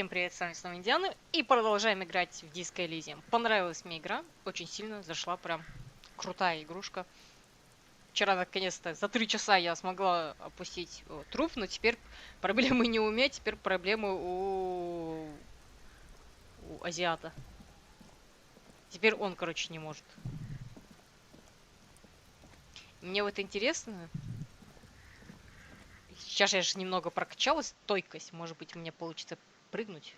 Всем привет, с вами снова Индиана, и продолжаем играть в диско Elysium. Понравилась мне игра, очень сильно зашла, прям крутая игрушка. Вчера, наконец-то, за 3 часа я смогла опустить труп, но теперь проблемы не у меня, теперь проблемы у азиата. Теперь он, короче, не может. Мне вот интересно. Сейчас я же немного прокачала стойкость, может быть, у меня получится прыгнуть.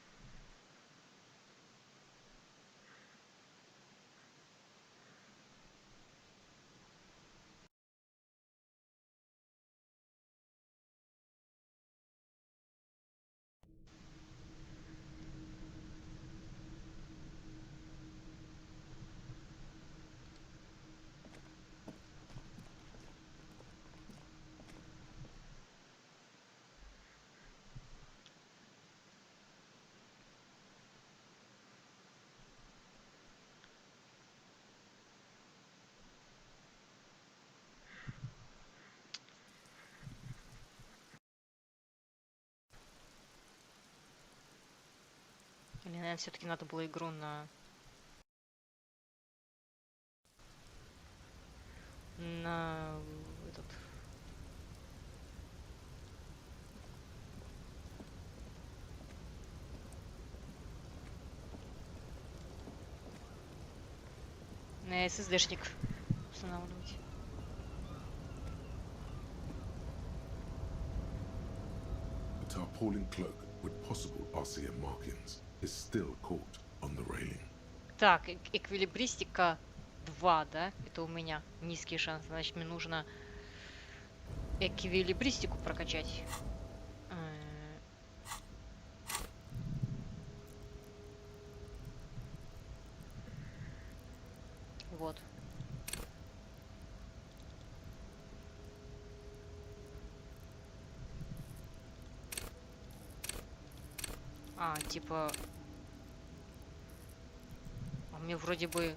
Или, наверное, все-таки надо было игру на этот. На SSD-шник устанавливать. The tarpaulin cloak with possible RCM markings is still caught on the railing. Так, эквилибристика 2, да? Это у меня низкий шанс. Значит, мне нужно эквилибристику прокачать. Вот. Типа... А мне вроде бы...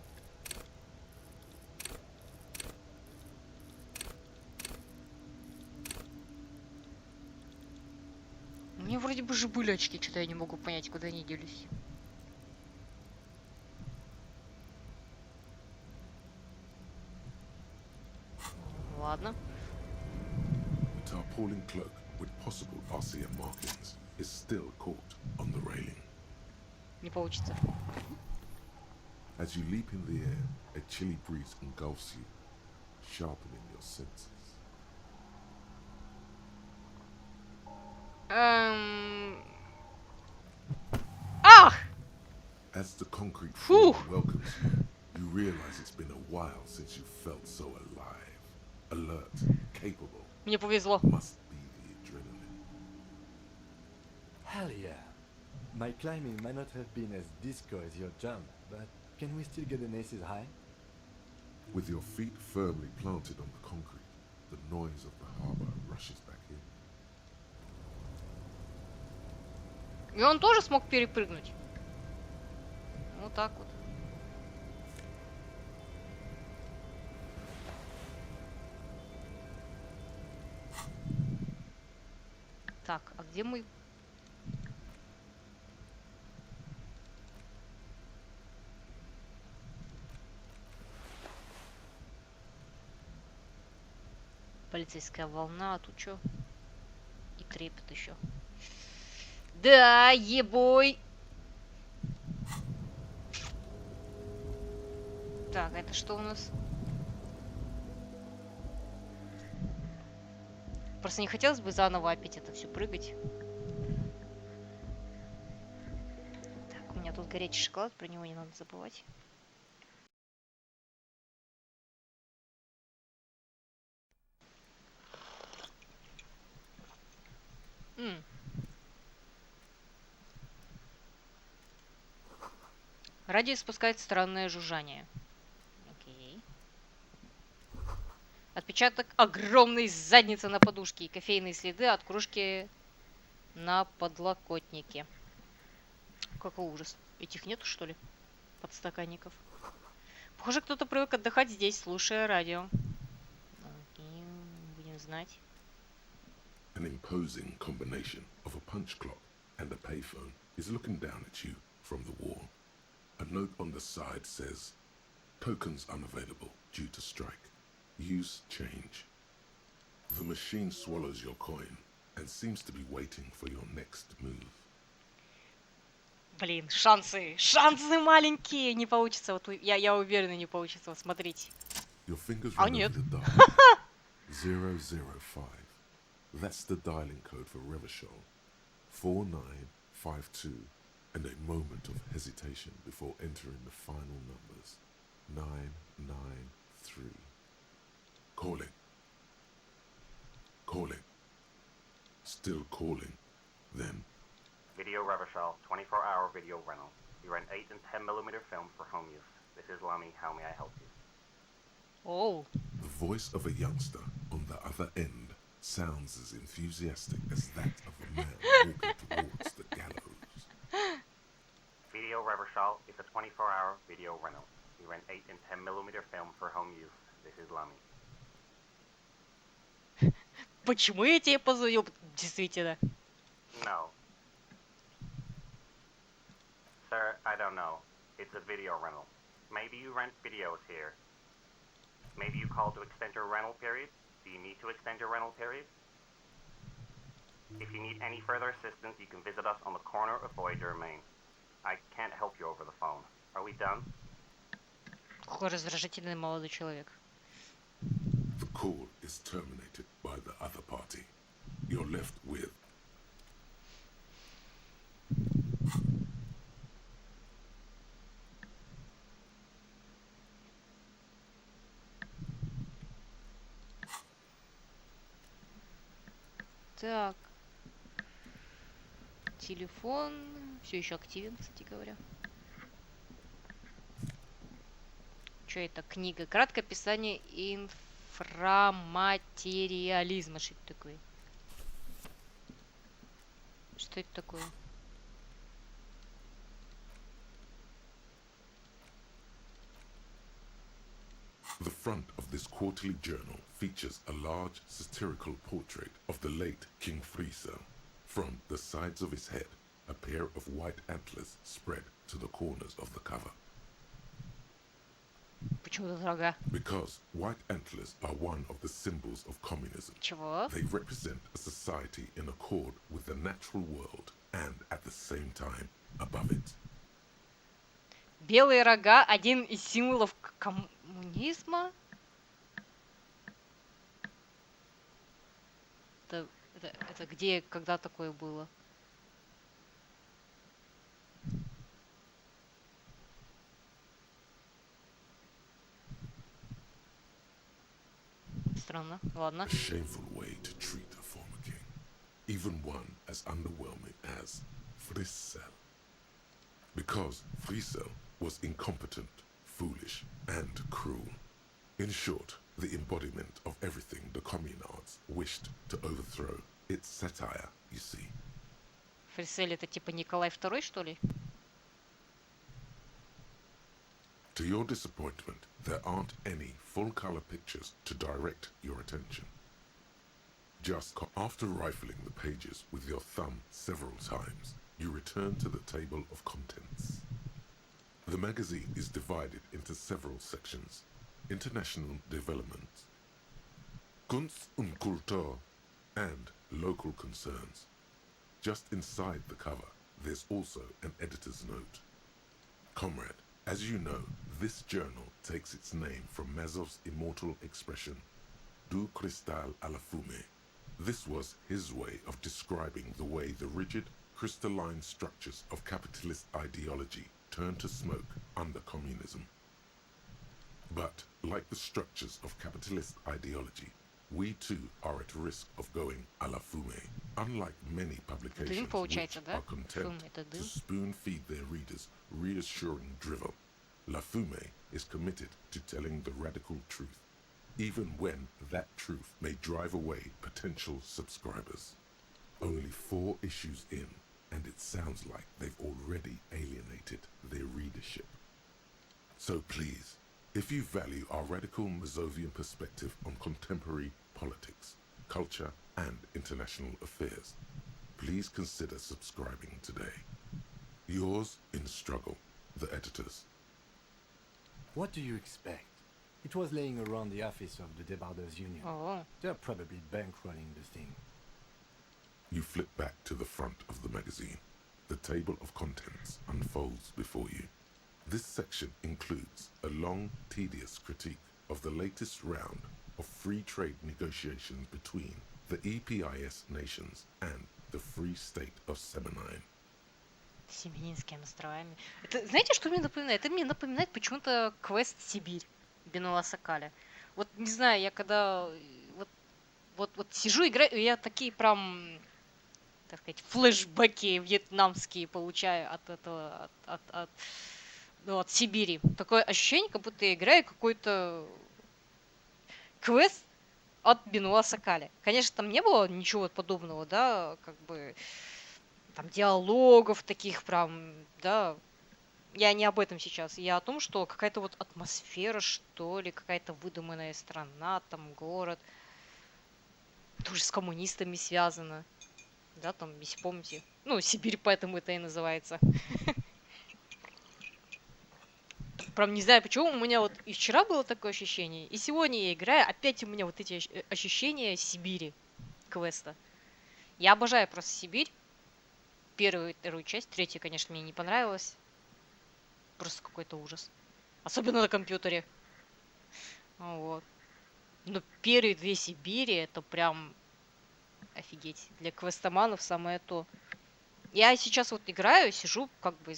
Мне вроде бы же были очки, что-то я не могу понять, куда они делись. Ладно. The tarpaulin cloak with possible RCM markings is still caught on the railing. Не получится. As you leap in the air, a chilly breeze engulfs you, sharpening your senses. Ах! As the concrete floor welcomes you, you realize it's been a while since you felt so alive, alert, capable. Мне повезло. Must be the adrenaline. Hell yeah. My climbing might not have been as disco as your jump, but can we still get an aces high? With your feet firmly planted on the concrete, the noise of the harbor rushes back in. И он тоже смог перепрыгнуть. Вот так вот. Так, а где мой... Полицейская волна, а тут что? И трепет еще. Да, ебой! Так, это что у нас? Просто не хотелось бы заново опять это все прыгать. Так, у меня тут горячий шоколад, про него не надо забывать. Радио испускает странное жужжание. Окей. Отпечаток огромной задницы на подушке и кофейные следы от кружки на подлокотнике. Какой ужас. Этих нету, что ли? Подстаканников. Похоже, кто-то привык отдыхать здесь, слушая радио. Окей, будем знать. An imposing combination of a punch clock and a payphone is looking down at you from the wall. A note on the side says, "Tokens unavailable due to strike. Use change." The machine swallows your coin and seems to be waiting for your next move. Блин, шансы маленькие, не получится. Вот я уверена, не получится. Вот смотрите. Your fingers Oh, run нет. over the dial. 005. That's the dialing code for Revachol. 4952. And a moment of hesitation before entering the final numbers. 993. Calling. Calling. Still calling. Then. Video Revachol, 24-hour video rental. You rent 8 and 10mm film for home use. This is Lummy. How may I help you? Oh. The voice of a youngster on the other end sounds as enthusiastic as that of a man walking towards the gallows. Video Revachol is a 24-hour video rental. You rent 8 and 10mm film for home use. This is Lummy. Почему я тебе позвонил? Действительно. No. Sir, I don't know. It's a video rental. Maybe you rent videos here. Maybe you called to extend your rental period? Do you need to extend your rental period? If you need any further assistance, you can visit us on the corner of Voyager and Main. I can't help you over the phone. Are we done? Какой раздражительный молодой человек. The call is terminated by the other party. You're left with Так. Телефон все еще активен, кстати говоря. Что это? Книга. Краткое описание инфраматериализма. Что это такое? Что это такое? The front of this quarterly journal features a large satirical portrait of the late King Friso. From the sides of his head, a pair of white antlers spread to the corners of the cover. Почему тут рога? Because white antlers are one of the symbols of communism. Чего? They represent a society in accord with the natural world and at the same time above it. Белые рога – один из символов коммунизма? Это где, когда такое было? Странно. Ладно. A shameful way to treat a former king, even one as underwhelming as Friso. Because Friso was incompetent, foolish, and cruel. In short, the embodiment of everything the communards wished to overthrow. It's satire, you see. Фрисель это типа Николай II, что ли? To your disappointment, there aren't any full-color pictures to direct your attention. Just after rifling the pages with your thumb several times, you return to the table of contents. The magazine is divided into several sections. International development, Kunst und Kultur, and local concerns. Just inside the cover, there's also an editor's note. Comrade, as you know, this journal takes its name from Mazov's immortal expression, Du cristal a la fumée. This was his way of describing the way the rigid, crystalline structures of capitalist ideology turned to smoke under communism. But, like the structures of capitalist ideology, we too are at risk of going a la fumée. Unlike many publications which are content to spoon-feed their readers reassuring drivel, La Fumée is committed to telling the radical truth, even when that truth may drive away potential subscribers. Only 4 issues in, and it sounds like they've already alienated their readership. So please, if you value our radical Mazovian perspective on contemporary politics, culture, and international affairs, please consider subscribing today. Yours in struggle, the editors. What do you expect? It was laying around the office of the Debarders Union. О, They're probably bankrolling the thing. You flip back to the front of the magazine. The table of contents unfolds before you. This section includes a long, tedious critique of the latest round of free trade negotiations between the EPIS nations and the Free State of Semenine. Семенинскими островами. Это, знаете, что мне напоминает? Это мне напоминает почему-то квест Сибирь Бенуа Сакаля. Вот не знаю, я когда вот сижу, играю, и я такие прям, так сказать, флешбеки вьетнамские получаю от этого, ну, от Сибири. Такое ощущение, как будто я играю какой-то квест от Бенуа Сакаля. Конечно, там не было ничего подобного, да, как бы там диалогов таких прям, да. Я не об этом сейчас. Я о том, что какая-то вот атмосфера, что ли, какая-то выдуманная страна, там город. Тоже с коммунистами связано. Да, там, если помните. Ну, Сибирь поэтому это и называется. Прям не знаю почему, у меня вот и вчера было такое ощущение, и сегодня я играю, опять у меня вот эти ощущения Сибири, квеста. Я обожаю просто Сибирь. Первую и вторую часть, третья, конечно, мне не понравилась. Просто какой-то ужас. Особенно на компьютере. Вот. Но первые две Сибири, это прям офигеть. Для квестоманов самое то. Я сейчас вот играю, сижу, как бы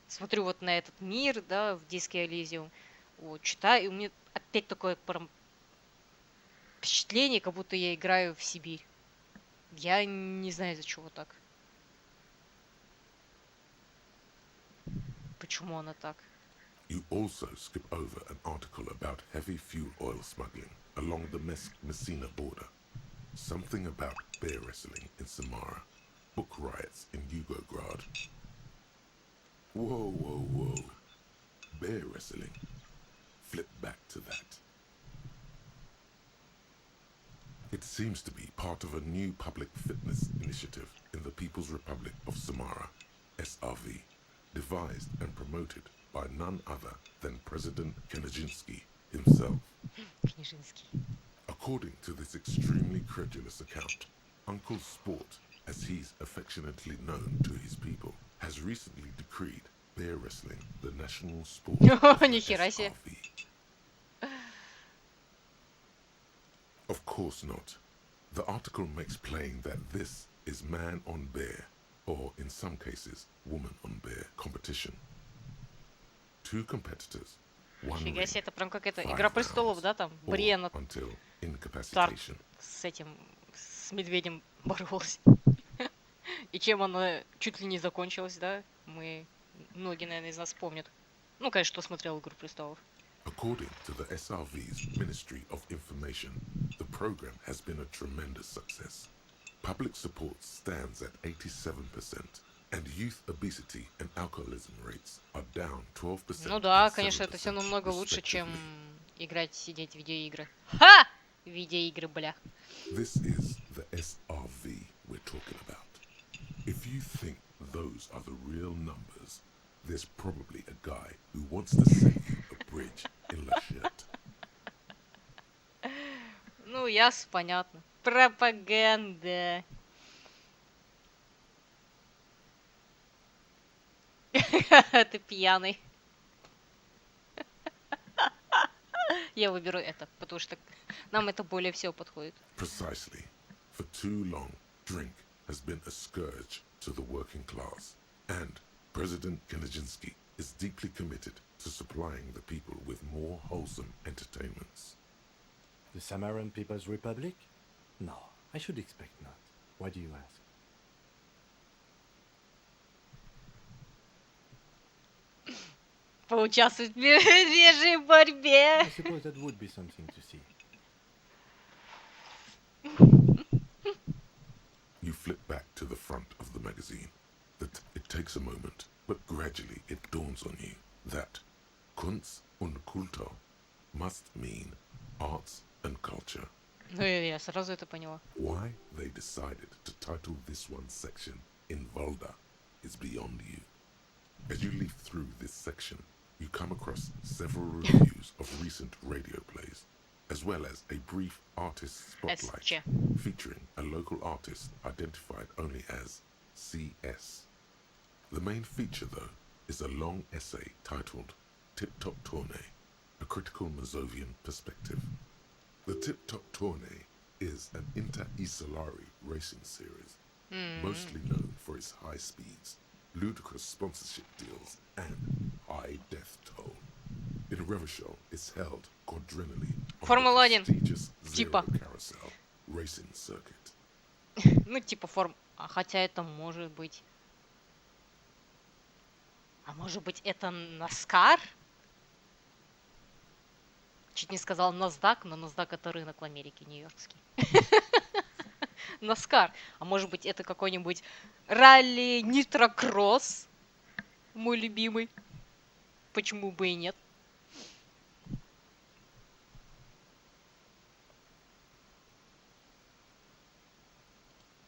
смотрю вот на этот мир, да, в диске Elysium. Вот, читаю, и у меня опять такое прям впечатление, как будто я играю в Сибирь. Я не знаю, из-за чего так. Почему она так? You also skip over an article about heavy fuel oil smuggling along the Messina border. Something about bear wrestling in Samara. Book riots in Yugograd. Whoa, whoa, whoa. Bear wrestling. Flip back to that. It seems to be part of a new public fitness initiative in the People's Republic of Samara, SRV, devised and promoted by none other than President Kenijinsky himself. Княжинский. According to this extremely credulous account, Uncle Sport, as he's affectionately known to his people, has recently decreed bear wrestling the national sport of the Нихера себе. SRV. Of course not. The article makes plain that this is man on bear, or in some cases, woman on bear competition. Two competitors, one Фига ring, себе, это прям как это, 5 Игра престолов, rounds, да, там, or Бриен until Старк incapacitation. с этим, с медведем боролась. И чем она чуть ли не закончилась, да? Многие, наверное, из нас помнят. Ну, конечно, кто смотрел «Игру престолов». According to the SRV's Ministry of Information, the program has been a tremendous success. Public support stands at 87%, and youth obesity and alcoholism rates are down 12%. Ну да, and конечно, это все 7% намного лучше, чем respectively. играть, сидеть в видеоигры. Ха! Видеоигры, бля. This is the SRV we're talking about. If you think those are the real numbers, there's probably a guy who wants to sell you a bridge in La Shirt. Ну, ясно, понятно. Пропаганда. Ты пьяный. Я выберу это, потому что нам это более всего подходит. Precisely. For too long, drink has been a scourge to the working class, and President Kenijinsky is deeply committed to supplying the people with more wholesome entertainments. The Samaran People's Republic? No, I should expect not. Why do you ask? Поучаствовать в медвежьей борьбе. I suppose that would be something to see. You flip back to the front of the magazine. It takes a moment, but gradually it dawns on you that Kunst und Kultur must mean arts and culture. Ну, я сразу это поняла. Why they decided to title this one section in Volda is beyond you. As you leaf through this section, you come across several reviews of recent radio plays, as well as a brief artist spotlight SC. featuring a local artist identified only as CS. The main feature, though, is a long essay titled Tip Top Tournée, a critical Mazovian perspective. The Tip Top Tournée is an inter-isolari racing series, mostly known for its high speeds, ludicrous sponsorship deals, and high death toll. In Revachol, it's held quadrennially on Формула the 1. prestigious Типа. Zero Carousel racing circuit. Ну, типа форм... А хотя это может быть... А может быть это Наскар? Чуть не сказал NASDAQ, но NASDAQ это рынок в Америке, нью-йоркский. Наскар. А может быть это какой-нибудь ралли Нитрокросс? Мой любимый. Почему бы и нет?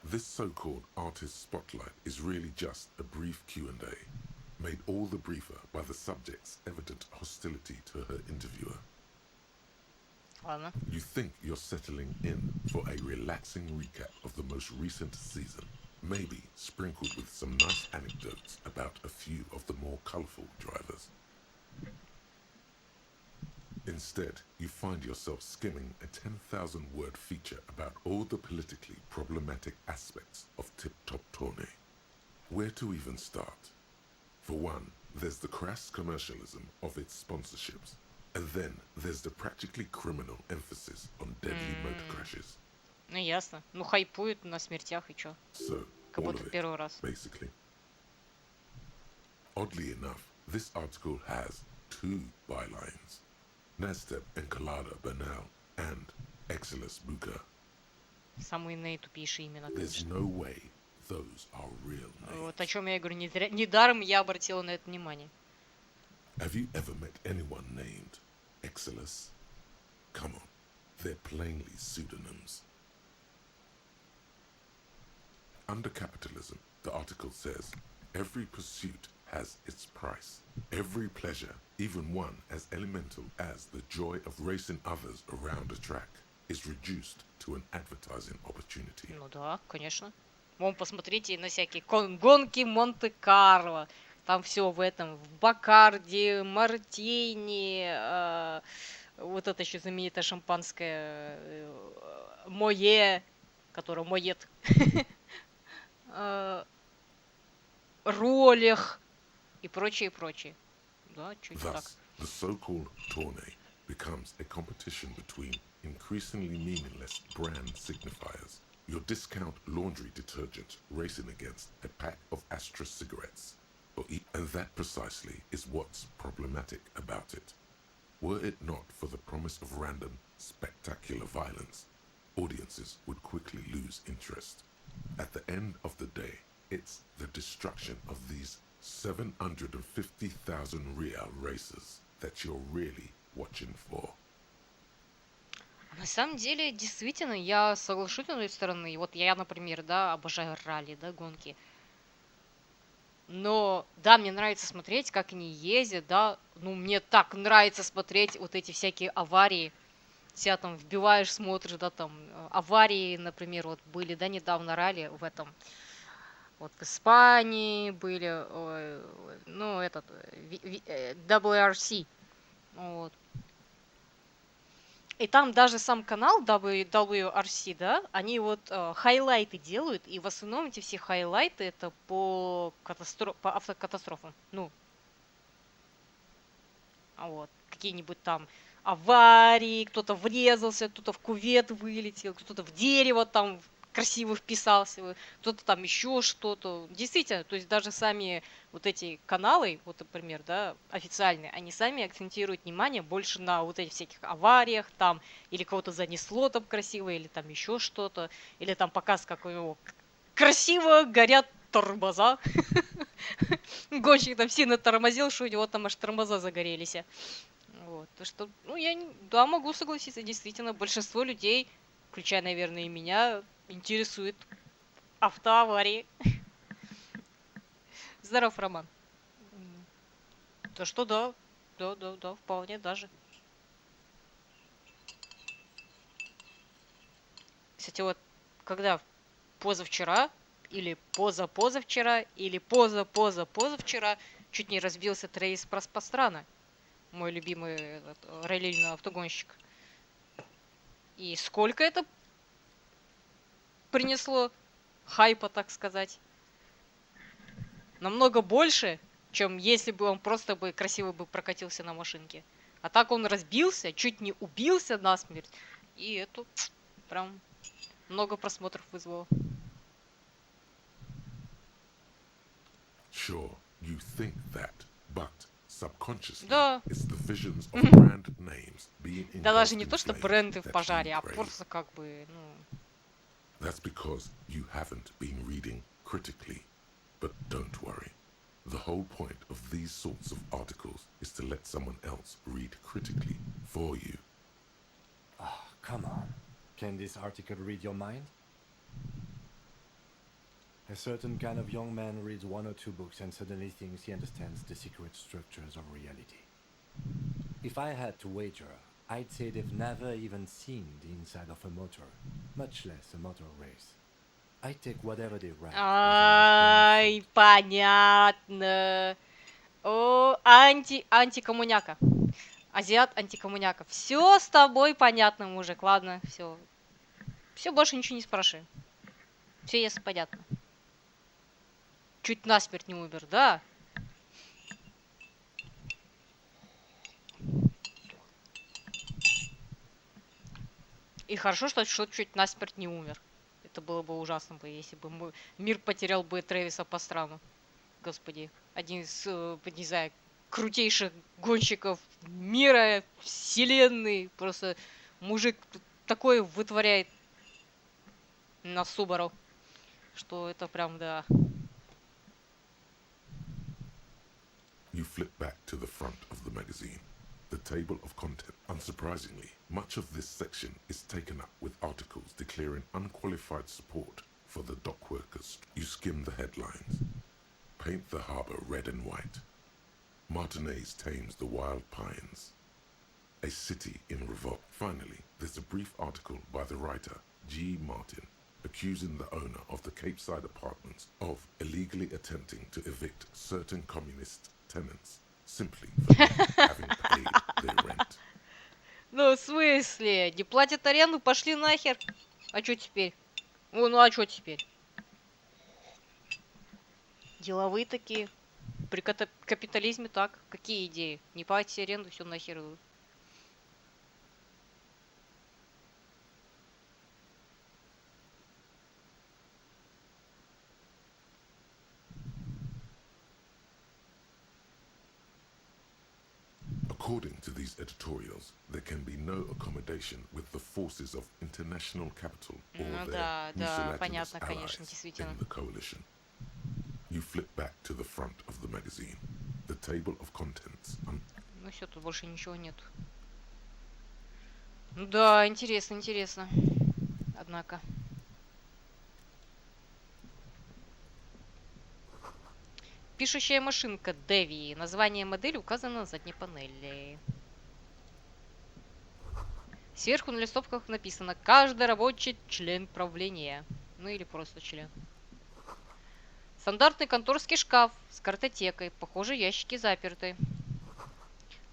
This so-called artist spotlight is really just a brief Q&A, made all the briefer by the subject's evident hostility to her interviewer. Ладно. You think you're settling in for a relaxing recap of the most recent season, maybe sprinkled with some nice anecdotes about a few of the more colourful drivers. Instead, you find yourself skimming a 10,000-word feature about all the politically problematic aspects of Tip Top Tournée. Where to even start? For one, there's the crass commercialism of its sponsorships, and then there's the practically criminal emphasis on deadly motor crashes. Ну ясно. Ну хайпуют на смертях и чё? So, Как all будто of it, первый раз. basically. Oddly enough, this article has two bylines. Nasteb and Colada Bernal and Exilus Buka. Самые наитупейшие имена, There's конечно. no way those are real names. Вот о чем я и говорю, недаром я обратила на это внимание. Have you ever met anyone named Exilus? Come on, they're plainly pseudonyms. Under capitalism, the article says, every pursuit has its price. Every pleasure, even one as elemental as the joy of racing others around a track, is reduced to an advertising opportunity. Ну да, конечно. Вон, посмотрите на всякие гонки Монте-Карло. Там все в этом, в Бакарди, Мартини, вот это еще знаменитое шампанское, Мое, которое Моет, Ролех и прочее, прочее. Да, чуть так. Thus, the so-called tournée becomes a competition between increasingly meaningless brand signifiers. Your discount laundry detergent racing against a pack of Astra cigarettes. And that precisely is what's problematic about it. Were it not for the promise of random, spectacular violence, audiences would quickly lose interest. At the end of the day, it's the destruction of these 750,000 real racers that you're really watching for. На самом деле, действительно, я соглашусь с одной стороны. Вот я, например, да, обожаю ралли, да, гонки. Но, да, мне нравится смотреть, как они ездят, да. Ну, мне так нравится смотреть вот эти всякие аварии. Себя там вбиваешь, смотришь, да, там аварии, например, вот были, да, недавно ралли в этом. Вот в Испании были, ну, этот, WRC. Вот. И там даже сам канал WRC, да, они вот хайлайты делают, и в основном эти все хайлайты это по автокатастрофам. Ну, вот, какие-нибудь там аварии, кто-то врезался, кто-то в кювет вылетел, кто-то в дерево там красиво вписался, кто-то там еще что-то. Действительно, то есть даже сами вот эти каналы, вот, например, да, официальные, они сами акцентируют внимание больше на вот этих всяких авариях, там, или кого-то занесло там красиво, или там еще что-то, или там показ, как у него красиво горят тормоза. Гонщик там сильно тормозил, что у него там аж тормоза загорелись. Вот, то что, ну, да, могу согласиться, действительно, большинство людей, включая, наверное, и меня, интересует автоаварии. Здоров, Роман. То что да. Да, вполне даже. Кстати, вот когда позавчера, или позапозавчера, или позапозапозавчера чуть не разбился Трейс Проспастрана, мой любимый раллийный автогонщик. И сколько это принесло хайпа, так сказать. Намного больше, чем если бы он просто бы красиво бы прокатился на машинке. А так он разбился, чуть не убился насмерть. И это прям много просмотров вызвало. Sure, you think that, but subconsciously, Да. it's the visions of brand names being Да даже не engulfed то, in что flames бренды в that пожаре, you а crave. просто как бы, ну... That's because you haven't been reading critically. But don't worry. The whole point of these sorts of articles is to let someone else read critically for you. Oh, come on. Can this article read your mind? A certain kind of young man reads 1 or 2 books and suddenly thinks he understands the secret structures of reality. If I had to wager, I'd say they've never even seen the inside of a motor, much less a motor race. I take whatever they write. Ай, понятно. О, антикоммуняка. Азиат антикоммуняка. Все с тобой понятно, мужик. Ладно, все. Все, больше ничего не спрашивай. Все ясно, понятно. Чуть насмерть не умер, да? И хорошо, что чуть насмерть не умер. Это было бы ужасно бы, если бы мир потерял бы Трэвиса Пастрану. Господи, один из, не знаю, крутейших гонщиков мира, вселенной. Просто мужик такое вытворяет на Субару, что это прям, да. You flip back to the front of the magazine. The table of content. Unsurprisingly, much of this section is taken up with articles declaring unqualified support for the dock workers. You skim the headlines. Paint the harbour red and white. Martinez tames the wild pines. A city in revolt. Finally, there's a brief article by the writer, G. Martin, accusing the owner of the Cape Side apartments of illegally attempting to evict certain communist tenants simply for not having paid their rent. Ну, в смысле? Не платят аренду, пошли нахер. А что теперь? Ну, а что теперь? Деловые такие. При капитализме так. Какие идеи? Не платите аренду, все нахер идут. According to these editorials, there can be no accommodation with the forces of international capital or Ну their да, miscellaneous понятно, конечно, allies действительно. in the coalition. You flip back to the front of the magazine. The table of contents. Ну все, тут больше ничего нет. Ну да, интересно, интересно. Однако. Пишущая машинка Devi. Название модели указано на задней панели. Сверху на листовках написано «Каждый рабочий член правления». Ну или просто член. Стандартный конторский шкаф с картотекой. Похоже, ящики заперты.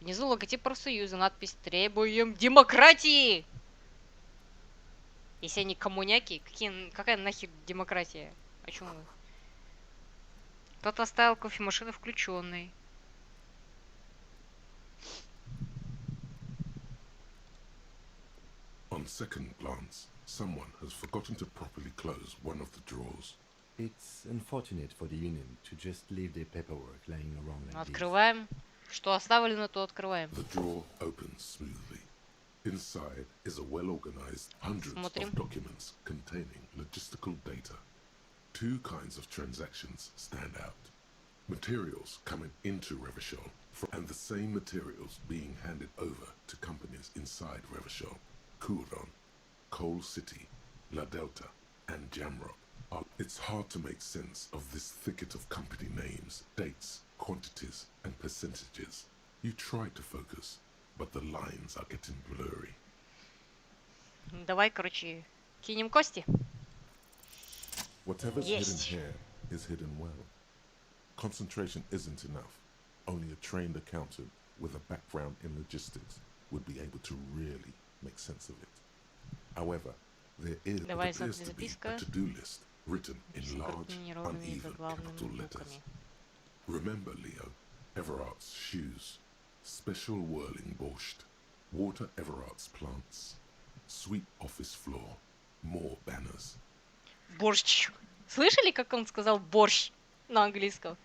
Внизу логотип профсоюза, надпись «Требуем демократии!». Если они коммуняки, какая нахер демократия? О чем вы? Кто-то оставил кофемашину включенной. On second glance, someone has forgotten to properly close one of the drawers. It's unfortunate for the union to just leave their paperwork lying around like this. Открываем. Что оставлено, то открываем. The drawer opens smoothly. Inside is a well-organized hundreds Смотрим. of documents containing logistical data. Two kinds of transactions stand out. Materials coming into Revachol and the same materials being handed over to companies inside Revachol. Coulon, Coal City, La Delta, and Jamrock. It's hard to make sense of this thicket of company names, dates, quantities, and percentages. You try to focus, but the lines are getting blurry. Давай, короче, кинем кости. Whatever's Есть. hidden here is hidden well. Concentration isn't enough. Only a trained accountant with a background in logistics would be able to really make sense of it. However, there is what Давай, appears to be записка. a to-do list written in large, Скоординированными uneven заглавными capital letters. буквами. Remember, Leo, Everard's shoes, special whirling borscht, water Everard's plants, sweet office floor, more banners. Борщ. Слышали, как он сказал борщ на английском?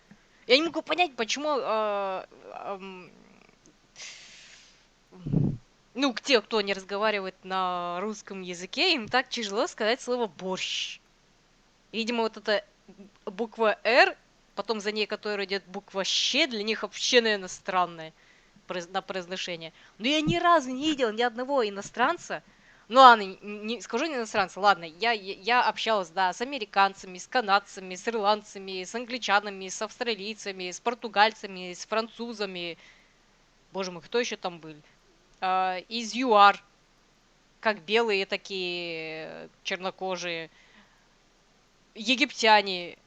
Я не могу понять, почему... ну, те, кто не разговаривает на русском языке, им так тяжело сказать слово борщ. Видимо, вот эта буква «Р», потом за ней, которая идет буква «Щ», для них вообще, наверное, странное на произношение. Но я ни разу не видел ни одного иностранца. Ну ладно, не скажу не иностранца, ладно, я общалась, да, с американцами, с канадцами, с ирландцами, с англичанами, с австралийцами, с португальцами, с французами. Боже мой, кто еще там был? Из ЮАР, как белые такие чернокожие, египтяне,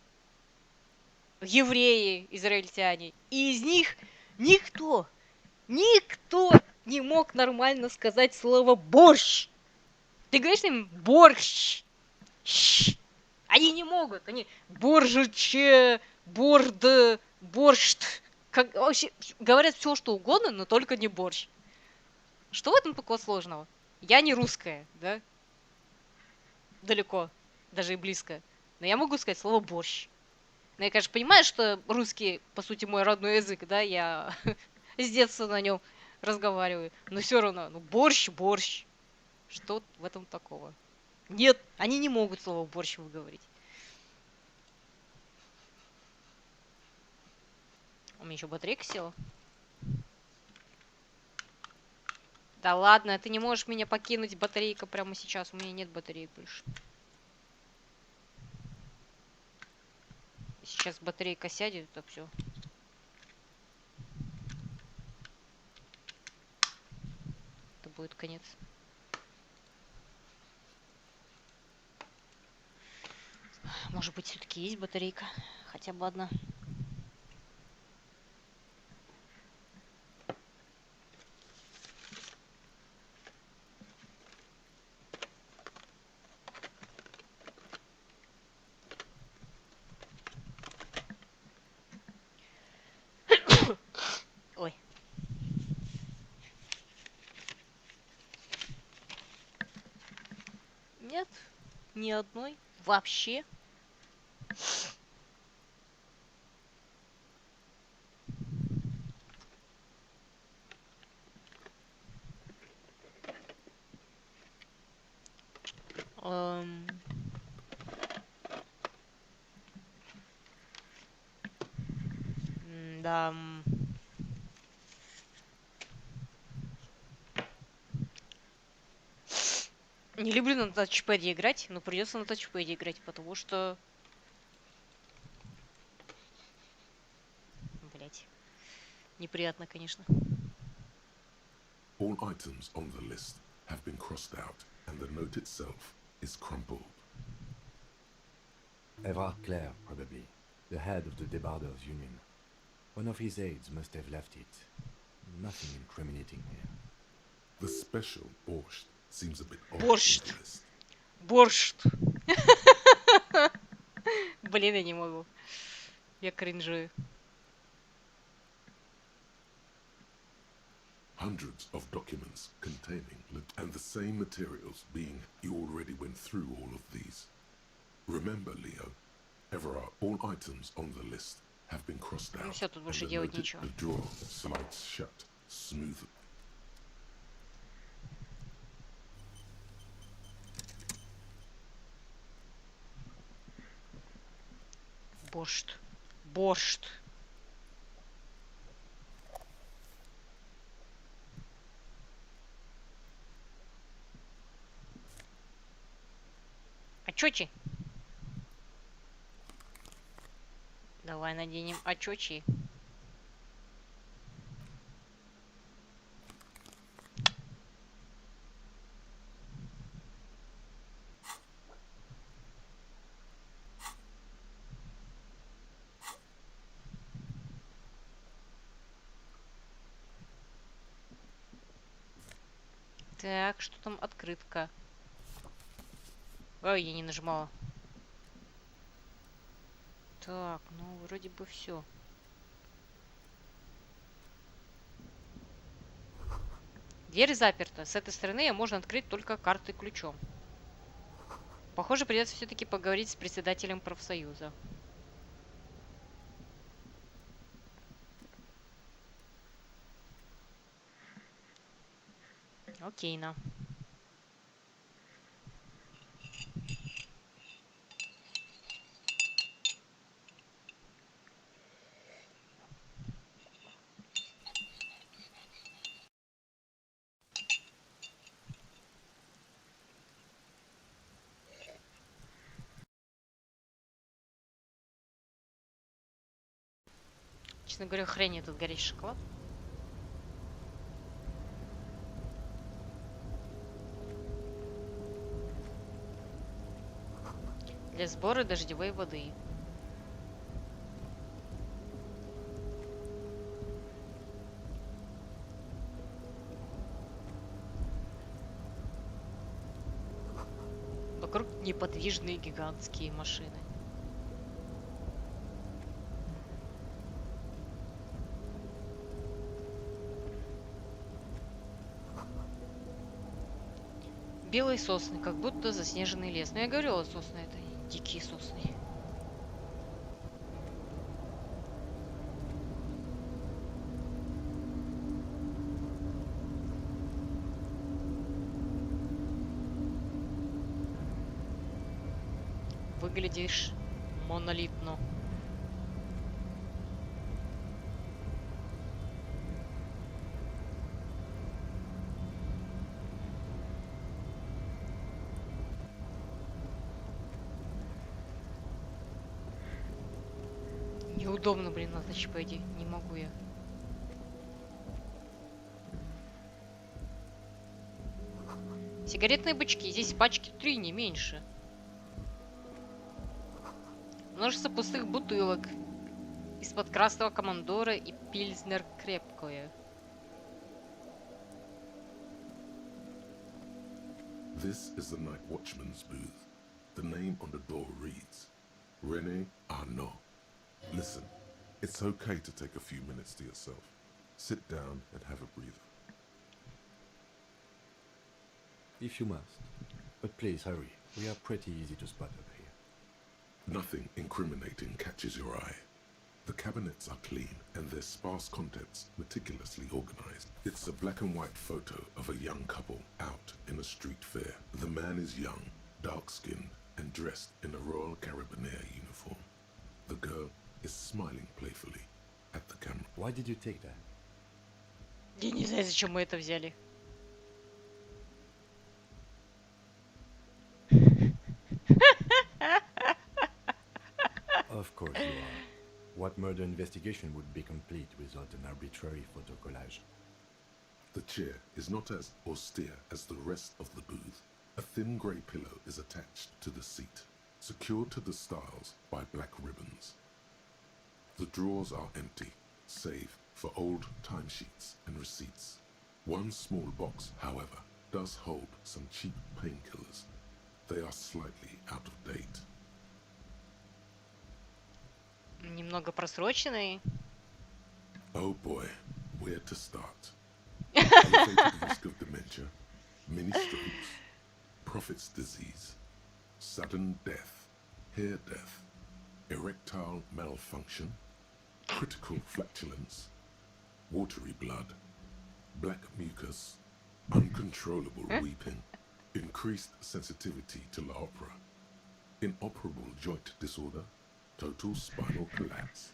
евреи, израильтяне. И из них никто не мог нормально сказать слово борщ. Ты говоришь им борщ. Они не могут. Они боржиче, борд, борщт. Как, вообще, говорят все, что угодно, но только не борщ. Что в этом такого сложного? Я не русская, да? Далеко, даже и близко. Но я могу сказать слово борщ. Но я, конечно, понимаю, что русский, по сути, мой родной язык, да, я с детства на нем разговариваю. Но все равно, ну, борщ. Что в этом такого? Нет, они не могут слово борщ выговорить. У меня еще батарейка села. Да ладно, ты не можешь меня покинуть, батарейка, прямо сейчас. У меня нет батареек больше. Сейчас батарейка сядет, так все. Это будет конец. Может быть, все-таки есть батарейка? Хотя бы одна. Ой. Нет, ни одной. Вообще. Да. Не люблю на тачпэде играть, но придется на тачпэде играть, потому что... Блять. Неприятно, конечно. All items on the list have been crossed out, and the note itself is crumpled. Everard Clare, probably, the head of the Debarders Union. One of his aides must have left it. Nothing incriminating here. The special borscht seems a bit odd. Borscht. on the list. Борщ. Блин, я не могу. Я кринжую. Hundreds of documents containing and the same materials being. You already went through all of these. Remember, Leo, Everard, all items on the list have been crossed out. Ну все, тут больше and the делать noted- нечего. The drawer slides shut smoothly. Борщ. А чё чи? Давай наденем очочи. Так, что там открытка? Ой, я не нажимала. Так, ну вроде бы все. Дверь заперта. С этой стороны ее можно открыть только картой ключом. Похоже, придется все-таки поговорить с председателем профсоюза. Окей, на. Честно говоря, хрень этот горячий шоколад. Для сбора дождевой воды. Вокруг неподвижные гигантские машины. Белые сосны, как будто заснеженный лес. Но я говорила, сосны это дикие сосны. Выглядишь монолитно. Неудобно, блин, на тачпэде. Не могу я. Сигаретные бычки. Здесь пачки 3, не меньше. Множество пустых бутылок. Из-под красного командора и пильзнер крепкое. This is the night watchman's booth. The name on the door reads, René Arnaud. Listen, it's okay to take a few minutes to yourself. Sit down and have a breather. If you must. But please hurry. We are pretty easy to spot up here. Nothing incriminating catches your eye. The cabinets are clean and their sparse contents meticulously organized. It's a black and white photo of a young couple out in a street fair. The man is young, dark-skinned, and dressed in a Royal Carabinieri uniform. The girl is smiling playfully at the camera. Why did you take that? Я не знаю, зачем мы это взяли. Of course you are. What murder investigation would be complete without an arbitrary photo collage? The chair is not as austere as the rest of the booth. A thin grey pillow is attached to the seat, secured to the stiles by black ribbons. The drawers are empty, save for old timesheets and receipts. One small box, however, does hold some cheap painkillers. They are slightly out of date. Немного просроченный. Oh boy, where to start? Elevated risk of dementia, mini strokes, prophet's disease, sudden death, hair death, erectile malfunction, critical flatulence, watery blood, black mucus, uncontrollable weeping, increased sensitivity to la opera, inoperable joint disorder, total spinal collapse.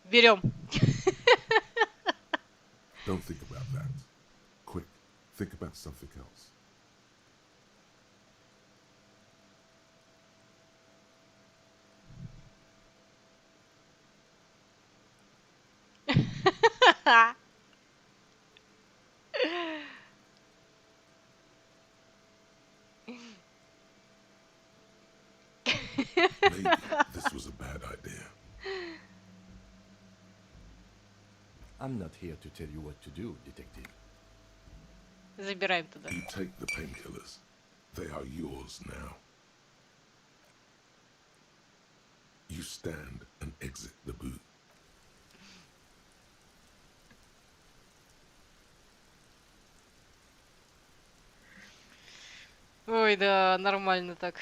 Берем. Don't think about that. Quick, think about something else. Maybe this was a bad idea. I'm not here to tell you what to do, detective. Забираем туда. You take the painkillers. They are yours now. You stand and exit the booth. Ой, да, нормально так.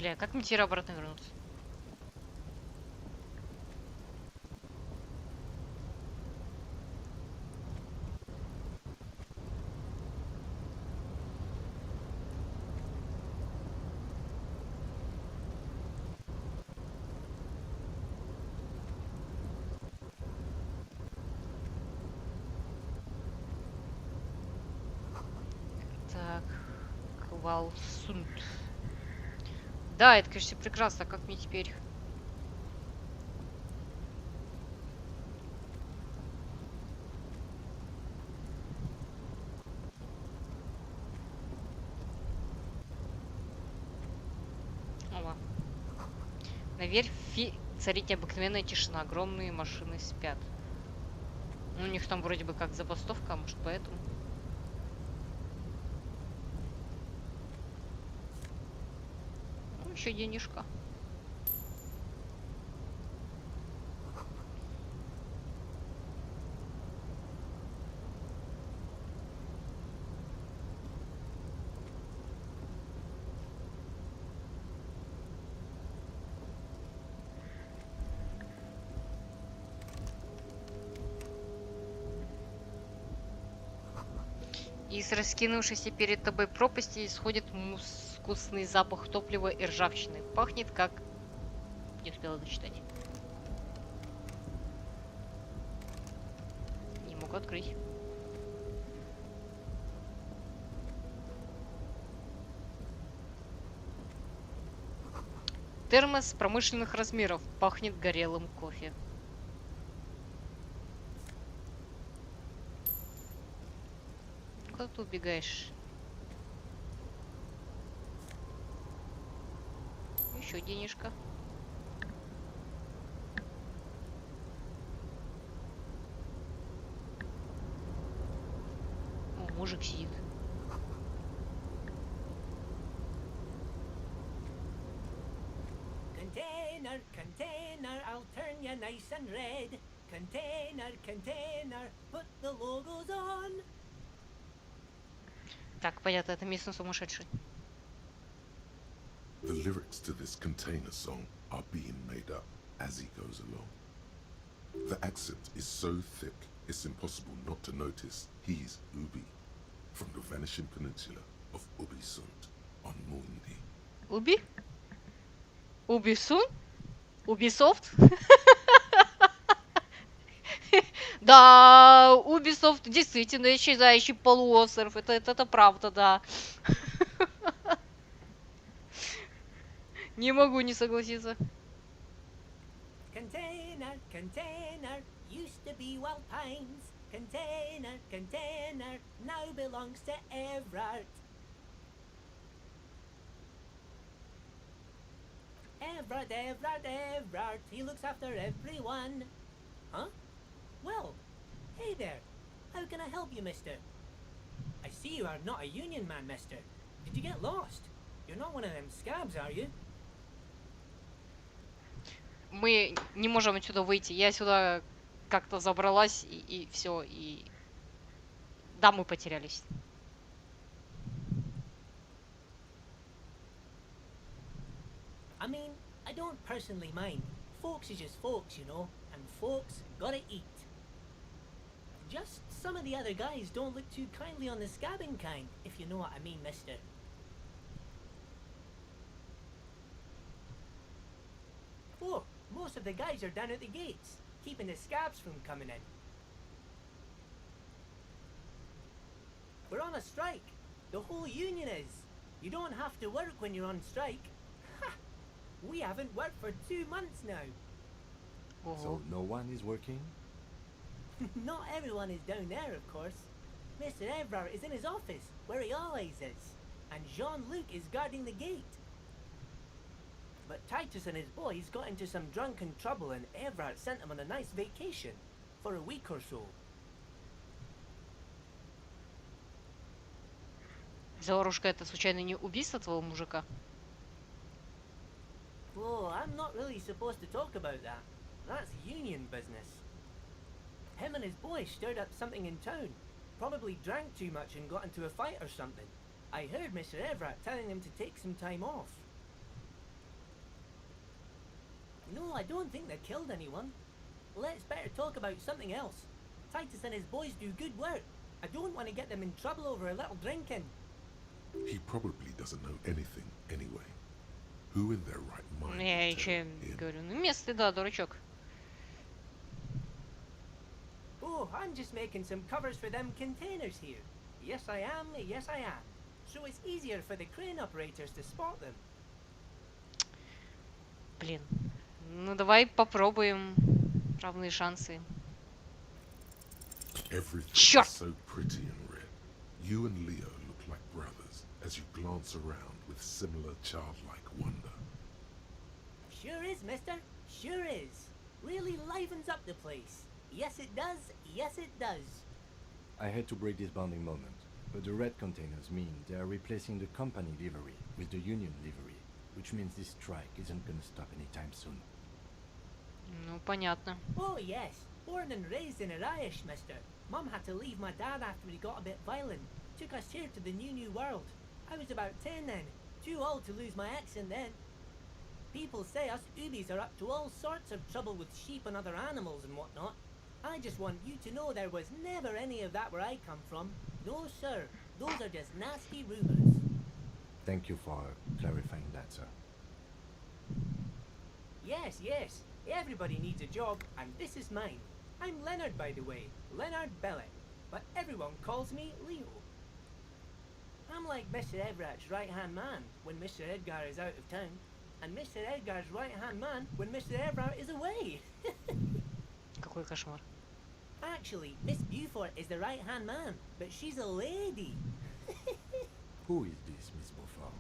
Бля, как мне теперь обратно вернуться? Так, Квалсунд. Да, это, конечно, прекрасно. Как мне теперь? Ова. На верфи царит необыкновенная тишина. Огромные машины спят. Ну, у них там вроде бы как забастовка, а может поэтому. Ну, еще денежка. Из раскинувшейся перед тобой пропасти исходит мускусный запах топлива и ржавчины. Пахнет как... Не успела дочитать. Не могу открыть. Термос промышленных размеров. Пахнет горелым кофе. Куда ты убегаешь? Еще денежка. О, мужик сидит. Container, container, I'll turn you nice and red. Container, container, put the logos on. Так, понятно, это местный сумасшедший. The lyrics to this container song are being made up as he goes along. The accent is so thick, it's impossible not to notice he's Ubi, from the vanishing peninsula of Ubisund on Mundi. Уби? Убисун? Ubisoft? Да, Ubisoft действительно исчезающий полуостров. Это правда, да. Не могу не согласиться. Container, container, used to be Wild Pines. Container, container, now belongs to Everard. Everard, Everard, Everard, he looks after everyone. Huh? Well, hey there. How can I help you, mister? I see you are not a union man, mister. Did you get lost? You're not one of them scabs, are you? Мы не можем отсюда выйти. Я сюда как-то забралась и все. И... Да, мы потерялись. I mean, I don't personally mind. Folks is just folks, you know, and folks gotta eat. Just some of the other guys don't look too kindly on the scabbing kind, if you know what I mean, mister. Oh, most of the guys are down at the gates, keeping the scabs from coming in. We're on a strike. The whole union is. You don't have to work when you're on strike. Ha! We haven't worked for 2 months now. So no one is working? Not everyone is down there, of course. Mr. Evrard is in his office, where he always is. And Jean-Luc is guarding the gate. But Titus and his boys got into some drunken trouble and Evrard sent them on a nice vacation. For a week or so. Заварушка, это случайно не убийство твоего мужика? Oh, I'm not really supposed to talk about that. That's union business. Him and his boys stirred up something in town. Probably drank too much and got into a fight or something. I heard Mr. Everett telling him to take some time off. No, I don't think they killed anyone. Let's better talk about something else. Titus and his boys do good work. I don't want to get them in trouble over a little drinking. He probably doesn't know anything anyway. Who in their right mind? Я would tell еще him? говорю, ну местный, да, дурачок. Oh, I'm just making some covers for them containers here. Yes I am, yes I am. So it's easier for the crane operators to spot them. Блин. Ну давай попробуем. Равные шансы. Everything Черт! is so pretty and red. You and Leo look like brothers as you glance around with similar childlike wonder. Sure is, mister. Sure is. Really livens up the place. Yes it does, yes it does. I hate to break this bonding moment, but the red containers mean they are replacing the company livery with the union livery, which means this strike isn't gonna stop anytime soon. Ну, понятно. Oh yes, born and raised in Irish, mister. Mum had to leave my dad after he got a bit violent. Took us here to the new world. I was about 10 then, too old to lose my accent then. People say us Ubis are up to all sorts of trouble with sheep and other animals and whatnot. I just want you to know there was never any of that where I come from. No sir, those are just nasty rumors. Thank you for clarifying that, sir. Yes, yes, everybody needs a job, and this is mine. I'm Leonard, by the way, Leonard Bellick, but everyone calls me Leo. I'm like Mr. Everett's right-hand man when Mr. Edgar is out of town, and Mr. Edgar's right-hand man when Mr. Everett is away. Какой кошмар. Actually, Miss Beaufort is the right-hand man, but she's a lady. Who is this, Miss Beaufort?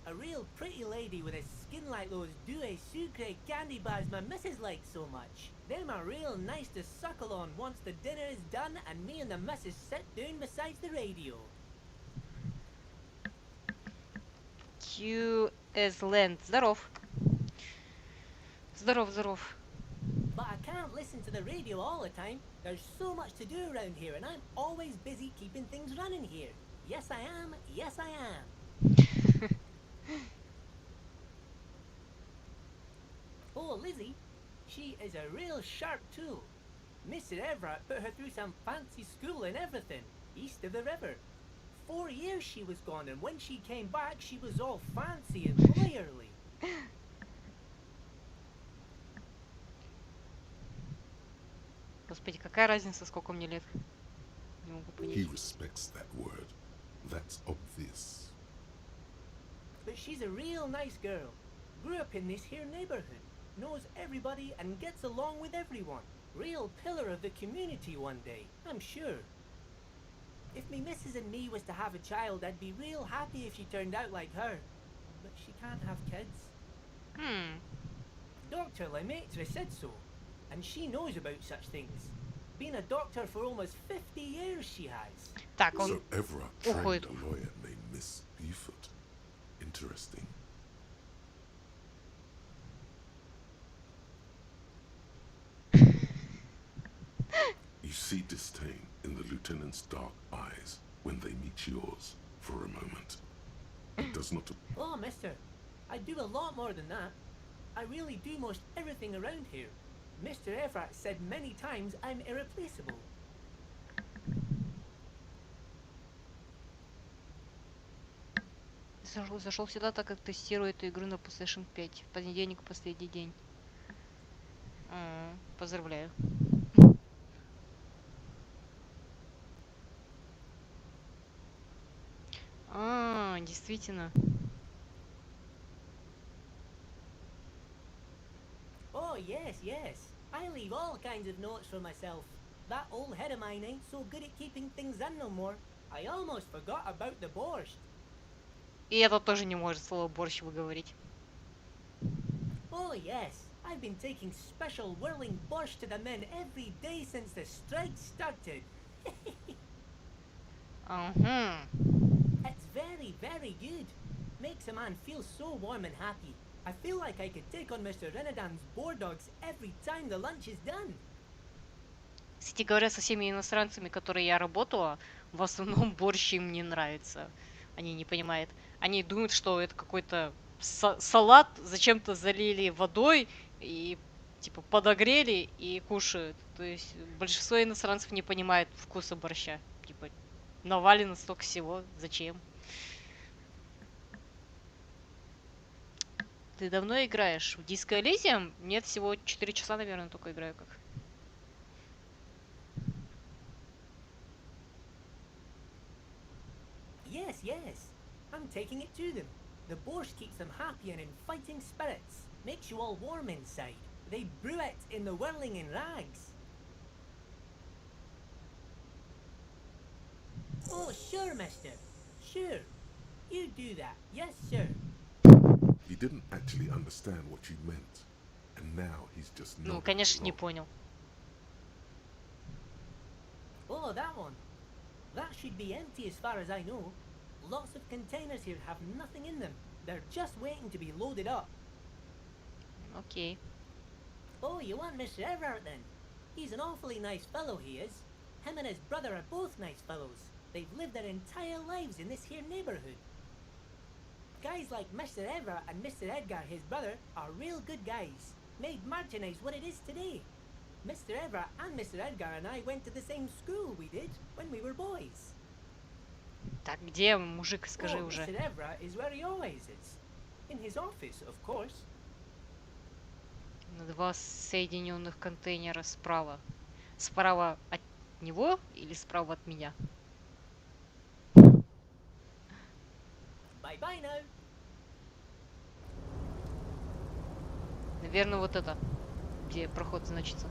A real pretty lady with a skin like those douce sucre candy bars my missus likes so much. Them are real nice to suckle on once the dinner is done and me and the missus sit down beside the radio. QS Land. Здоров. Здоров, здоров. But I can't listen to the radio all the time. There's so much to do around here and I'm always busy keeping things running here. Yes I am, yes I am. Oh, Lizzie, she is a real sharp tool. Mr. Everett put her through some fancy school and everything, east of the river. 4 years she was gone, and when she came back, she was all fancy and lawyerly. Господи, какая разница, сколько мне лет? Не могу He понять. respects that word. That's obvious. But she's a real nice girl. Grew up in this here neighborhood. Knows everybody and gets along with everyone. Real pillar of the community one day, I'm sure. If me missus and me was to have a child, I'd be real happy if she turned out like her. But she can't have kids. Dr. Lemaitre said so, and she knows about such things. Been a doctor for almost 50 years she has. Так, он So Everett уходит. trained a lawyer named Miss Beaufort. Interesting. You see disdain in the lieutenant's dark eyes when they meet yours for a moment. It does not. Oh, mister, I do a lot more than that. I really do most everything around here. Mr. Everett said many times I'm irreplaceable. Зашел сюда, так как тестирую эту игру на PlayStation 5. В понедельник последний день. Поздравляю. Действительно. Oh, yes, yes. I leave all kinds of notes for myself. That old head of mine ain't so good at keeping things in no more. I almost forgot about the borscht. И это тоже не может слово борщ выговорить. Oh, yes. I've been taking special whirling borscht to the men every day since the strike started. It's very, very good. Makes a man feel so warm and happy. I feel like I could take on Mr. Renadan's boar dogs every time the lunch is done. Кстати говоря, со всеми иностранцами, которые я работала, в основном борщ им не нравится. Они не понимают. Они думают, что это какой-то салат, зачем-то залили водой и типа подогрели и кушают. То есть большинство иностранцев не понимает вкуса борща. Типа навалено столько всего, зачем? Ты давно играешь в Disco Elysium? Нет, всего 4 часа, наверное, только играю как. Yes, yes. I'm taking it to them. The borscht keeps them happy and in fighting spirits. Makes you all warm inside. They brew it in the whirling in rags. Oh, sure, mister. Sure. You do that. Yes, sir. He didn't actually understand what you meant, and now he's just Ну, not. конечно, не понял. Oh, that one. That should be empty as far as I know. Lots of containers here have nothing in them. They're just waiting to be loaded up. Окей. Oh, you want Mr. Everett then? He's an awfully nice fellow, he is. Him and his brother are both nice fellows. They've lived their entire lives in this here neighborhood. Guys like Mr. Everett and Mr. Edgar, his brother, are real good guys. Made Martinez what it is today. Mr. Everett and Mr. Edgar and I went to the same school we did when we were boys. Так, где мужик, скажи Oh, уже. Mr. Everett is where he always is. In his office, of course. Два соединенных контейнера справа. Справа от него или справа от меня? Bye-bye now. Наверное, вот это, где проход значится.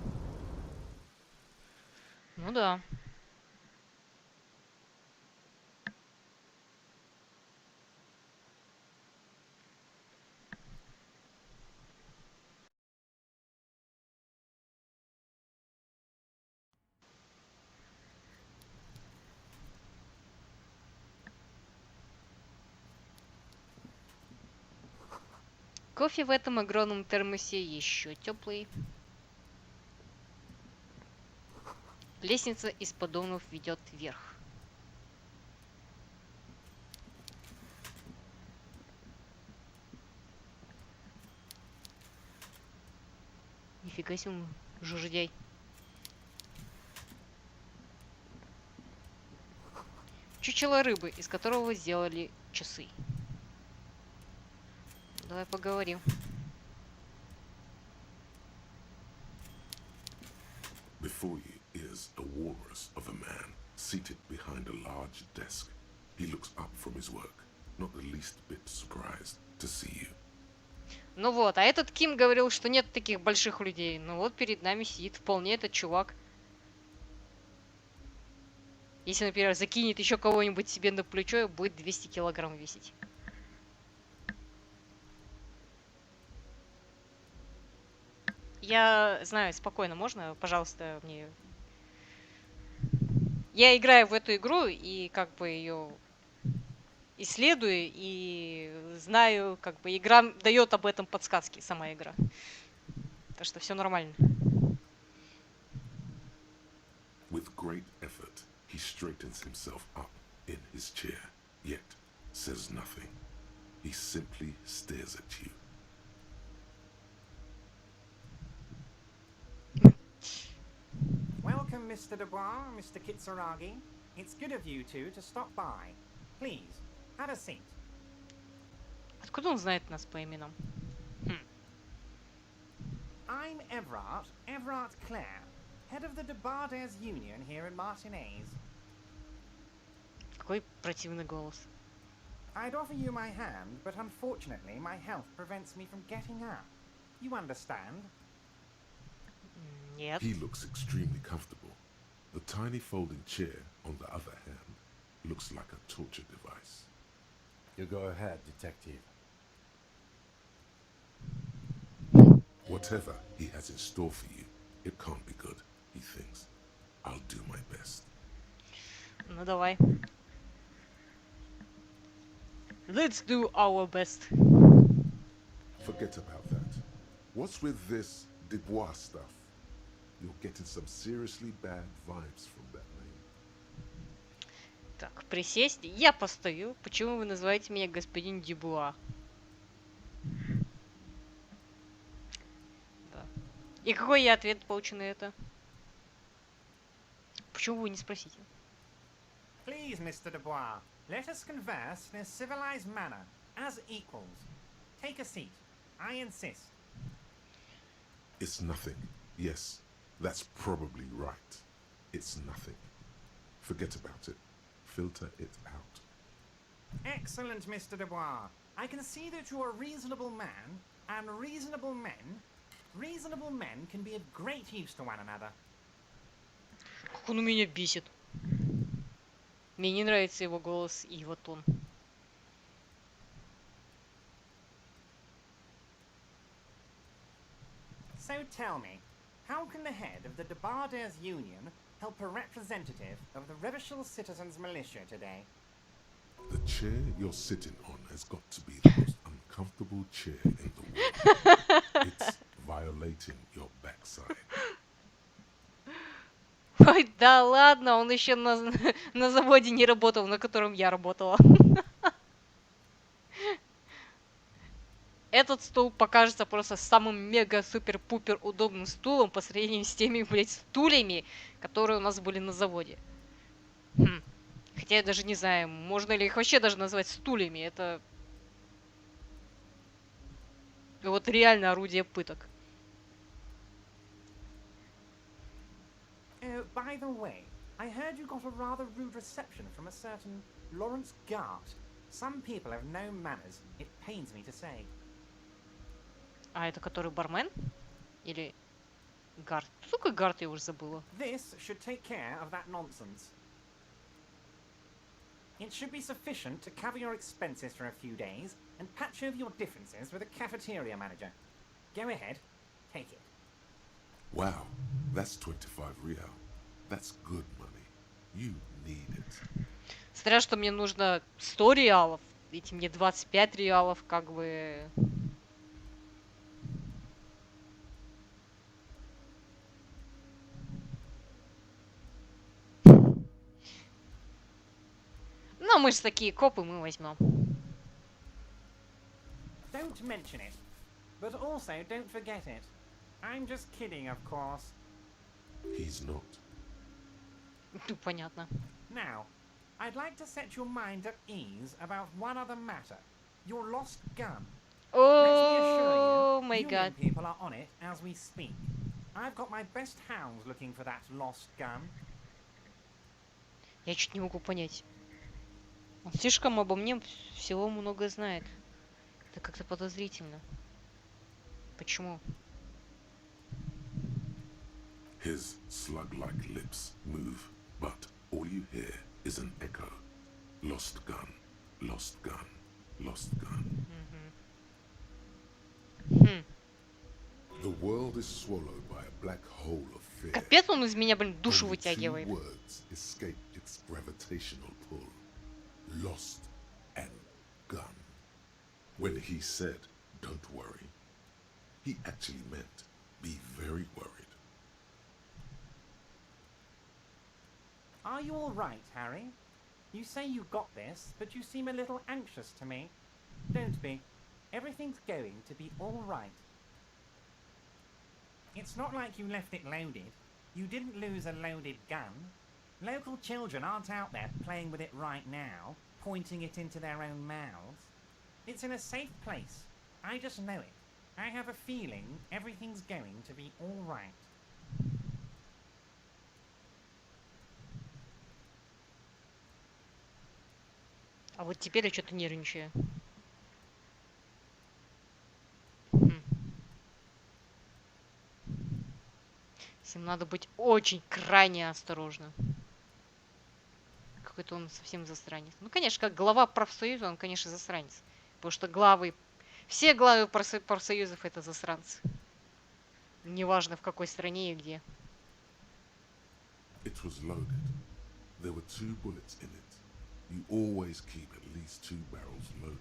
Ну да. Кофе в этом огромном термосе еще теплый. Лестница из поддонов ведет вверх. Нифига себе, жуждяй. Чучело рыбы, из которого сделали часы. Давай поговорим. Before you is a walrus of a man seated behind a large desk. He looks up from his work, not the least bit surprised to see you. Ну вот, а этот Ким говорил, что нет таких больших людей. Ну вот перед нами сидит вполне этот чувак. Если, например, закинет еще кого-нибудь себе на плечо, будет 200 килограмм весить. Я знаю, спокойно, можно, пожалуйста, мне... Я играю в эту игру и как бы ее исследую и знаю, как бы игра дает об этом подсказки, сама игра. Так что все нормально. With great effort, he straightens himself up in his chair, yet says nothing. He simply stares at you. Mr. Dubois, Mr. Kitsuragi. It's good of you two to stop by. Please, have a seat. Откуда он знает нас по именам? I'm Everard Clare, head of the Debarders Union here in Martinez. Какой противный голос. I'd offer you my hand, but unfortunately my health prevents me from getting up. You understand? Нет. He looks extremely comfortable. The tiny folding chair, on the other hand, looks like a torture device. You go ahead, detective. Whatever he has in store for you, it can't be good, he thinks. I'll do my best. Ну давай. Let's do our best. Forget about that. What's with this Dubois stuff? You're getting some seriously bad vibes from that name. Так, присесть. Я постою. Почему вы называете меня господин Дюбуа? Да. И какой я ответ получу на это? Почему вы не спросите? Please, Mr. Dubois, let us converse in a civilized manner, as equals. Take a seat. I insist. It's nothing. Yes, that's probably right. It's nothing. Forget about it. Filter it out. Excellent, Mr. Dubois. I can see that you're a reasonable man, and reasonable men can be of great use to one another. Как он меня бесит. Мне не нравится его голос и его тон. So tell me, how can the head of the Debarders Union help a representative of the Revachol Citizens Militia today? The chair you're sitting on has got to be the most uncomfortable chair in the world. It's violating your backside. Ой, да ладно, он еще на заводе не работал, на котором я работала. Этот стул покажется просто самым мега-супер-пупер удобным стулом по сравнению с теми, блядь, стульями, которые у нас были на заводе. Хотя я даже не знаю, можно ли их вообще даже назвать стульями. Это вот реально орудие пыток. By the way, I heard you got a rather rude reception from a certain Lawrence Gart. Some people have no manners, it pains me to say. А это который бармен? Или Гарт? Кто такой Гарт, я уже забыла. This should take care of that nonsense. It should be sufficient to cover your expenses for a few days and patch over your differences with a cafeteria manager. Go ahead, take it. Wow, that's 25 real. That's good money. You need it. Смотря, что мне нужно 100 реалов, эти мне 25 реалов, как бы... Ну, мы же такие копы, мы возьмем. Don't mention it, but also don't forget it. I'm just kidding, of course. He's not. Ну, понятно. Now, I'd like to set your mind at ease about one other matter. Your lost gun. О май Union гад. people are on it as we speak. I've got my best hounds looking for that lost gun. Я чуть не могу понять. Он слишком обо мне всего много знает. Это как-то подозрительно. Почему? His slug-like lips move, but all you hear is an echo. Lost gun, lost gun, lost gun. The world is swallowed by a black hole of fear. Капец, он из меня, блин, душу Only вытягивает. two words escape its gravitational pull. Lost and gun. When he said, "Don't worry," he actually meant, "Be very worried." Are you all right, Harry? You say you got this, but you seem a little anxious to me. Don't be. Everything's going to be all right. It's not like you left it loaded. You didn't lose a loaded gun. Local children aren't out there playing with it right now, pointing it into their own mouths. It's in a safe place. I just know it. I have a feeling everything's going to be all right. А вот теперь я что-то нервничаю. С ним надо быть очень крайне осторожным. Какой-то он совсем засранец. Ну, конечно, как глава профсоюза, он, конечно, засранец. Потому что все главы профсоюзов это засранцы. Неважно в какой стране и где. It was loaded. There were 2 bullets in it. You always keep at least 2 barrels loaded.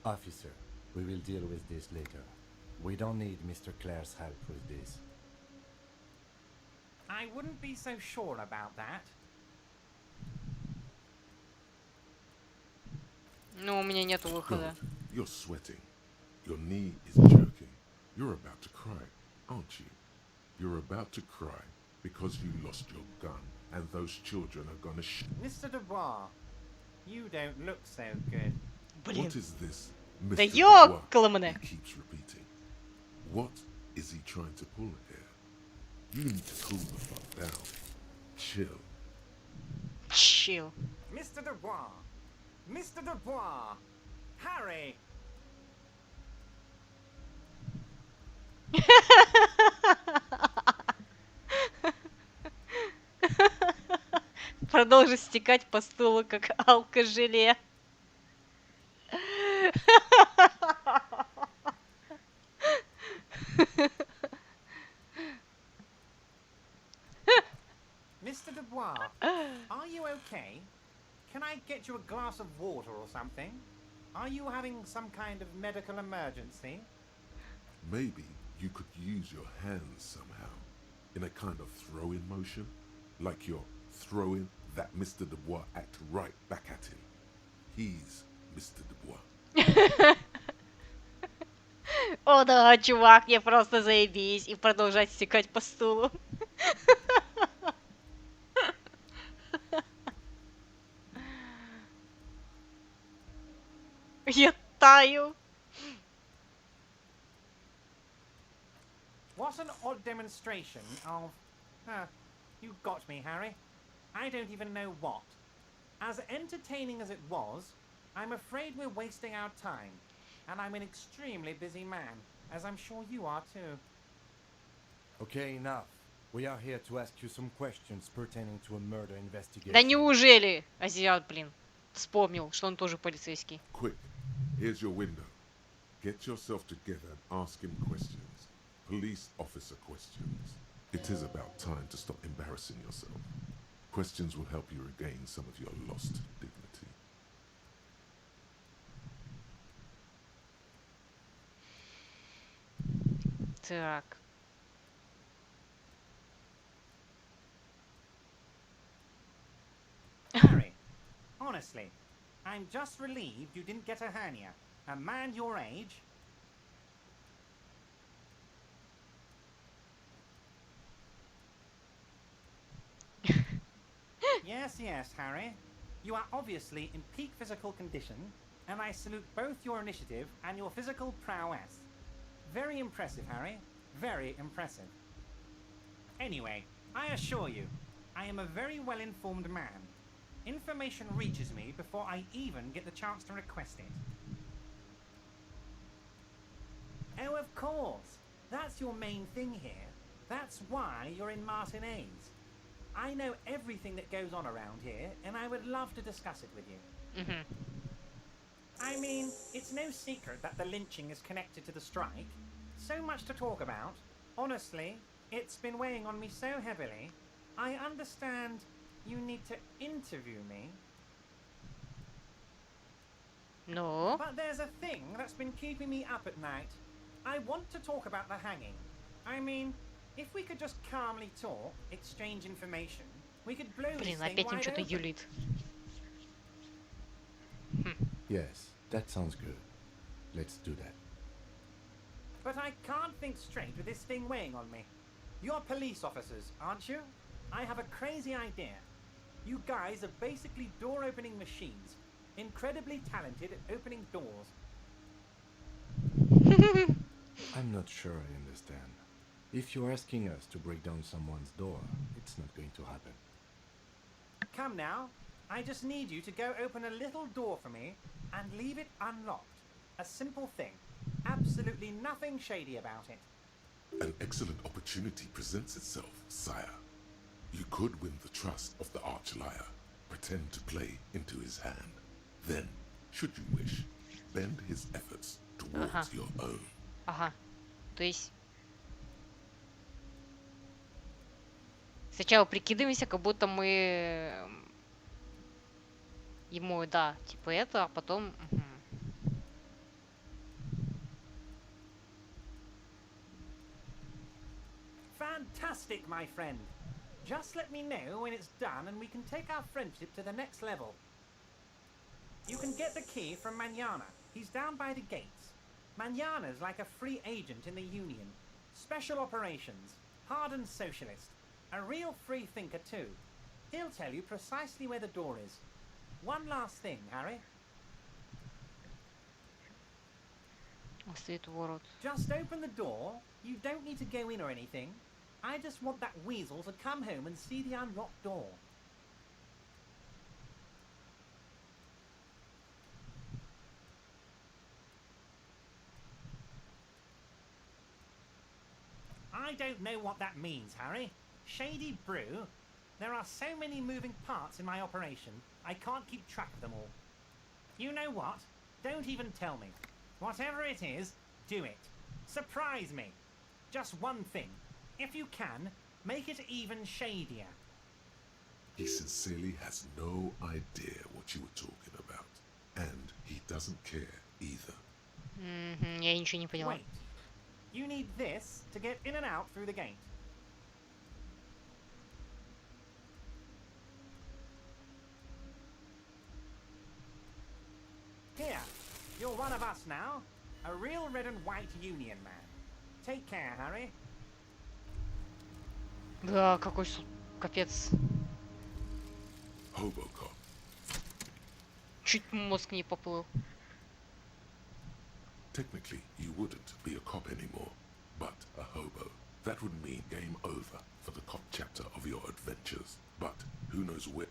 Officer, we will deal with this later. We don't need Mr. Clare's help with this. I wouldn't be so sure about that. Ну, у меня нету выхода. Good. You're sweating. Your knee is jerking. You're about to cry, aren't you? You're about to cry because you lost your gun and those children are gonna Mr. Dubois, you don't look so good. Блин. What is this, Mr. Да Dubois? ёкаламне. He keeps repeating. What is he trying to pull here? You need to cool the fuck down. Chill. Chill. Mr. Dubois! Mr. Dubois! Harry! Продолжит стекать по стулу, как алкожеле. Mr. Dubois, are you okay? Can I get you a glass of water or something? Are you having some kind of medical emergency? Maybe you could use your hands somehow, in a kind of throw-in motion, like you're throwing that Mr. Dubois act right back at him. He's Mr. Dubois. О да, чувак, я просто заебись. И продолжать стекать по стулу. Я таю. What an odd demonstration of... you got me, Harry. I don't even know what. As entertaining as it was, I'm afraid we're wasting our time. And I'm an extremely busy man, as I'm sure you are too. Okay, enough. We are here to ask you some questions pertaining to a murder investigation. Да неужели? Азиат, блин, вспомнил, что он тоже полицейский. Quick, here's your window. Get yourself together and ask him questions. Police officer questions. It is about time to stop embarrassing yourself. Questions will help you regain some of your lost dignity. Так. Harry, honestly, I'm just relieved you didn't get a hernia. A man your age... Yes, Harry. You are obviously in peak physical condition, and I salute both your initiative and your physical prowess. Very impressive, Harry. Very impressive. Anyway, I assure you, I am a very well-informed man. Information reaches me before I even get the chance to request it. Oh, of course. That's your main thing here. That's why you're in Martinez. I know everything that goes on around here, and I would love to discuss it with you. I mean, it's no secret that the lynching is connected to the strike. So much to talk about. Honestly, it's been weighing on me so heavily. I understand you need to interview me. Ну? But there's a thing that's been keeping me up at night. I want to talk about the hanging. I mean, if we could just calmly talk, exchange information, we could blow this Блин, thing опять им wide что-то open. юлит. Yes, that sounds good. Let's do that. But I can't think straight with this thing weighing on me. You're police officers, aren't you? I have a crazy idea. You guys are basically door-opening machines. Incredibly talented at opening doors. I'm not sure I understand. If you're asking us to break down someone's door, it's not going to happen. Come now. I just need you to go open a little door for me and leave it unlocked. A simple thing. Absolutely nothing shady about it. An excellent opportunity presents itself, sire. You could win the trust of the arch-liar, pretend to play into his hand. Then, should you wish, bend his efforts towards your own. Ага. То есть... Сначала прикидываемся, как будто мы... Ему, да, типа это, а потом... Fantastic, my friend. Just let me know when it's done and we can take our friendship to the next level. You can get the key from Manana. He's down by the gates. Manana's like a free agent in the Union. Special operations. Hardened socialist. A real free thinker too. He'll tell you precisely where the door is. One last thing, Harry. Стоит ворот. Just open the door. You don't need to go in or anything. I just want that weasel to come home and see the unlocked door. I don't know what that means, Harry. Shady brew? There are so many moving parts in my operation, I can't keep track of them all. You know what? Don't even tell me. Whatever it is, do it. Surprise me. Just one thing. If you can, make it even shadier. He sincerely has no idea what you were talking about. And he doesn't care either. Я ничего не поняла. Wait. You need this to get in and out through the gate. Here, you're one of us now. A real red and white Union man. Take care, Harry. Да, какой капец. Hobocop. Чуть мозг не поплыл. Technically, you wouldn't be a cop anymore, but a hobo. That would mean game over for the cop chapter of your adventures. But who knows where...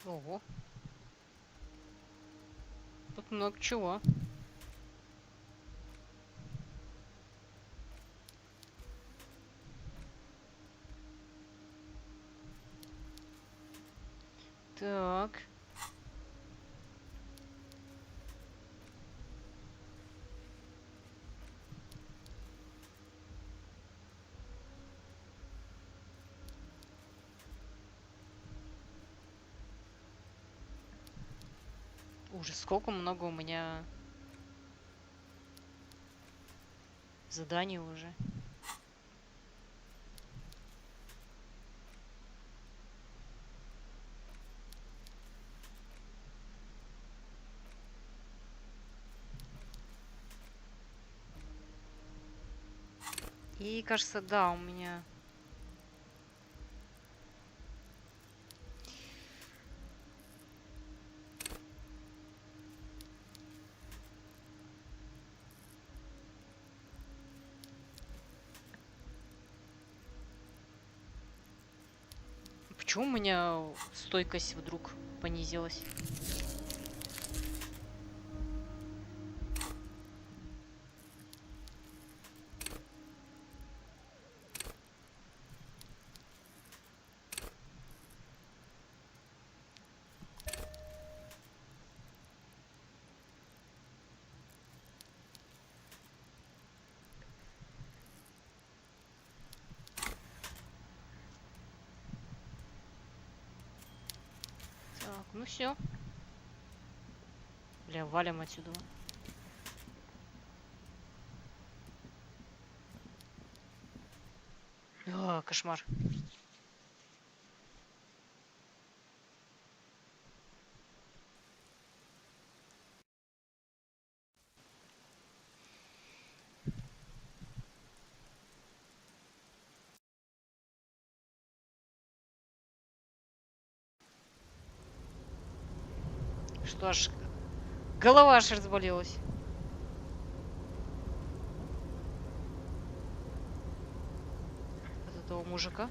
Ого. Тут много чего. Так. Ужас, сколько много у меня заданий уже. И кажется, да, у меня... Почему у меня стойкость вдруг понизилась? Ну все. Бля, валим отсюда. О, кошмар. Что аж голова аж разболелась. От этого мужика.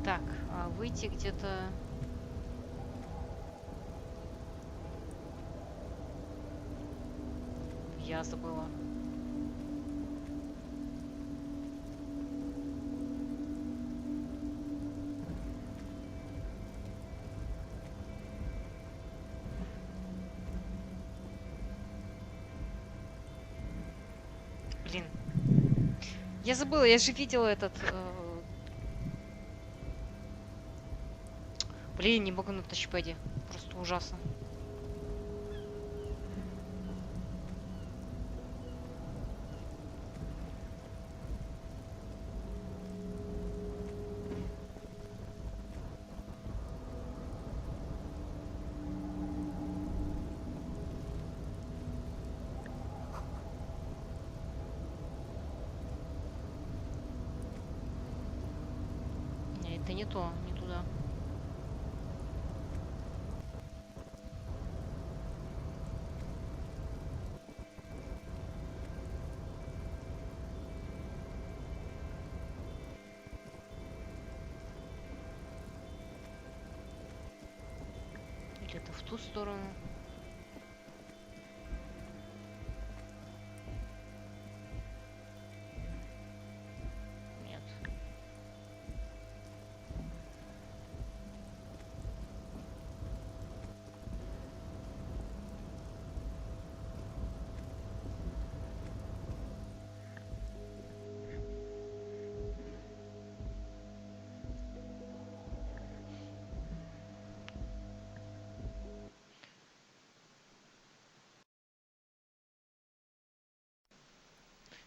Так, а выйти где-то... Я забыла. Блин. Я забыла, я же видела этот... Блин, не могу на тачпаде. Просто ужасно. Не, это не то, не туда. Или это в ту сторону? Нет.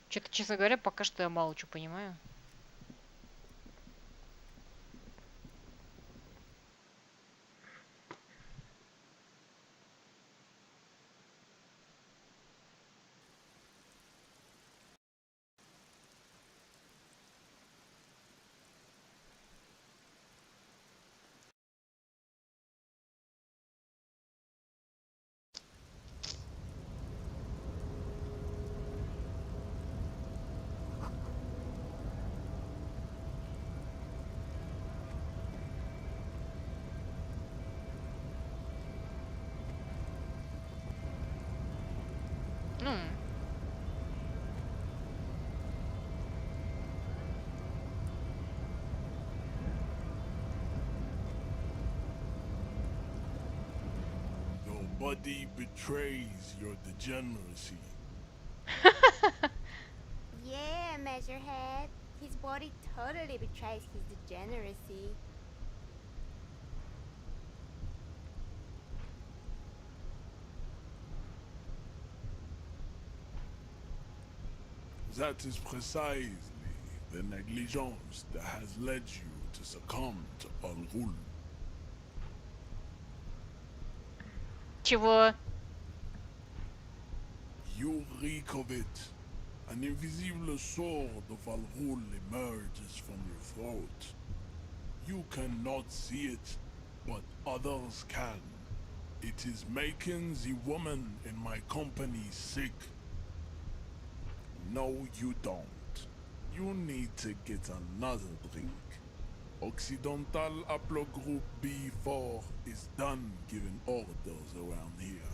Что-то, честно говоря, пока что я мало что понимаю. Ну, Nobody betrays your degeneracy. Yeah, Measurehead. His body totally betrays his degeneracy. That is precisely the negligence that has led you to succumb to Al-Ghul. чего? You reek of it, An invisible sword of Al Ghul emerges from your throat. You cannot see it, but others can. It is making the woman in my company sick. No, you don't. You need to get another drink. Occidental Haplogroup B4 is done giving orders around here.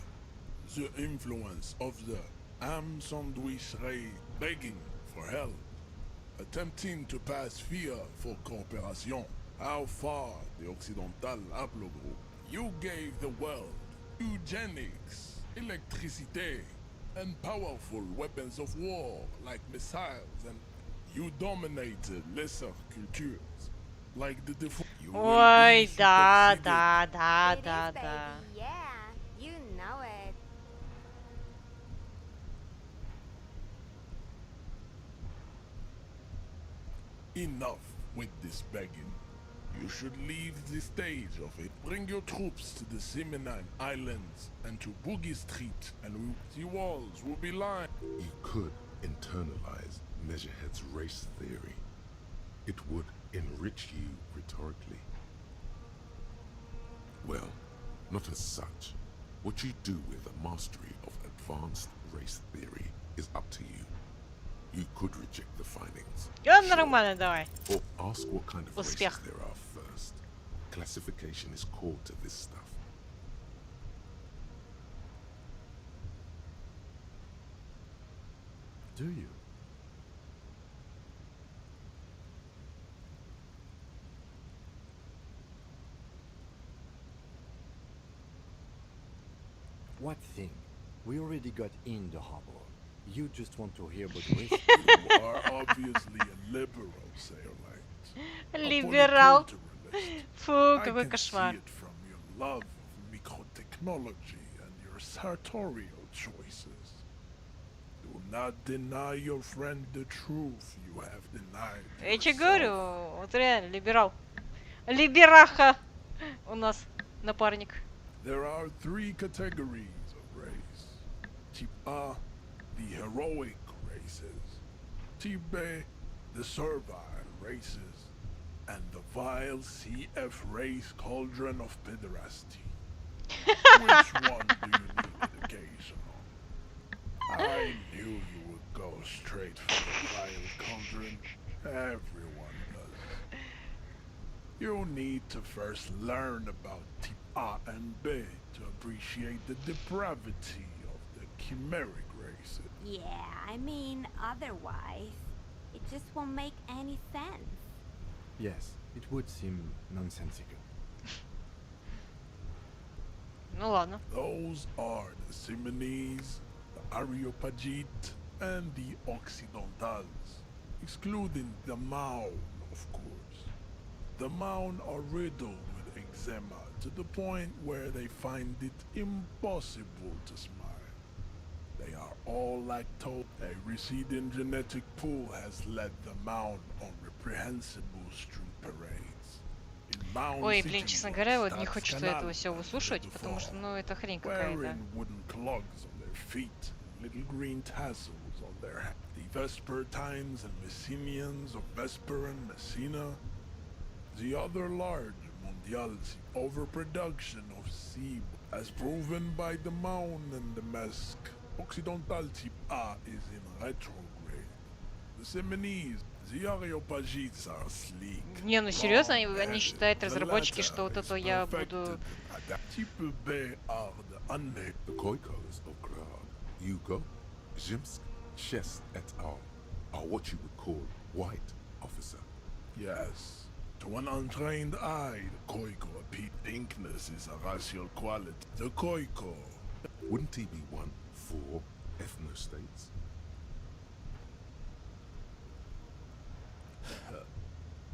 The influence of the Am Sandwich Ray begging for help, attempting to pass fear for cooperation. How far the Occidental Haplogroup? You gave the world eugenics, electricity, and powerful weapons of war like missiles, and you dominated lesser cultures like the default. Ой, да, It да, is, да. baby. Yeah, you know it. Enough with this begging. You should leave the stage of it. Bring your troops to the Simenon Islands and to Boogie Street, and the walls will be lined. You could internalize Measurehead's race theory. It would enrich you rhetorically. Well, not as such. What you do with a mastery of advanced race theory is up to you. You could reject the findings. Нормально, давай. Or ask what kind of Успех. races there are first. Classification is core to this stuff. Do you? What thing? We already got in the harbor. You just want to hear about race. You are obviously a liberal, Sailite. A Либерал. polyculturalist. Фу, I какой can кошмар. see it from your love of microtechnology and your sartorial choices. Do not deny your friend the truth you have denied Я тебе yourself. говорю, вот реально, либерал. Либераха у нас напарник. There are three categories of race. Type A, the heroic races. Type B, the servile races. And the vile CF race cauldron of pederasty. Which one do you need education on? I knew you would go straight for the vile cauldron. Everyone does. You need to first learn about type A and B to appreciate the depravity of the chimeric races. Yeah, I mean, otherwise, it just won't make any sense. Yes, it would seem nonsensical. Ну ладно. Those are the Simonese, the Areopagite, and the Occidentals, excluding the Maun, of course. The Maun are riddled with eczema to the point where they find it impossible to smile. They are all lactose. A receding genetic pool has led the Maun on reprehensible street parades. In Maun Ой, City, блин, честно говоря, вот не Stads хочется Canal этого всего and выслушивать, the потому что, fall. ну, это хрень какая-то. Wearing wooden clogs on their feet, little green tassels on their hat. The Vespertines and Messenians of Vesper and Messina. The other large mondials, overproduction of seed, as proven by the Maun and the Mesk. Occidental type A is in retrograde. The Simonese, the Areopagites are sleek. Не, ну серьезно, они long-headed. считают, The разработчики, latter что вот is это я perfected буду... and adapt- Type B are the unnamed. The Koikos of Grad, Hugo, Zimsk, Chest et al. Are what you would call white, officer. Yes. To an untrained eye, the Koiko appears. Pinkness is a racial quality. The Koiko. Wouldn't he be one for ethnostates?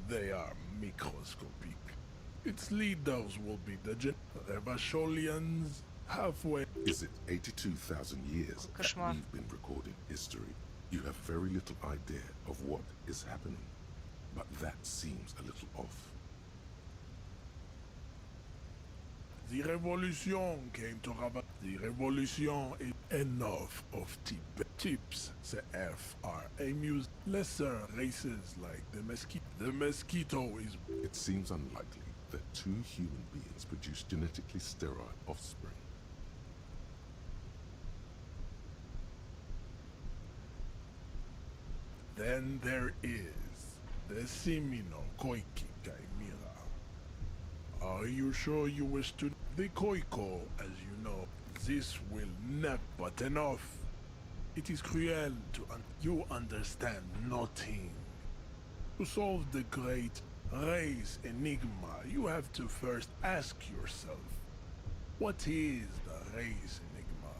They are microscopic. Its leaders will be the Revacholians halfway. Is it 82,000 years that Кошмар. we've been recording history? You have very little idea of what is happening, but that seems a little off. The revolution came to Rabat. The revolution is enough of tips. The F are amused. Lesser races like the mosquito. The mosquito is. It seems unlikely that two human beings produce genetically sterile offspring. Then there is the Simino Koiki Chimera. Are you sure you wish to? The Koiko, as you know, this will not but enough. It is cruel to you understand nothing. To solve the great race enigma, you have to first ask yourself, what is the race enigma?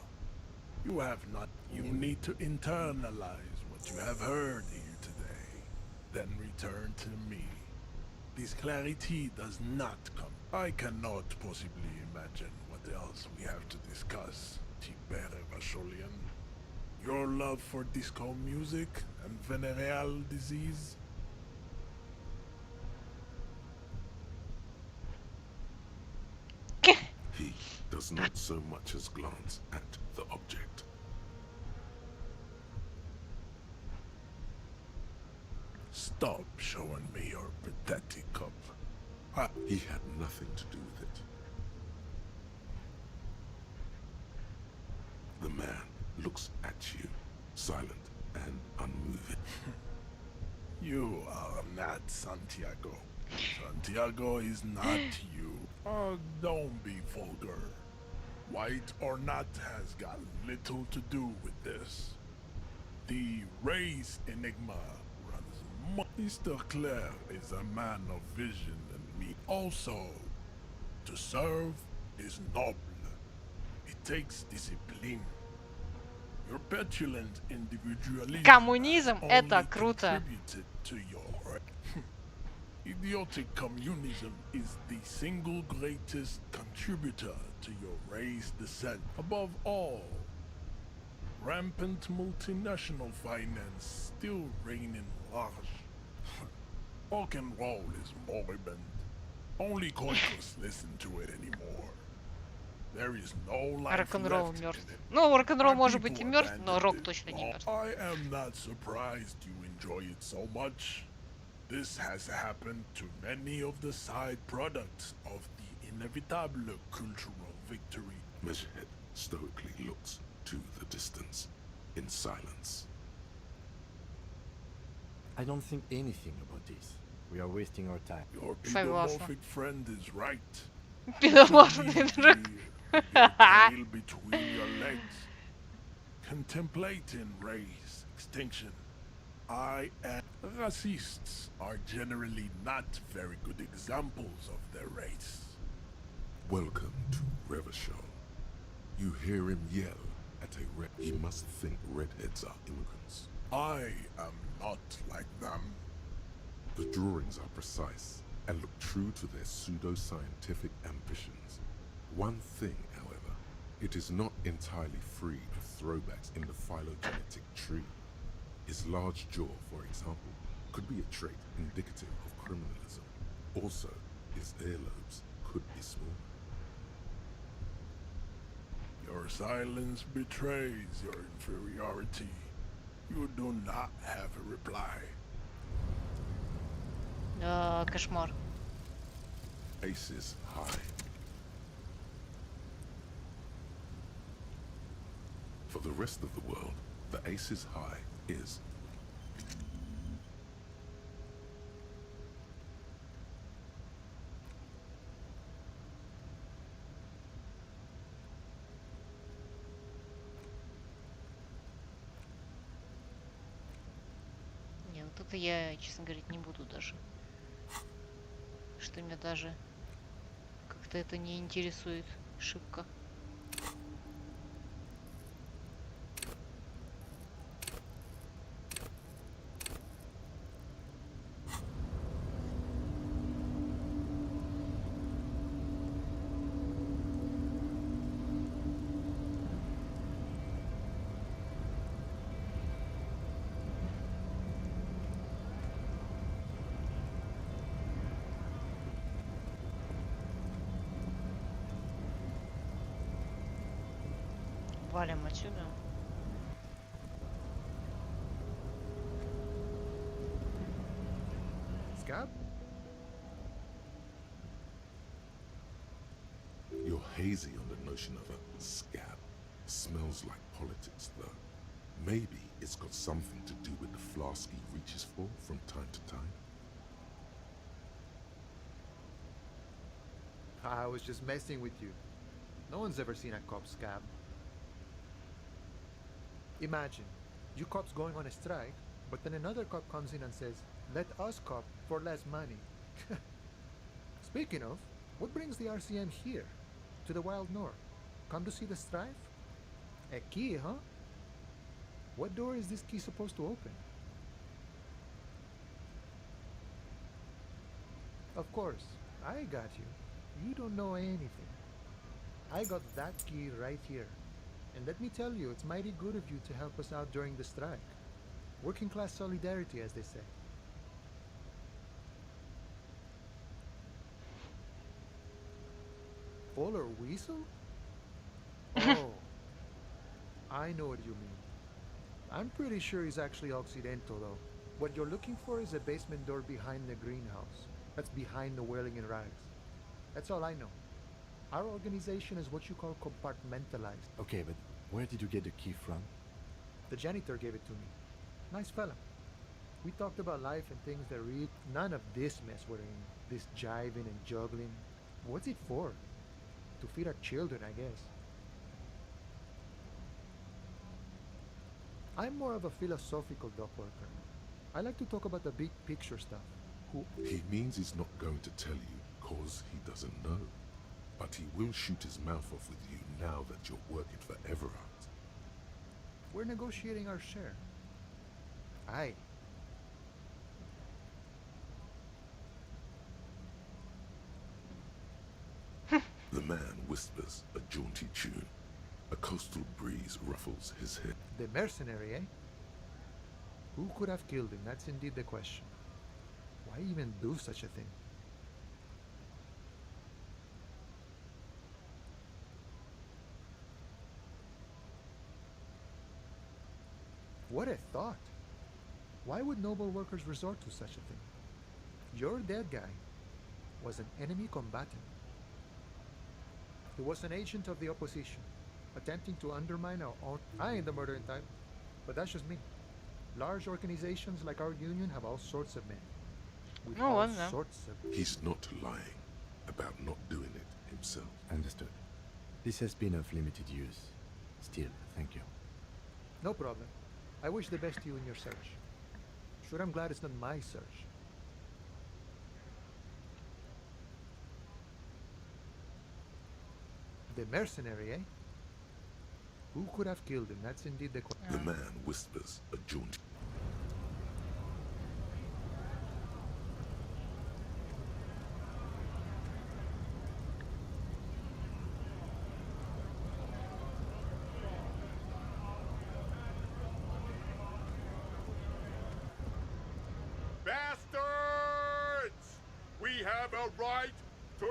You have not. You need to internalize what you have heard here today, then return to me. This clarity does not come. I cannot possibly imagine what else we have to discuss, Tibere Vasholian. Your love for disco music and venereal disease? He does not so much as glance at the object. Stop showing me your pathetic cup. He had nothing to do with it. The man looks at you, silent and unmoving. You are not Santiago. Santiago is not you. Don't be vulgar. White or not has got little to do with this. The race enigma runs. Mr. Claire is a man of vision and me also. To serve is noble. It takes discipline. Your petulant individualism Коммунизм — only это круто. contributed to your idiotic communism is the single greatest contributor to your race descent. Above all, rampant multinational finance still reigning large. Rock and roll is moribund. Only Koikos listen to it anymore. There is no life Рок-н-ролл left мертв. in it. Ну, рок-н-ролл My может быть и people мертв, но abandoned рок it. точно не мертв. I am not surprised you enjoy it so much. This has happened to many of the side products of the inevitable cultural victory. Measurehead stoically looks to the distance in silence. I don't think anything about this. We are wasting our time. Your Согласна. pedomorphic friend is right. Пидоморфный друг. Your tail between your legs, contemplating race extinction. Racists are generally not very good examples of their race. Welcome to Revachol. You hear him yell at a red. He must think redheads are immigrants. I am not like them. The drawings are precise and look true to their pseudo-scientific ambitions. One thing, however, it is not entirely free of throwbacks in the phylogenetic tree. His large jaw, for example, could be a trait indicative of criminalism. Also, his earlobes could be small. Your silence betrays your inferiority. You do not have a reply. Кошмар. Aces high. For the rest of the world, the aces high is Не, вот это я, честно говоря, не буду даже. Что меня даже как-то это не интересует шибко. Валим отсюда. Scab? You're hazy on the notion of a scab. Smells like politics, though. Maybe it's got something to do with the flask he reaches for from time to time. I was just messing with you. No one's ever seen a cop scab. Imagine, you cops going on a strike, but then another cop comes in and says, let us cop for less money. Speaking of, what brings the RCM here? To the Wild North? Come to see the strife? A key, huh? What door is this key supposed to open? Of course, I got you. You don't know anything. I got that key right here. And let me tell you, it's mighty good of you to help us out during the strike. Working class solidarity, as they say. Fuller Weasel? Oh, I know what you mean. I'm pretty sure he's actually Occidental, though. What you're looking for is a basement door behind the greenhouse. That's behind the whirling in rags. That's all I know. Our organization is what you call compartmentalized. Okay, but where did you get the key from? The janitor gave it to me. Nice fella. We talked about life and things that read. None of this mess we're in. This jiving and juggling. What's it for? To feed our children, I guess. I'm more of a philosophical dock worker. I like to talk about the big picture stuff. He means he's not going to tell you, cause he doesn't know. But he will shoot his mouth off with you now that you're working for Everard. We're negotiating our share. Aye. The man whispers a jaunty tune. A coastal breeze ruffles his head. The mercenary, eh? Who could have killed him? That's indeed the question. Why even do such a thing? What a thought! Why would noble workers resort to such a thing? Your dead guy was an enemy combatant. He was an agent of the opposition, attempting to undermine our own... I ain't the murdering type, but that's just me. Large organizations like our union have all sorts of men. With Oh, all I know. sorts of... He's not lying about not doing it himself. Understood. This has been of limited use. Still, thank you. No problem. I wish the best to you in your search. Sure, I'm glad it's not my search. The mercenary, eh? Who could have killed him? That's indeed the question. The man whispers a jaunty... Bastards! We have a right to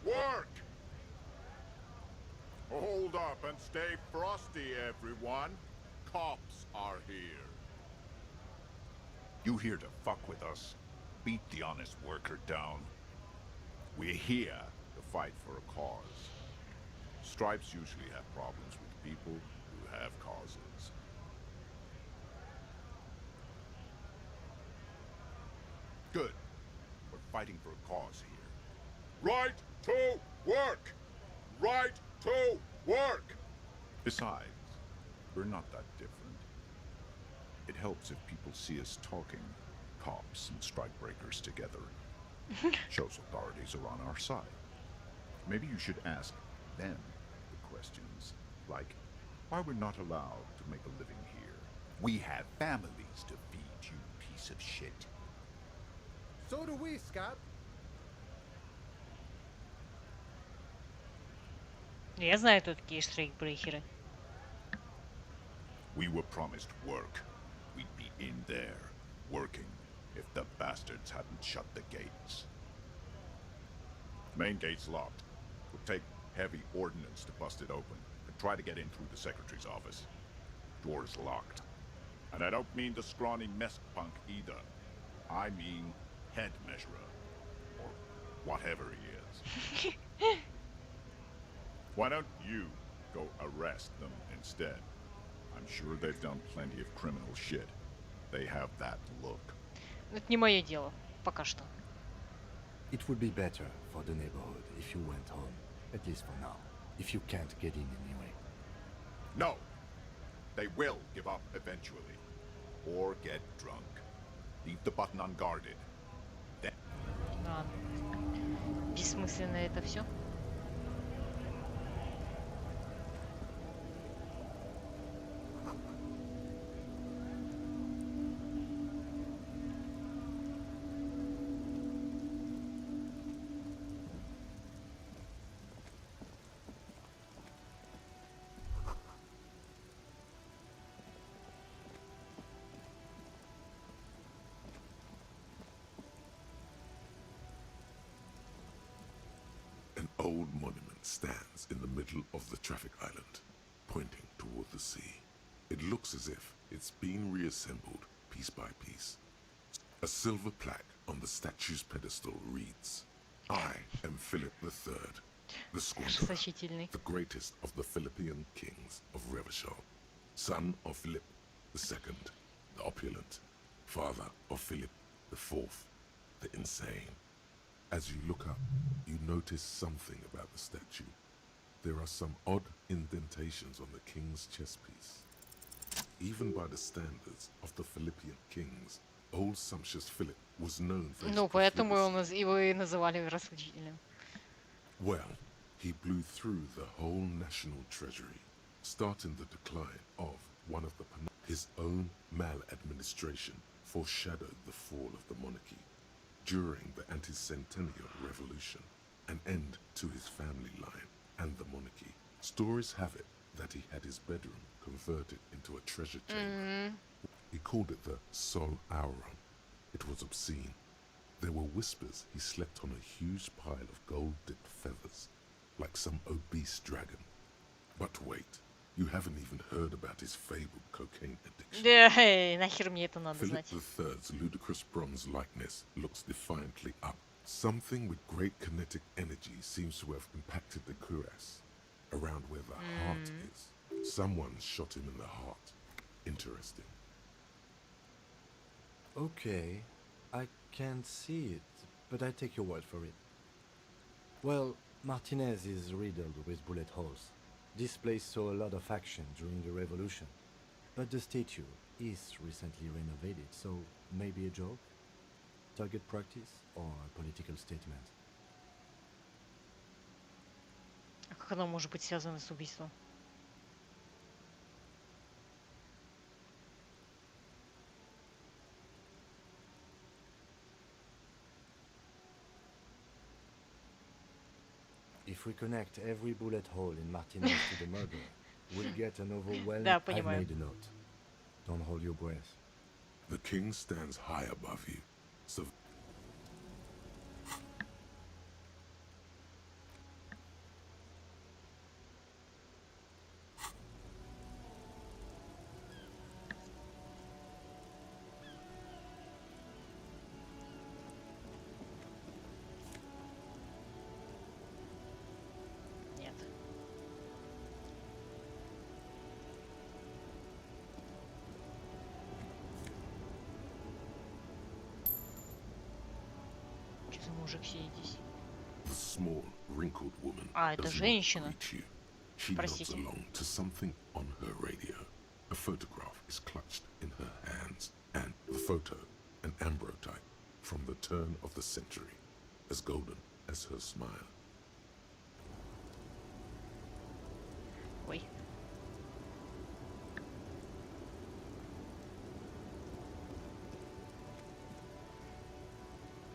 work! Hold up and stay frosty, everyone. Cops are here. You here to fuck with us? Beat the honest worker down. We're here to fight for a cause. Stripes usually have problems with people who have causes. Good. We're fighting for a cause here. Right to work! Right to work! Besides, we're not that different. It helps if people see us talking, cops and strikebreakers together. Shows authorities are on our side. Maybe you should ask them the questions, like why we're not allowed to make a living here. We have families to feed, you piece of shit. So do we, Scott. Я знаю, кто такие штрейкбрехеры. We were promised work. We'd be in there, working, if the bastards hadn't shut the gates. Main gate's locked. Would take heavy ordnance to bust it open. Try to get in through the secretary's office. Door's locked. And I don't mean the scrawny mess punk either. I mean head measurer. Or whatever he is. Why don't you go arrest them instead? I'm sure they've done plenty of criminal shit. They have that look. Это не мое дело. Пока что. It would be better for the neighborhood if you went home, at least for now, if you can't get in anyway. No! They will give up eventually. Or get drunk. Leave the button unguarded. Then... Ладно. Бессмысленно это все. An old monument stands in the middle of the traffic island, pointing toward the sea. It looks as if it's been reassembled piece by piece. A silver plaque on the statue's pedestal reads, I am Philip III, the Squanderer, Расточительный. the greatest of the Philippian kings of Revachol, son of Philip II, the opulent, father of Philip IV, the insane. As you look up, you notice something about the statue. There are some odd indentations on the king's chest piece. Even by the standards of the Philippian kings, old sumptuous Philip was known for his Ну, поэтому profligacy. его и называли расточительным. Well, he blew through the whole national treasury, starting the decline of one of the his own maladministration foreshadowed the fall of the monarchy. During the anti-centennial revolution, an end to his family line and the monarchy. Stories have it that he had his bedroom converted into a treasure chamber. He called it the Sol Auron. It was obscene. There were whispers he slept on a huge pile of gold-dipped feathers, like some obese dragon. But wait, you haven't even heard about his fabled cocaine addiction. Да, нахер мне это надо Philip знать. III's ludicrous bronze likeness looks defiantly up. Something with great kinetic energy seems to have impacted the cuirass, around where the heart is. Someone shot him in the heart. Interesting. Okay, I can't see it, but I take your word for it. Well, Martinez is riddled with bullet holes. This place saw a lot of action during the revolution, but the statue is recently renovated, so maybe a joke? Target practice or a political statement? А как оно может быть связано с убийством? If we connect every bullet hole in Martinez to the murder, we'll get an overwhelming... Да, I've понимаю. made a note. Don't hold your breath. The king stands high above you, so Нет. Что за мужик сидит здесь? the small, wrinkled woman А, это does not женщина. greet you. She nods Простите. along to something on her radio. A photograph is clutched in her hands, and the photo, an ambrotype from the turn of the century, as golden as her smile. Ой.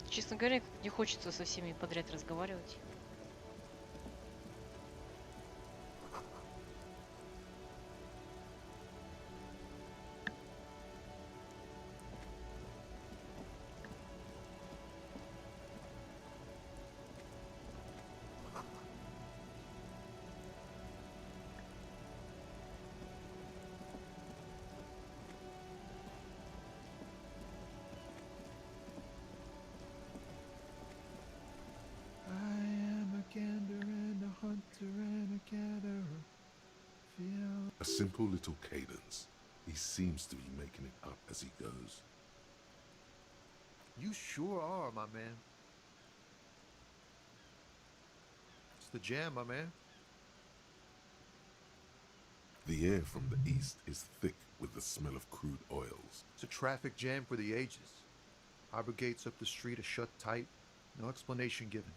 Честно говоря, не хочется со всеми подряд разговаривать. A simple little cadence. He seems to be making it up as he goes. You sure are, my man. It's the jam, my man. The air from the east is thick with the smell of crude oils. It's a traffic jam for the ages. Harbor gates up the street are shut tight. No explanation given.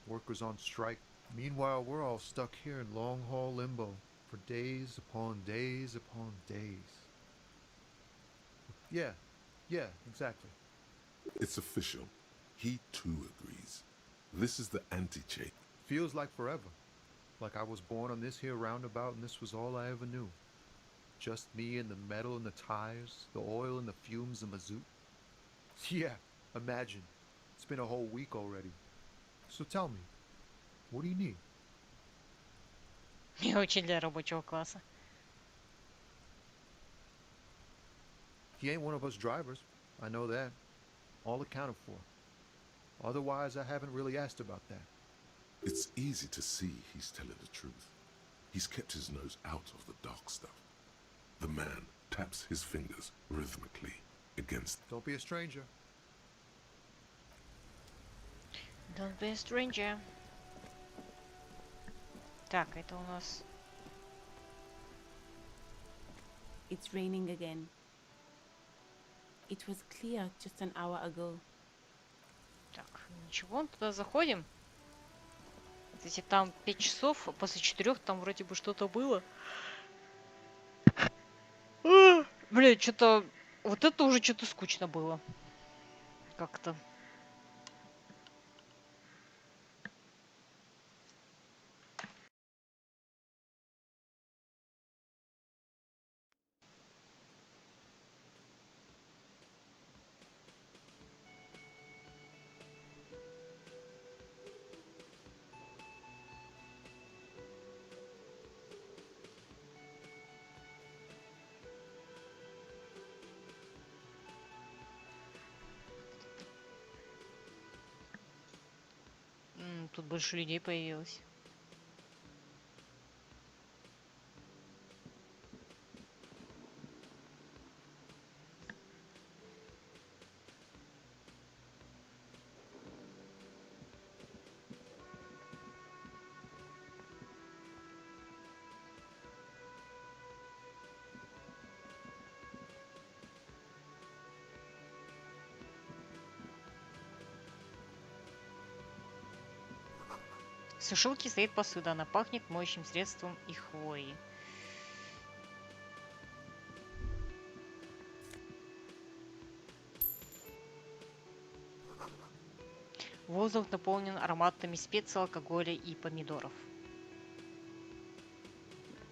Workers on strike. Meanwhile, we're all stuck here in long-haul limbo for days upon days upon days. Yeah, exactly. It's official. He too agrees. This is the anti-chain. Feels like forever. Like I was born on this here roundabout and this was all I ever knew. Just me and the metal and the tires, the oil and the fumes of mazout. Yeah, imagine. It's been a whole week already. So tell me, what do you need? Не очень для рабочего класса. He ain't one of us drivers. I know that. All accounted for. Otherwise, I haven't really asked about that. It's easy to see he's telling the truth. He's kept his nose out of the dark stuff. The man taps his fingers rhythmically against... Don't be a stranger. Don't be a stranger. Так, это у нас... It's raining again. It was clear just an hour ago. Так, ничего, туда заходим. Если там 5 часов, а после 4 там вроде бы что-то было. Блин, что-то... Вот это уже что-то скучно было. Как-то. Тут больше людей появилось. В сушилке стоит посуда, она пахнет моющим средством и хвоей. Воздух наполнен ароматами специй, алкоголя и помидоров.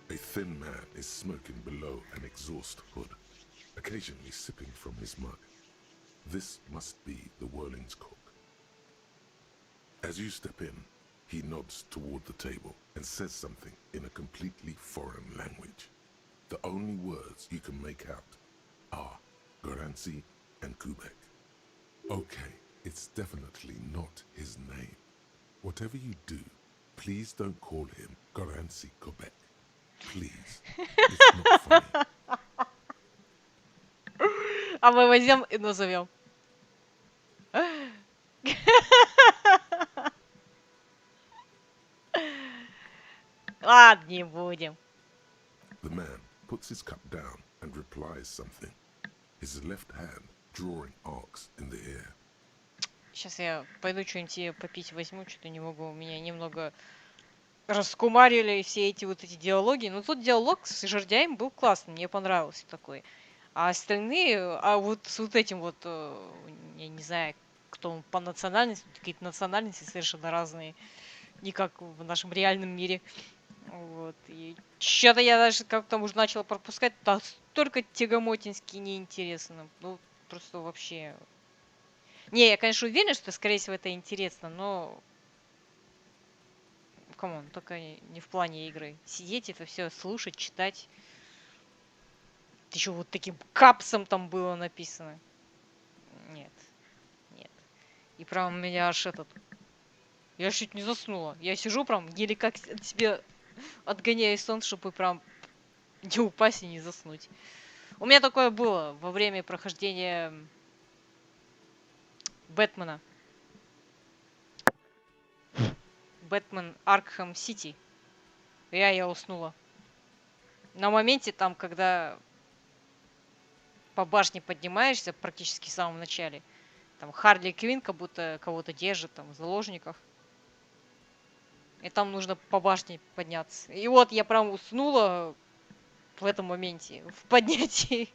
A thin man is smoking below an exhaust hood, occasionally sipping from his mug. This must be the Whirling's cook. As you step in, he nods toward the table and says something in a completely foreign language. The only words you can make out are Garansi and Kubek. Okay, it's definitely not his name. Whatever you do, please don't call him Garansi Kubek. Please. It's not funny. А мы возьмем и назовем. Ладно, не будем. The man puts his cup down and replies something, his left hand drawing arcs in the air. Сейчас я пойду что-нибудь попить возьму, что-то не могу. Меня немного раскумарили все эти вот эти диалоги. Но тут диалог с жердяем был классный, мне понравился такой. А остальные, а вот с вот этим вот, я не знаю, кто он по национальности, какие-то национальности совершенно разные, не как в нашем реальном мире. Вот. И что-то я даже как-то уже начала пропускать. Только тягомотински неинтересно. Ну, просто вообще... Не, я, конечно, уверена, что, скорее всего, это интересно, но... Камон, только не в плане игры. Сидеть это все, слушать, читать. Еще вот таким капсом там было написано. Нет. Нет. И прям меня аж этот... Я чуть не заснула. Я сижу прям, еле как себе отгоняю сон, чтобы прям Не упасть и не заснуть. У меня такое было во время прохождения Бэтмена. Бэтмен Аркхэм Сити. Я уснула. На моменте там, когда по башне поднимаешься, практически в самом начале, там Харли Квинн как будто кого-то держит, там, заложников. И там нужно по башне подняться. И вот я прям уснула в этом моменте, в поднятии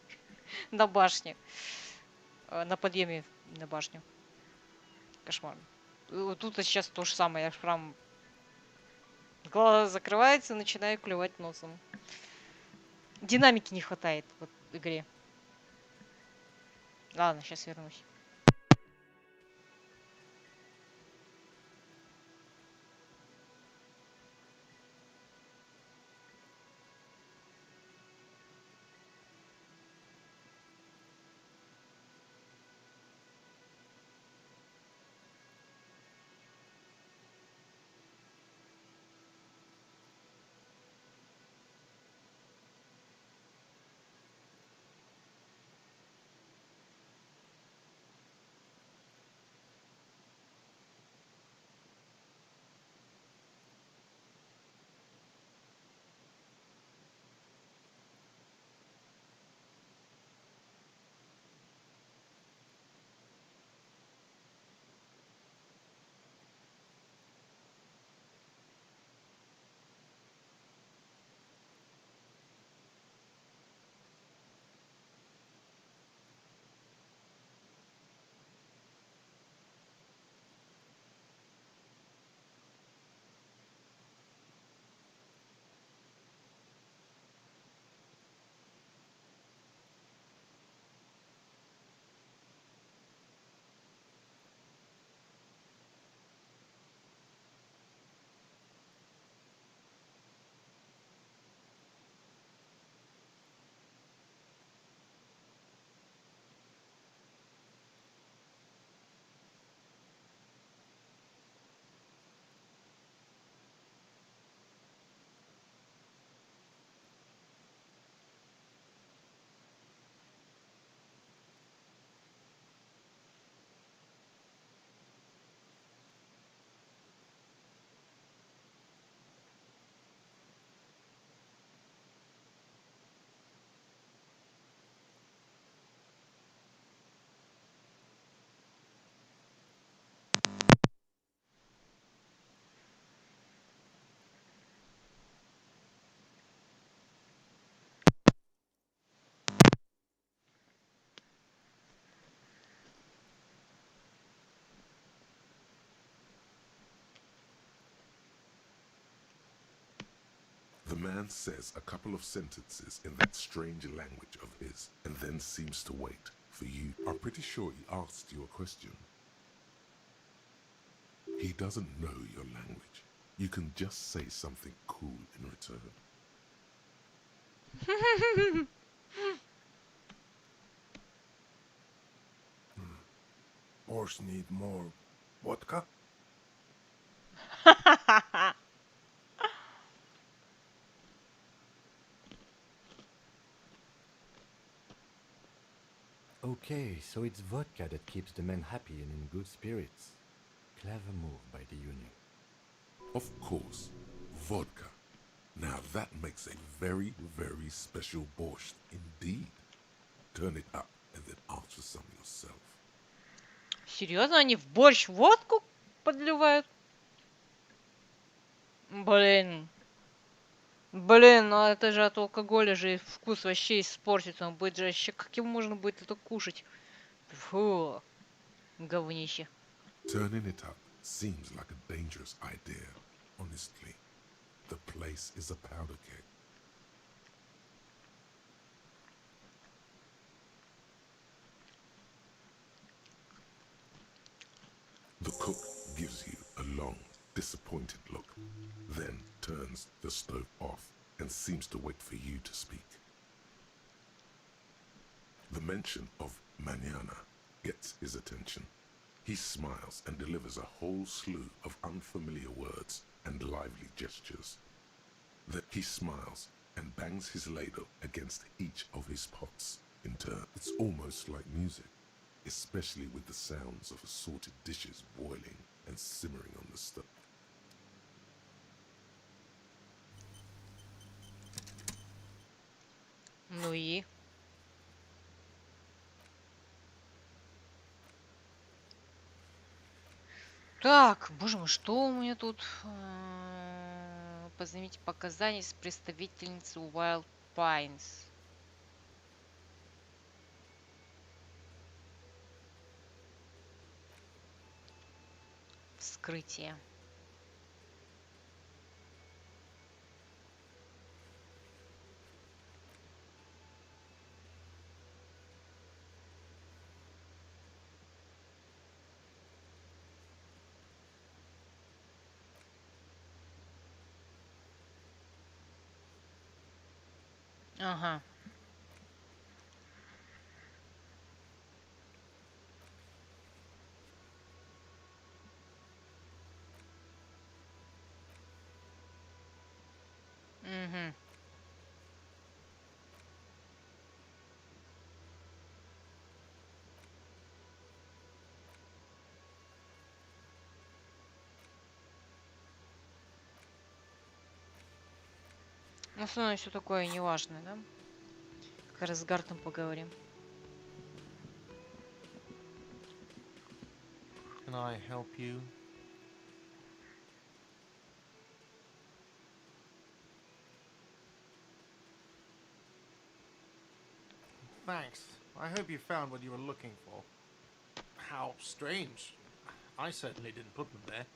на башне. На подъеме на башню. Кошмар. Тут сейчас то же самое. Я прям глаза закрываются и начинаю клевать носом. Динамики не хватает вот в игре. Ладно, сейчас вернусь. The man says a couple of sentences in that strange language of his and then seems to wait for you. I'm pretty sure he asked you a question. He doesn't know your language. You can just say something cool in return. Horse need more vodka? Okay, so it's vodka that keeps the men happy and in good spirits. Clever move by the Union. Of course, vodka. Now that makes a very, very special borscht indeed. Turn it up and then ask for some yourself. Серьезно, они в борщ водку подливают? Блин. Блин, ну это же от алкоголя же вкус вообще испортится. Он будет же вообще... Как его можно будет это кушать? Фу. Говнище. Turning it up seems like a dangerous idea, honestly. The place is a powder keg. The cook gives you a long, disappointed look, then turns the stove off and seems to wait for you to speak. The mention of mañana gets his attention. He smiles and delivers a whole slew of unfamiliar words and lively gestures. Then he smiles and bangs his ladle against each of his pots in turn. It's almost like music, especially with the sounds of assorted dishes boiling and simmering on the stove. Ну и? Так, боже мой, что у меня тут? Позовите показания с представительницей Wild Pines. Вскрытие. Ага. Угу. Ну, основное все такое неважное, да? Как раз с Гартом поговорим. Can I help you? Thanks. I hope you found what you were looking for. How strange. I certainly didn't put them there.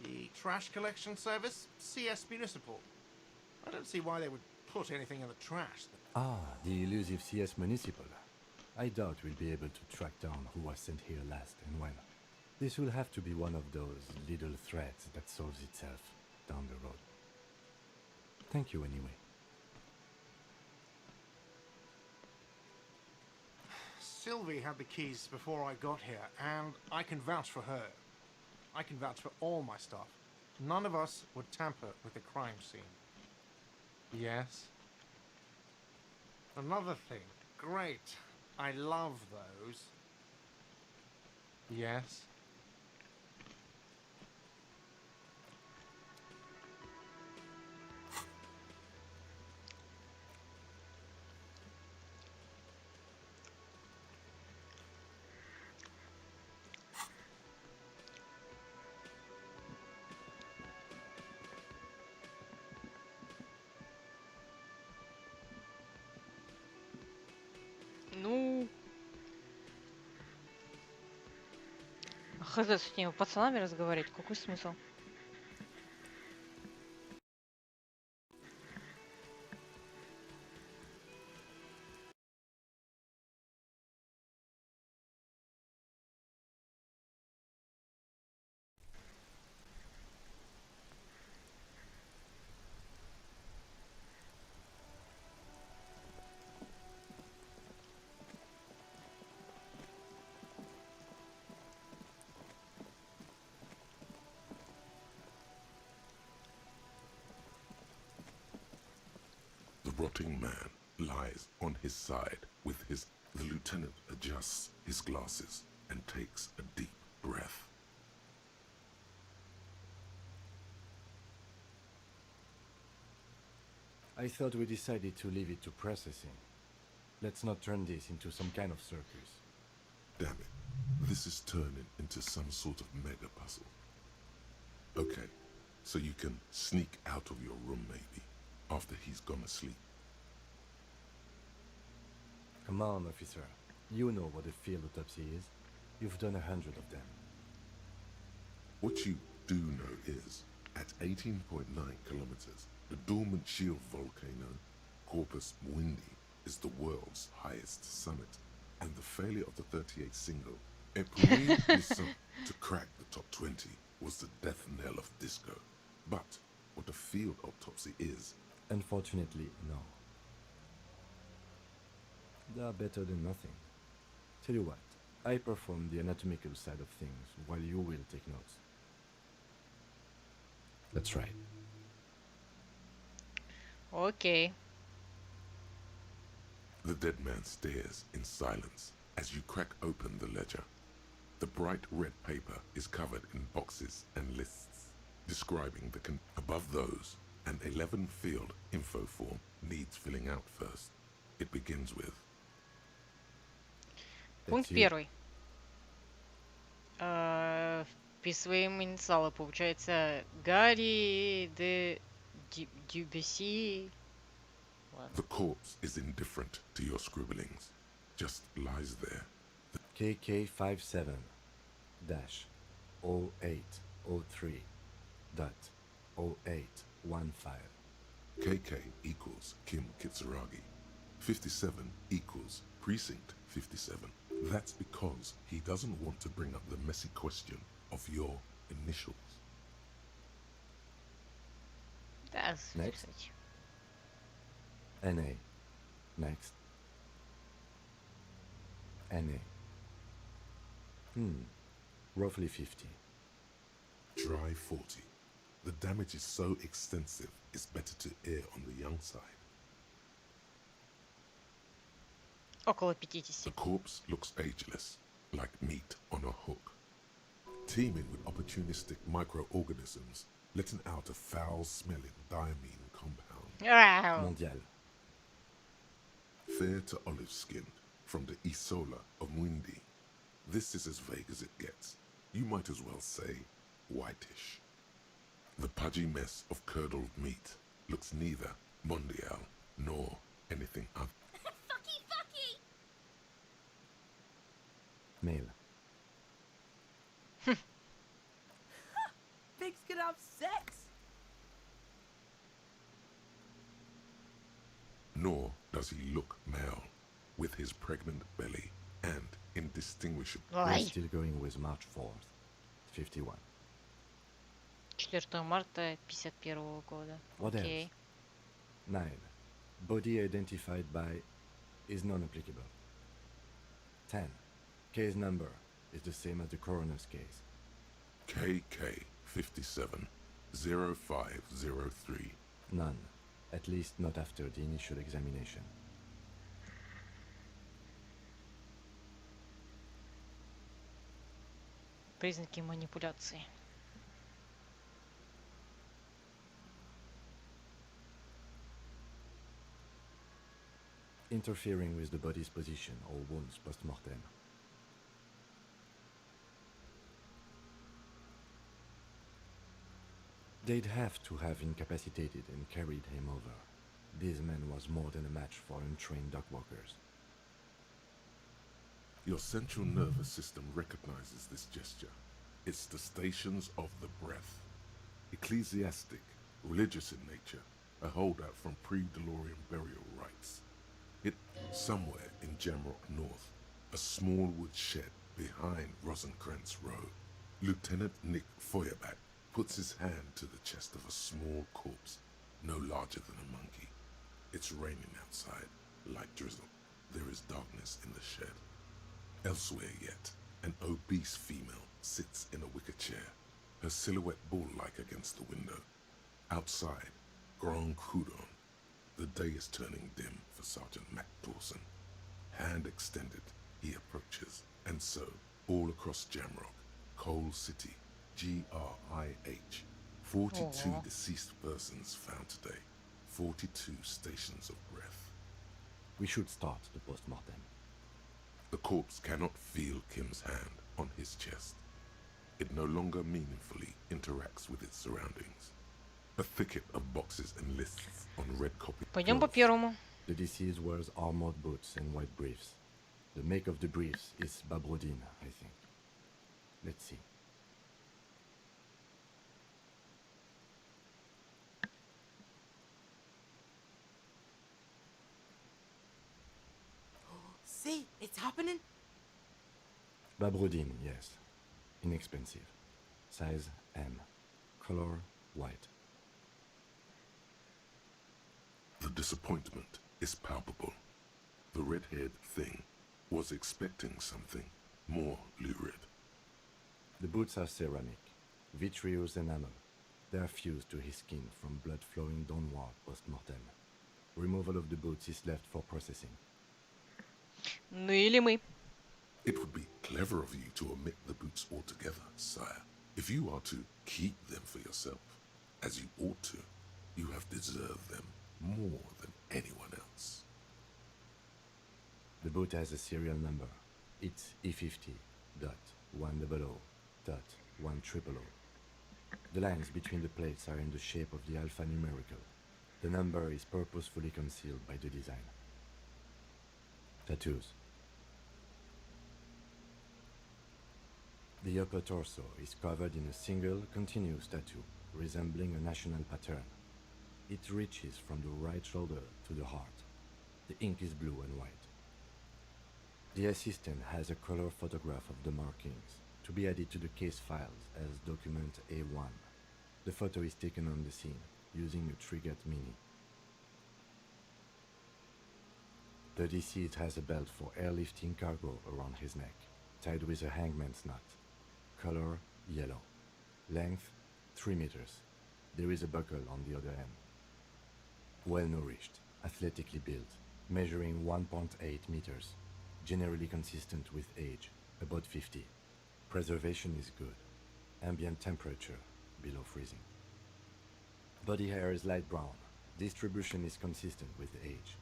The trash collection service? CS Municipal. I don't see why they would put anything in the trash. Ah, the elusive CS Municipal. I doubt we'll be able to track down who was sent here last and when. This will have to be one of those little threads that solves itself down the road. Thank you anyway. Sylvie had the keys before I got here, and I can vouch for her. I can vouch for all my staff. None of us would tamper with the crime scene. Yes? Another thing. Great. I love those. Yes? Ну... Хз, с этими пацанами разговаривать, какой смысл? The rotting man lies on his side with his... The lieutenant adjusts his glasses and takes a deep breath. I thought we decided to leave it to processing. Let's not turn this into some kind of circus. Damn it. This is turning into some sort of mega puzzle. Okay, so you can sneak out of your room maybe, after he's gone asleep. Come on, officer. You know what a field autopsy is. You've done 100 of them. What you do know is, at 18.9 kilometers, the dormant shield volcano, Corpus Mundi, is the world's highest summit, and the failure of the 38 single, Elysium, to crack the top 20 was the death knell of disco. But what a field autopsy is... Unfortunately, no. They are better than nothing. Tell you what, I perform the anatomical side of things while you will take notes. That's right. Окей. The dead man stares in silence as you crack open the ledger. The bright red paper is covered in boxes and lists describing the above those, an 11-field info form needs filling out first. It begins with Пункт первый. Вписываем инициалы. Получается Гарри де Дюбеси. the corpse is indifferent to your scribblings, just lies there. KK57 dash 0803 dot 0815. KK equals Kim Kitsuragi. 57 equals Precinct 57. That's because he doesn't want to bring up the messy question of your initials. Да, Next. NA. Next. NA. Roughly 50. Try 40. The damage is so extensive, it's better to err on the young side. Около The 50. corpse looks ageless, like meat on a hook, teeming with opportunistic microorganisms, letting out a foul-smelling diamine compound. Ау. Mondial. Fair to olive-skinned, from the Isola of Muindi. This is as vague as it gets. You might as well say whitish. The pudgy mess of curdled meat looks neither mondial nor anything other. Fucky, fucky! Male. Pigs can have sex! Nor does he look male, with his pregnant belly and indistinguishable. We're Ай. still going with March 4th. 51. 4 марта 51 года. What Окей. else? 9. Body identified by is non-applicable. 10. Case number is the same as the coroner's case. KK 57 0503. None. At least not after the initial examination. Признаки манипуляции. Interfering with the body's position or wounds post-mortem. They'd have to have incapacitated and carried him over. This man was more than a match for untrained dog walkers. Your central nervous system recognizes this gesture. It's the stations of the breath. Ecclesiastic, religious in nature, a holdout from pre-DeLorean burial rites. It somewhere in Jamrock North, a small wood shed behind Rosencrantz Road. Lieutenant Nick Feuerbach puts his hand to the chest of a small corpse, no larger than a monkey. It's raining outside, light drizzle. There is darkness in the shed. Elsewhere yet, an obese female sits in a wicker chair, her silhouette bull-like against the window. Outside, Grand Coudon. The day is turning dim for Sergeant Mac Dawson. Hand extended, he approaches, and so, all across Jamrock, Coal City, GRIH, 42 Aw. deceased persons found today, 42 stations of breath. We should start the post-mortem. The corpse cannot feel Kim's hand on his chest. It no longer meaningfully interacts with its surroundings. A thicket of boxes and lists on red copy. Пойдем по первому. The deceased wears armored boots and white briefs. The make of the briefs is Babrodin, I think. Let's see. See, it's happening. Babrodin, yes. Inexpensive. Size M. Color white. The disappointment is palpable. The red-haired thing was expecting something more lurid. The boots are ceramic. Vitreous enamel. They are fused to his skin from blood flowing downward post-mortem. Removal of the boots is left for processing. Ну или мы. It would be clever of you to omit the boots altogether, sire. If you are to keep them for yourself, as you ought to, you have deserved them more than anyone else. The boot has a serial number. It's E50.100.100. The lines between the plates are in the shape of the alphanumerical. The number is purposefully concealed by the design. Tattoos. The upper torso is covered in a single continuous tattoo, resembling a national pattern. It reaches from the right shoulder to the heart. The ink is blue and white. The assistant has a color photograph of the markings, to be added to the case files as document A1. The photo is taken on the scene, using a Trigat Mini. The deceased has a belt for airlifting cargo around his neck, tied with a hangman's knot. Color, yellow. Length, 3 meters. There is a buckle on the other end. Well-nourished, athletically built, measuring 1.8 meters. Generally consistent with age, about 50. Preservation is good. Ambient temperature, below freezing. Body hair is light brown. Distribution is consistent with age.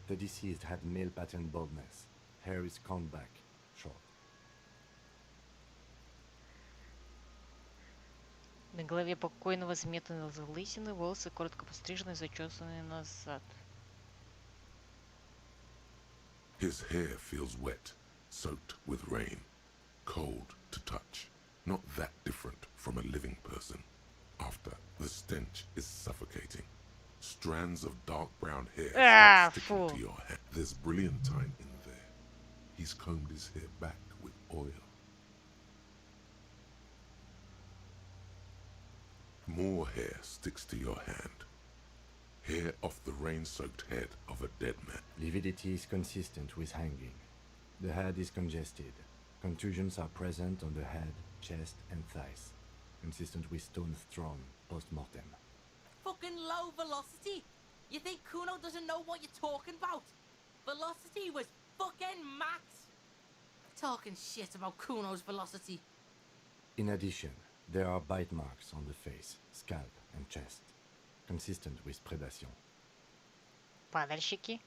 The deceased had male pattern baldness. Hair is combed back, short. На голове покойного заметны залысины, волосы коротко пострижены, зачесаны назад. His hair feels wet, soaked with rain, cold to touch. Not that different from a living person. After, the stench is suffocating. Strands of dark brown hair start sticking to your head. There's brilliantine in there. He's combed his hair back with oil. More hair sticks to your hand. Hair off the rain-soaked head of a dead man. Lividity is consistent with hanging. The head is congested. Contusions are present on the head, chest, and thighs, consistent with stones thrown post-mortem. Fucking low velocity? You think Kuno doesn't know what you're talking about? Velocity was fucking max! Talking shit about Kuno's velocity. In addition, there are bite marks on the face, scalp, and chest, consistent with predation. Падальщики.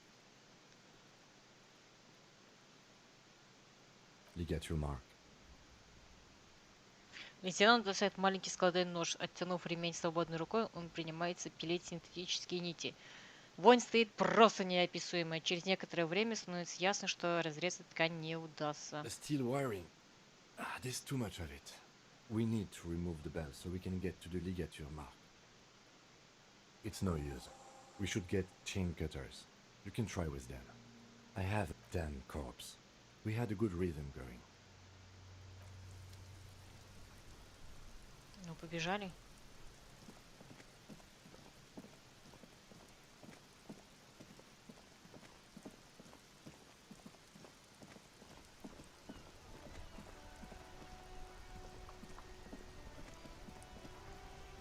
Ligature mark. Лейтенант достает маленький складной нож. Оттянув ремень свободной рукой, он принимается пилить синтетические нити. Вонь стоит просто неописуемая. Через некоторое время становится ясно, что разрезать ткань не удастся. Steel wiring. There's too much of it. We need to remove the bell so we can get to the ligature mark. It's no use. We should get chain cutters. You can try with them. I have 10 corpse. We had a good rhythm going. Ну, побежали.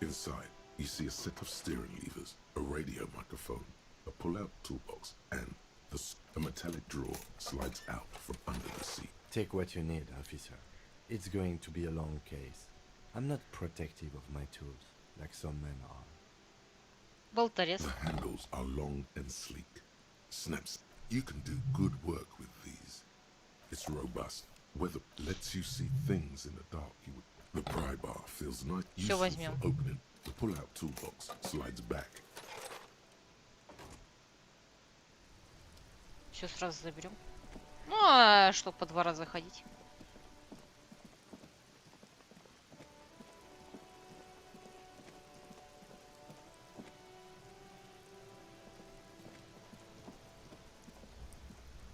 Inside, you see a set of steering levers, a radio microphone, a pull-out toolbox, and a metallic drawer slides out from under the seat. Take what you need, officer. It's going to be a long case. I'm not protective of my tools, like some men are. Болторез. The handles are long and sleek. Snaps. You can do good work with these. It's robust. Weather lets you see things in the dark. The pry bar feels nice. Всё Useful возьмем. for opening. The pull-out toolbox slides back. Все сразу заберем. Ну, а что по 2 раза ходить?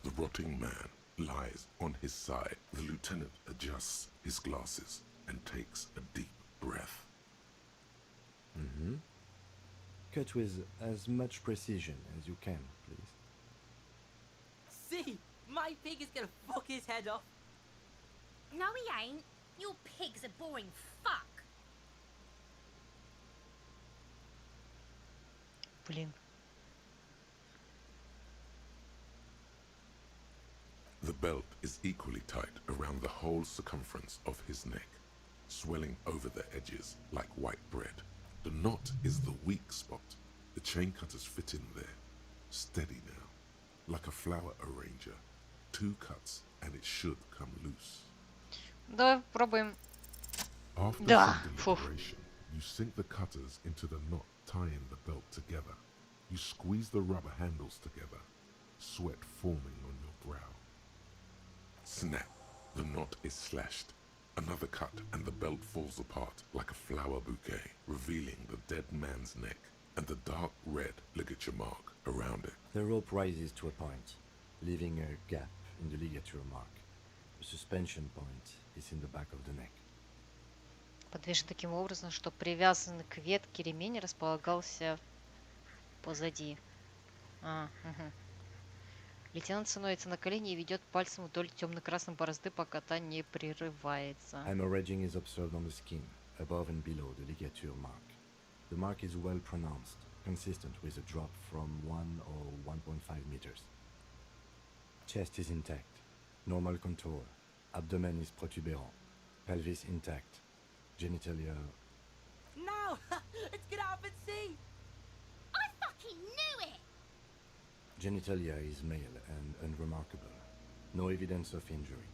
The rotting man lies on his side. The lieutenant adjusts his glasses and takes a deep breath. Cut with as much precision as you can, please. See? My pig is gonna fuck his head off. No, he ain't. Your pig's a boring fuck. Блин. The belt is equally tight around the whole circumference of his neck, swelling over the edges like white bread. The knot is the weak spot. The chain cutters fit in there. Steady now, like a flower arranger. 2 cuts and it should come loose. Давай попробуем. After Да. some Фух. deliberation, you sink the cutters into the knot tying the belt together. You squeeze the rubber handles together, sweat forming on your brow. Snap! The knot is slashed. Another cut and the belt falls apart like a flower bouquet, revealing the dead man's neck and the dark red ligature mark around it. The rope rises to a point, leaving a gap in the ligature mark. The suspension point is in the back of the neck. Подвешен таким образом, что привязанный к ветке ремень располагался позади. Угу. Лейтенант становится на колени и ведет пальцем вдоль темно-красной борозды, пока та не прерывается. Hemorrhaging is observed on the skin, above and below the ligature mark. The mark is well pronounced, consistent with a drop from 1 or 1.5 meters. Chest is intact, normal contour. Abdomen is protuberant, pelvis intact, genitalia. No! Let's get out and see! I fucking knew it! Genitalia is male and unremarkable. No evidence of injury.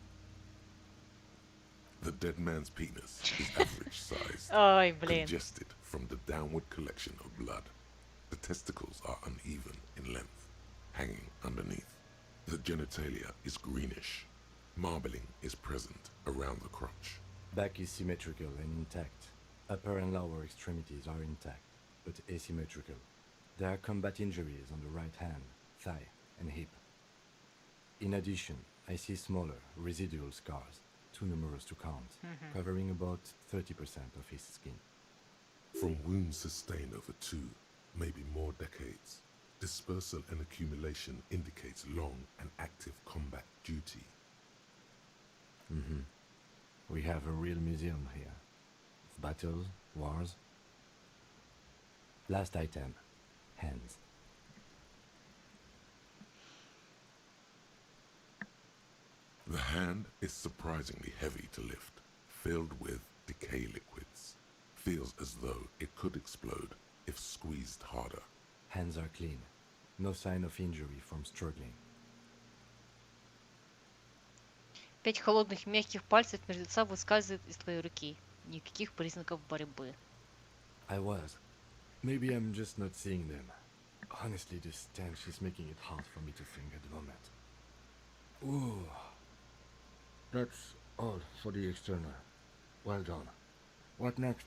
The dead man's penis is average sized, Ой, блин. congested from the downward collection of blood. The testicles are uneven in length, hanging underneath. The genitalia is greenish. Marbling is present around the crotch. Back is symmetrical and intact. Upper and lower extremities are intact, but asymmetrical. There are combat injuries on the right hand, thigh, and hip. In addition, I see smaller, residual scars, too numerous to count, covering about 30% of his skin. From wounds sustained over 2, maybe more decades, dispersal and accumulation indicates long and active combat duty. We have a real museum here. Of battles, wars. Last item, hands. The hand is surprisingly heavy to lift, filled with decay liquids. Feels as though it could explode if squeezed harder. Hands are clean. No sign of injury from struggling. 5 холодных мягких пальцев мертвеца выскальзывает из твоей руки. Никаких признаков борьбы. I was. Maybe I'm just not seeing them. Honestly, this stench is making it hard for me to think at the moment. Ooh. That's all for the external. Well done. What next?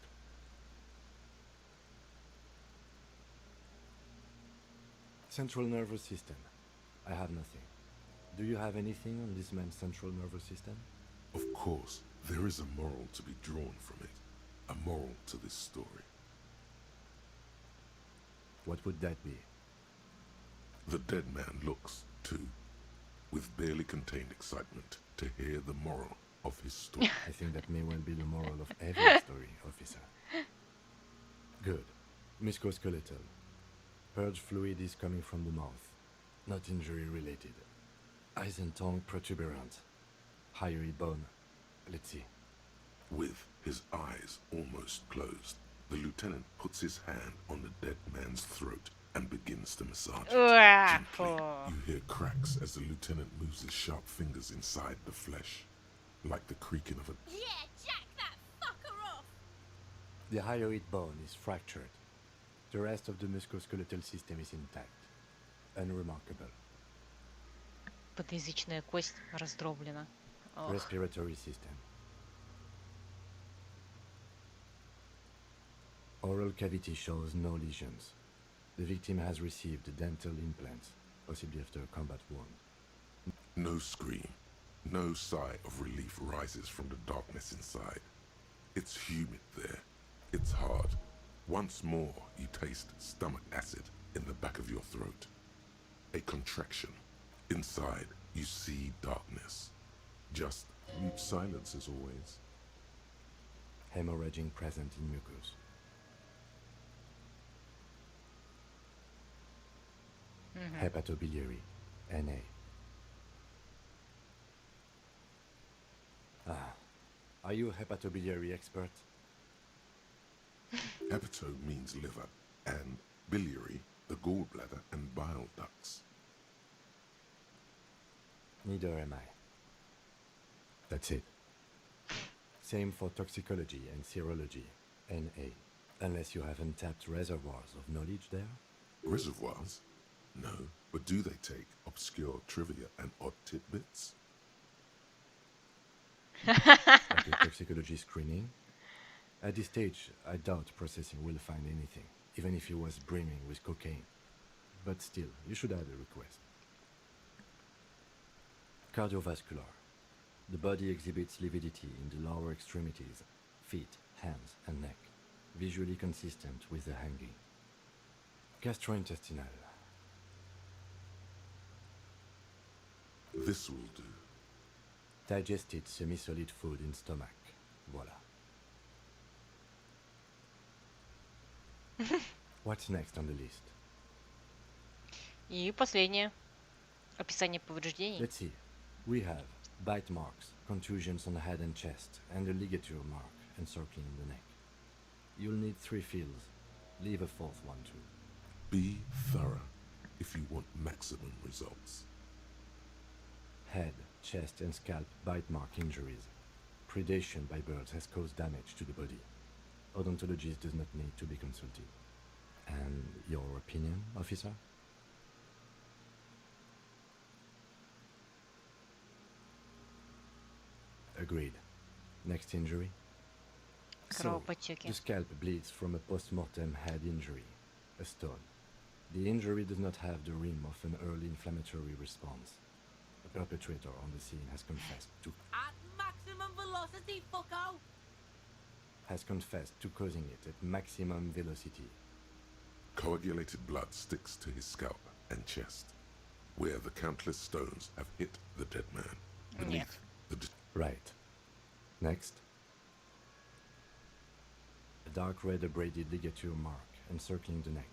Central nervous system. I have nothing. Do you have anything on this man's central nervous system? Of course, there is a moral to be drawn from it. A moral to this story. What would that be? The dead man looks, too, with barely contained excitement to hear the moral of his story. I think that may well be the moral of every story, officer. Good. Musculoskeletal. Purge fluid is coming from the mouth. Not injury related. Eyes and tongue protuberant. Hyoid bone. Let's see. With his eyes almost closed, the lieutenant puts his hand on the dead man's throat and begins to massage it. Gently, you hear cracks as the lieutenant moves his sharp fingers inside the flesh, like the creaking of a... Yeah, jack that fucker off! The hyoid bone is fractured. The rest of the musculoskeletal system is intact. Unremarkable. Подъязычная кость раздроблена. Ох. Respiratory system. Oral cavity shows no lesions. The victim has received dental implants, possibly after a combat wound. No scream, no sigh of relief rises from the darkness inside. It's humid there. It's hard. Once more, you taste stomach acid in the back of your throat. A contraction. Inside, you see darkness. Just mute silence as always. Hemorrhaging present in mucus. Hepatobiliary, NA. Are you a hepatobiliary expert? Hepato means liver, and biliary, the gallbladder and bile ducts. Neither am I. That's it. Same for toxicology and serology, NA. Unless you have untapped reservoirs of knowledge there? Reservoirs? No, but do they take obscure trivia and odd tidbits? Like a toxicology screening? At this stage, I doubt processing will find anything, even if he was brimming with cocaine. But still, you should add a request. Cardiovascular. The body exhibits lividity in the lower extremities, feet, hands, and neck, visually consistent with the hanging. Gastrointestinal. This will do. Digested semi-solid food in stomach. Voila. What's next on the list? И последнее. Описание повреждений. Let's see. We have bite marks, contusions on the head and chest, and a ligature mark encircling the neck. You'll need 3 fields. Leave a 4th one too. Be thorough if you want maximum results. Head, chest, and scalp bite mark injuries. Predation by birds has caused damage to the body. Odontologist does not need to be consulted. And your opinion, officer? Agreed. Next injury? So, the scalp bleeds from a post-mortem head injury, a stone. The injury does not have the rim of an early inflammatory response. The perpetrator on the scene has confessed to maximum velocity, fucko! Has confessed to causing it at maximum velocity. Coagulated blood sticks to his scalp and chest, where the countless stones have hit the dead man. Beneath the right. Next. A dark red abraded ligature mark encircling the neck,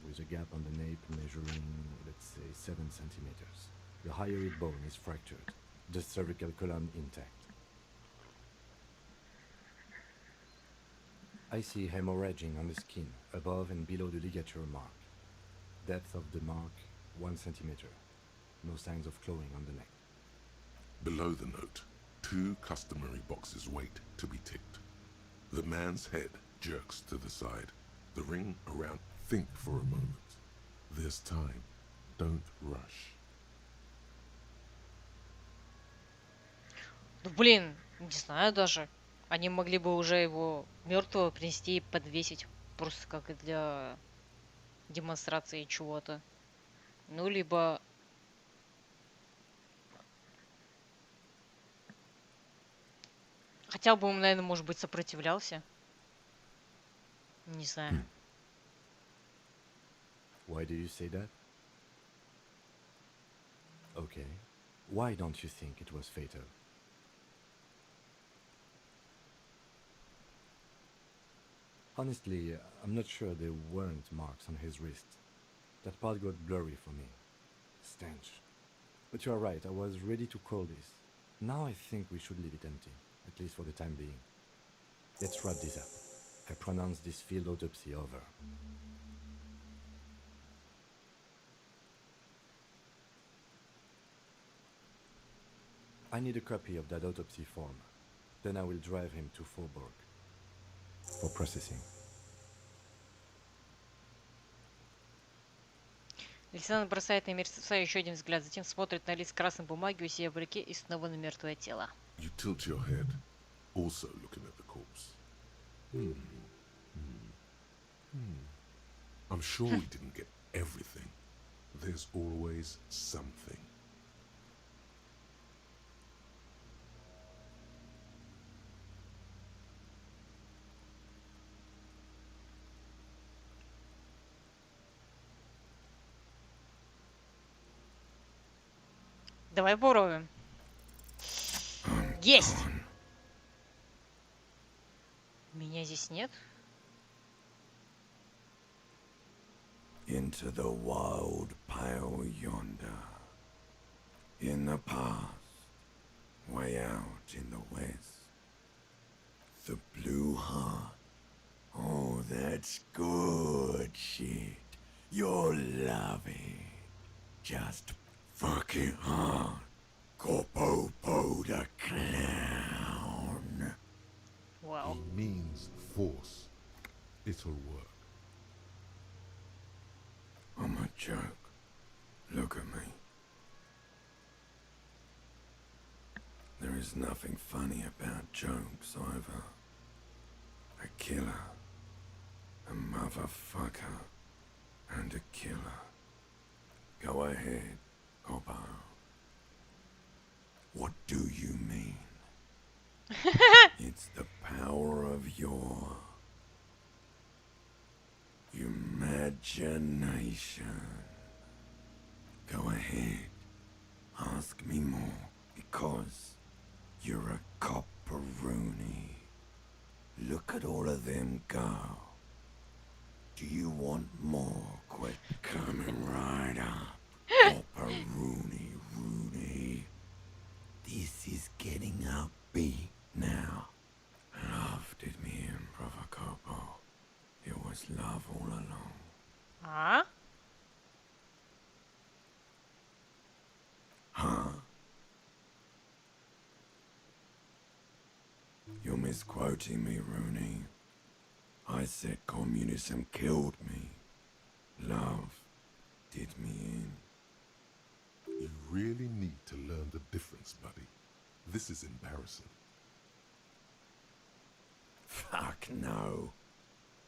with a gap on the nape measuring, let's say, 7 centimeters. The hyoid bone is fractured, the cervical column intact. I see hemorrhaging on the skin, above and below the ligature mark. Depth of the mark, 1 centimeter. No signs of clawing on the neck. Below the note, 2 customary boxes wait to be ticked. The man's head jerks to the side, the ring around. Think for a moment. There's time. Don't rush. Ну блин, не знаю даже. Они могли бы уже его мертвого принести и подвесить. Просто как для демонстрации чего-то. Ну, либо... Хотя бы он, наверное, может быть, сопротивлялся. Не знаю. Why do you say that? Okay. Why don't you think it was fatal? Honestly, I'm not sure there weren't marks on his wrist. That part got blurry for me. Stench. But you're right, I was ready to call this. Now I think we should leave it empty, at least for the time being. Let's wrap this up. I pronounce this field autopsy over. I need a copy of that autopsy form. Then I will drive him to Faubourg for processing. Лейтенант бросает на мертвеца еще один взгляд, затем смотрит на лист красной бумаги у себя в руке и снова на мертвое тело. You tilt your head, also looking at the corpse. I'm sure we didn't get everything. There's always something. Давай попробуем. Есть! Меня здесь нет? into the wild pale yonder. In the past, way out in the west, the blue heart. Oh, that's good shit. You'll love it. Just fuck it hard. Corpo the clown. Wow. He means force. It'll work. I'm a joke. Look at me. There is nothing funny about jokes either. A killer, a motherfucker, and a killer. Go ahead, Coppo. What do you mean? It's the power of your imagination. Go ahead, ask me more, because you're a copperoonie. Look at all of them go. Do you want more? Quit coming right up. Copperoonie, Rooney. This is getting upbeat now. Love did me in, Brother Copo. It was love all along. А? Huh? You're misquoting me, Rooney. I said communism killed me. Love did me in. You really need to learn the difference, buddy. This is embarrassing. Fuck no.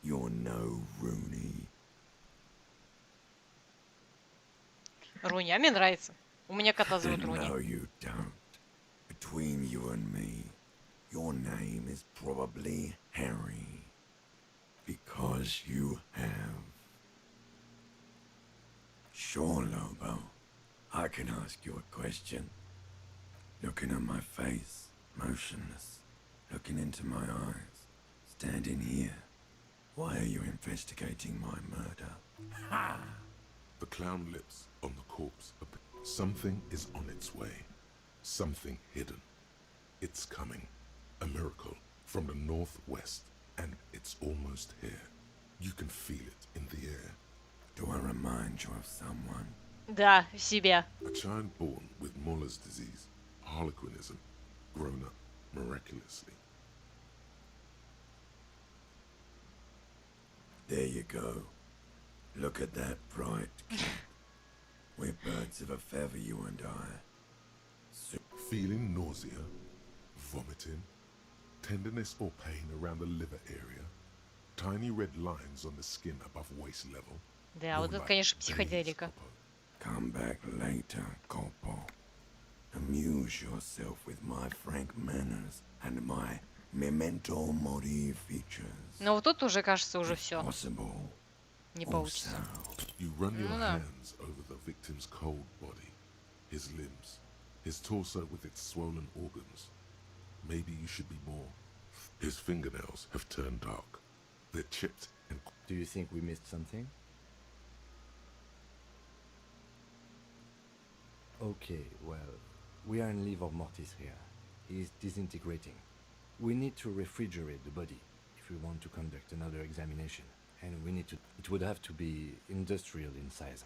You're no Rooney. Руни, а мне нравится. У меня кота зовут Руни. No, you don't. Between you and me, your name is probably Harry. Because you have. Sure, Lobo. I can ask you a question. Looking at my face, motionless, looking into my eyes, standing here. Why are you investigating my murder? Ha! The clown lips on the corpse. Something is on its way. Something hidden. It's coming. A miracle from the northwest, and it's almost here. You can feel it in the air. Do I remind you of someone? Да, себя. A child born with Muller's disease, harlequinism, grown up miraculously. There you go. Look at that bright kid. We're birds of a feather, you and I. Feeling nausea, vomiting, tenderness or pain around the liver area, tiny red lines on the skin above waist level. Да, вот это, конечно, психоделика. Come back later, Corpo. Amuse yourself with my frank manners and my memento mori features. Но вот тут уже, кажется, уже все. Possible. Не получится. You run your Ну да. hands over the victim's cold body, his limbs, his torso with its swollen organs. Maybe you should be more. His fingernails have turned dark. They're chipped and... Do you think we missed something? Okay, well, we are in livor mortis here. He's disintegrating. We need to refrigerate the body if we want to conduct another examination. And we need to... It would have to be industrial in size.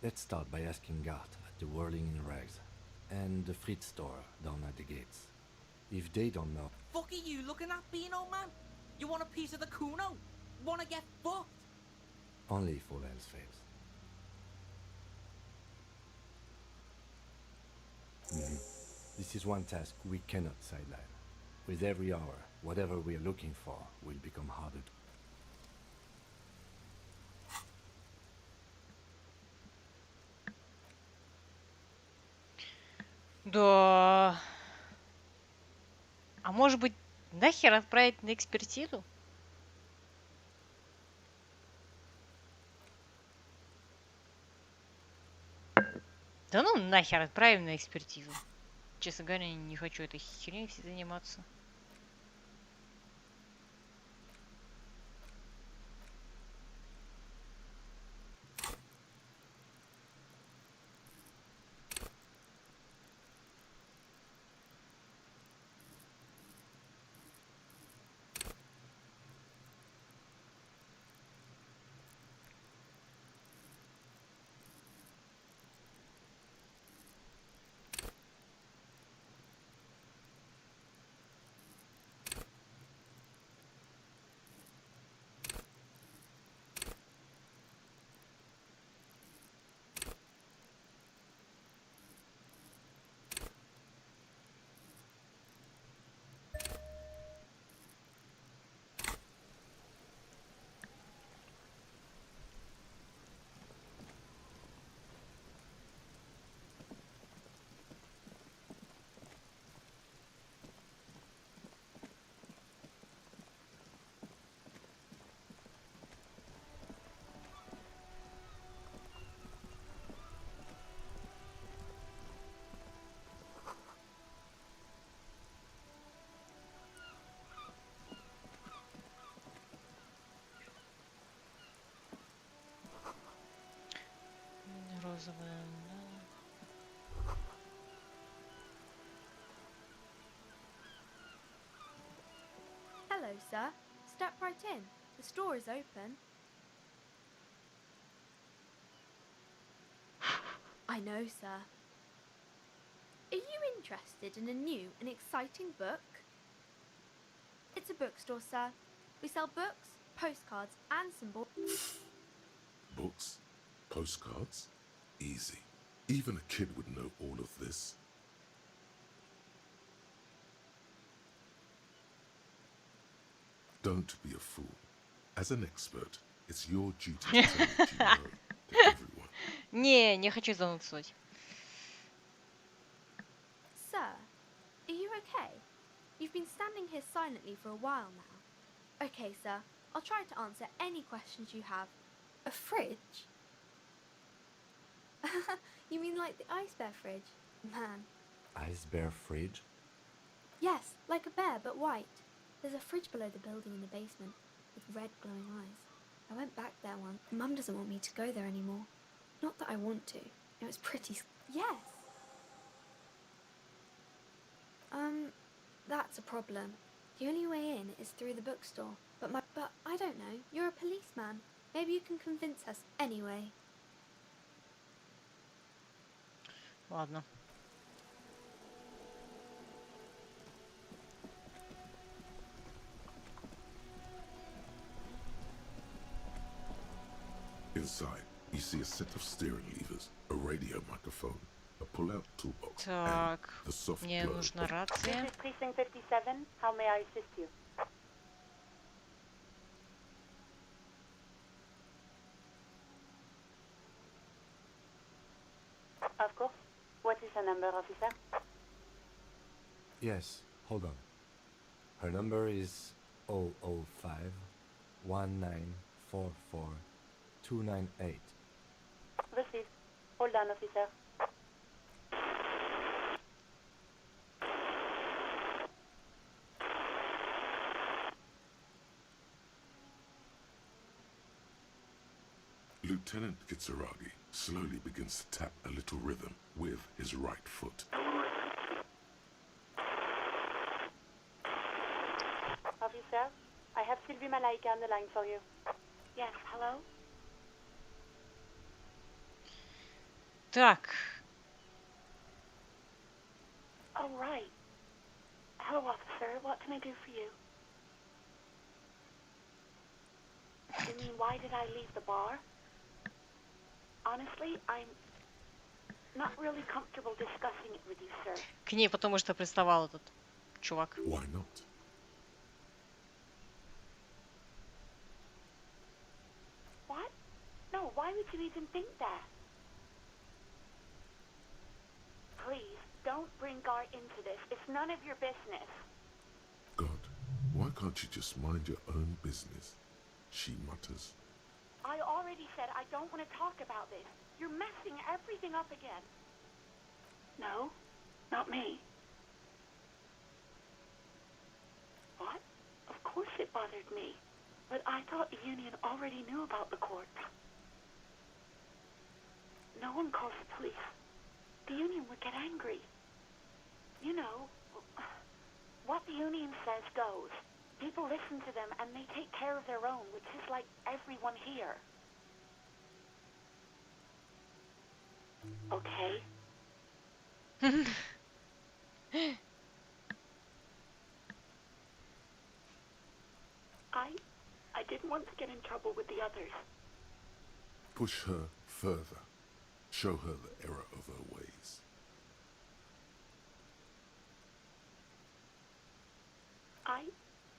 Let's start by asking Gart at the Whirling in Rags and the Fritz store down at the gates. If they don't know... Fuck are you looking at, Beano, man? You want a piece of the Kuno? Wanna get fucked? Only if all else fails. This is one task we cannot sideline. With every hour, whatever we are looking for will become harder to... Да. А может быть, нахер отправить на экспертизу? Да ну нахер отправим на экспертизу. Честно говоря, не хочу этой херней все заниматься. Розовая, да. Hello, sir. Step right in. The store is open. I know, sir. Are you interested in a new and exciting book? It's a bookstore, sir. We sell books, postcards, and symbols. Books? Postcards? Easy. Even a kid would know all of this. Don't be a fool. As an expert, it's your duty to tell what you know to everyone. Не хочу занудствовать. Sir, are you okay? You've been standing here silently for a while now. Okay, sir. I'll try to answer any questions you have. A fridge? You mean like the ice bear fridge? Man. Ice bear fridge? Yes, like a bear but white. There's a fridge below the building in the basement with red glowing eyes. I went back there once. Mum doesn't want me to go there anymore. Not that I want to. It was pretty... Yes! That's a problem. The only way in is through the bookstore. But I don't know. You're a policeman. Maybe you can convince us anyway. Ладно. Inside, you see a set of steering levers, a radio microphone, a pull-out toolbox, and Так, the soft мне glow нужна of рация. This is Precinct 57. How may I assist you? Of course. What is her number, officer? Yes, hold on. Her number is 005 1944 298. Received. Hold on, officer. Lieutenant Kitsuragi slowly begins to tap a little rhythm with his right foot. Officer, I have Sylvie Malaika on the line for you. Yes, hello? Так. Oh, right. Hello, officer. What can I do for you? You mean, why did I leave the bar? Honestly, I'm not really comfortable discussing it with you, sir. К ней потому что приставал этот чувак. Why not? What? No, why would you even think that? Please, don't bring Gar into this. It's none of your business. God, why can't you just mind your own business? She mutters. I already said I don't want to talk about this. You're messing everything up again. No, not me. What? Of course it bothered me. But I thought the union already knew about the court. No one calls the police. The union would get angry. You know, what the union says goes. People listen to them and they take care of their own, which is like everyone here. Okay? I didn't want to get in trouble with the others. Push her further. Show her the error of her ways.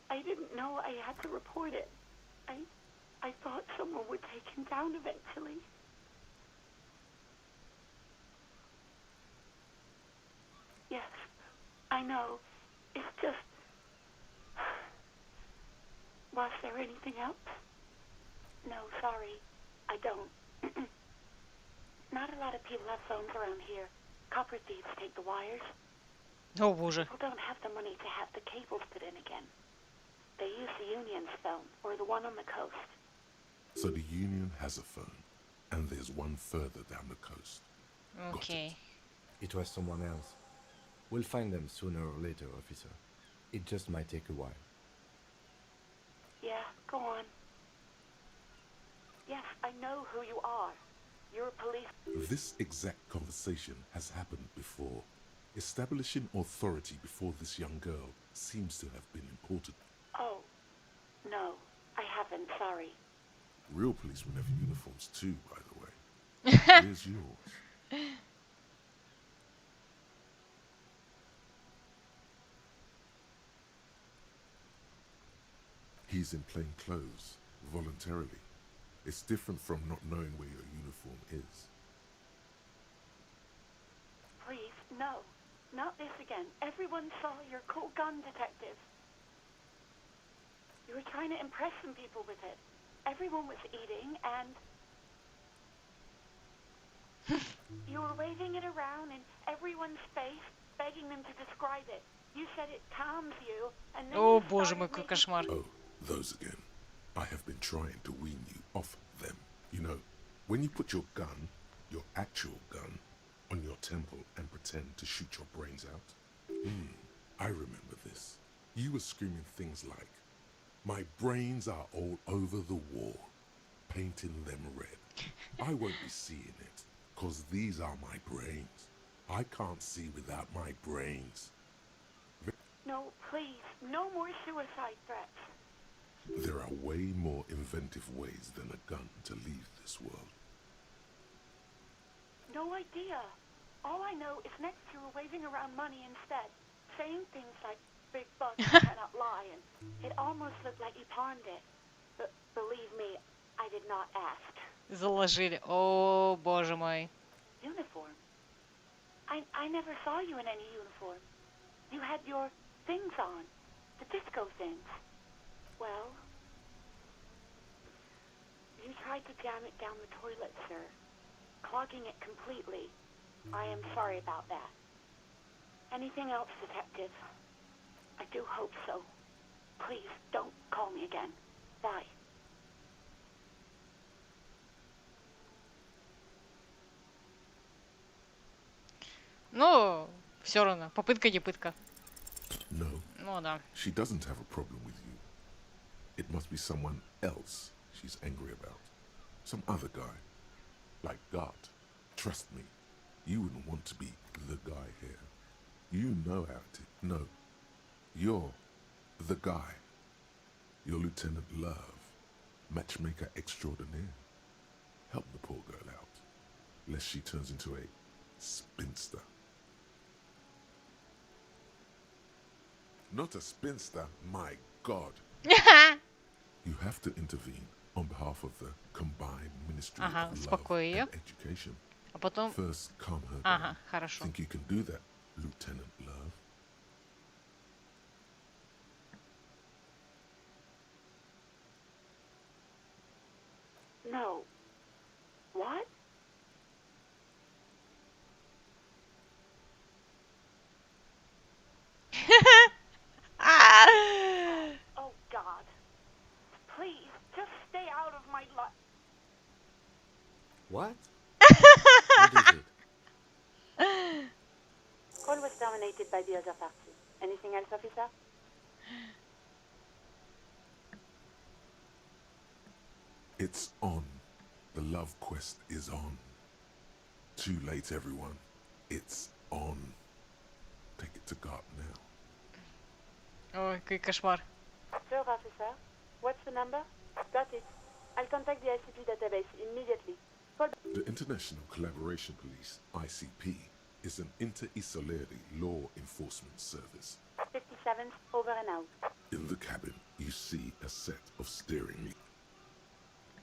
I didn't know I had to report it. I thought someone would take him down eventually. Yes, I know. It's just... Was there anything else? No, sorry. I don't. Not a lot of people have phones around here. Copper thieves take the wires. О, боже. People don't have the money to have the cables put in again. They use the union's phone, or the one on the coast. So the union has a phone. and there's one further down the coast. Окей. It was someone else. We'll find them sooner or later, officer. It just might take a while. Yeah, go on. Yes, I know who you are. You're a police. This exact conversation has happened before. Establishing authority before this young girl seems to have been important. Oh, no, I haven't, sorry. Real policemen have uniforms too, by the way. Here's yours. He's in plain clothes, voluntarily. It's different from not knowing where your uniform is. Please, no. Not this again. Everyone saw your cool gun, detective. You were trying to impress some people with it. Everyone was eating, and you were waving it around in everyone's face, begging them to describe it. You said it calms you, and then О, you боже started мой, какой making кошмар. Oh, those again. I have been trying to wean you off them. You know, when you put your gun, your actual gun, on your temple and pretend to shoot your brains out. I remember this. You were screaming things like, "My brains are all over the wall," painting them red. I won't be seeing it, 'cause these are my brains. I can't see without my brains. No, please, no more suicide threats. There are way more inventive ways than a gun to leave this world. No idea. All I know is next you were waving around money instead, saying things like, "Big bucks cannot lie," and it almost looked like you pawned it. But believe me, I did not ask. Заложили. О, боже мой. Uniform? I never saw you in any uniform. You had your things on, the disco things. Well, you tried to jam it down the toilet, sir, clogging it completely. I am sorry about that. Anything else, detective? I do hope so. Please, don't call me again. Bye. Ну, все равно. Попытка не пытка. No, Ну да. she doesn't have a problem with you. It must be someone else she's angry about. Some other guy. Like God. Trust me, you wouldn't want to be the guy here. You know how it is. No, you're the guy. You're Lieutenant Love, matchmaker extraordinaire. Help the poor girl out, lest she turns into a spinster. Not a spinster, my God. You have to intervene on behalf of the combined Ministry Ага, of Love успокой ее. and Education. А потом... First, calm her down. Ага, хорошо. Think you can do that, Lieutenant Love? No. What? Oh, God. Please, just stay out of my life. What? What is it? Call was terminated by the other party. Anything else, officer? It's on. The love quest is on. Too late, everyone. It's on. Take it to God now. Ой, какой кошмар. Sure, officer. What's the number? Got it. I'll contact the ICP database immediately. Call The International Collaboration Police, ICP, is an inter-Isolari law enforcement service. 57th, over and out. In the cabin, you see a set of steering wheels.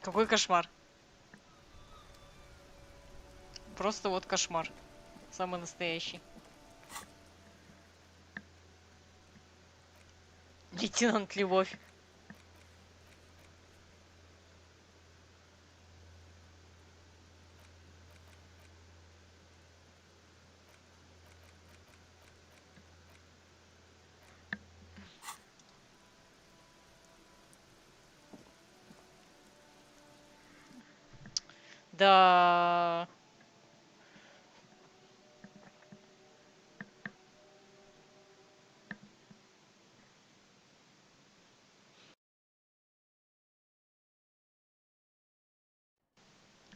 Какой кошмар. Просто вот кошмар. Самый настоящий. Лейтенант Любовь. Да.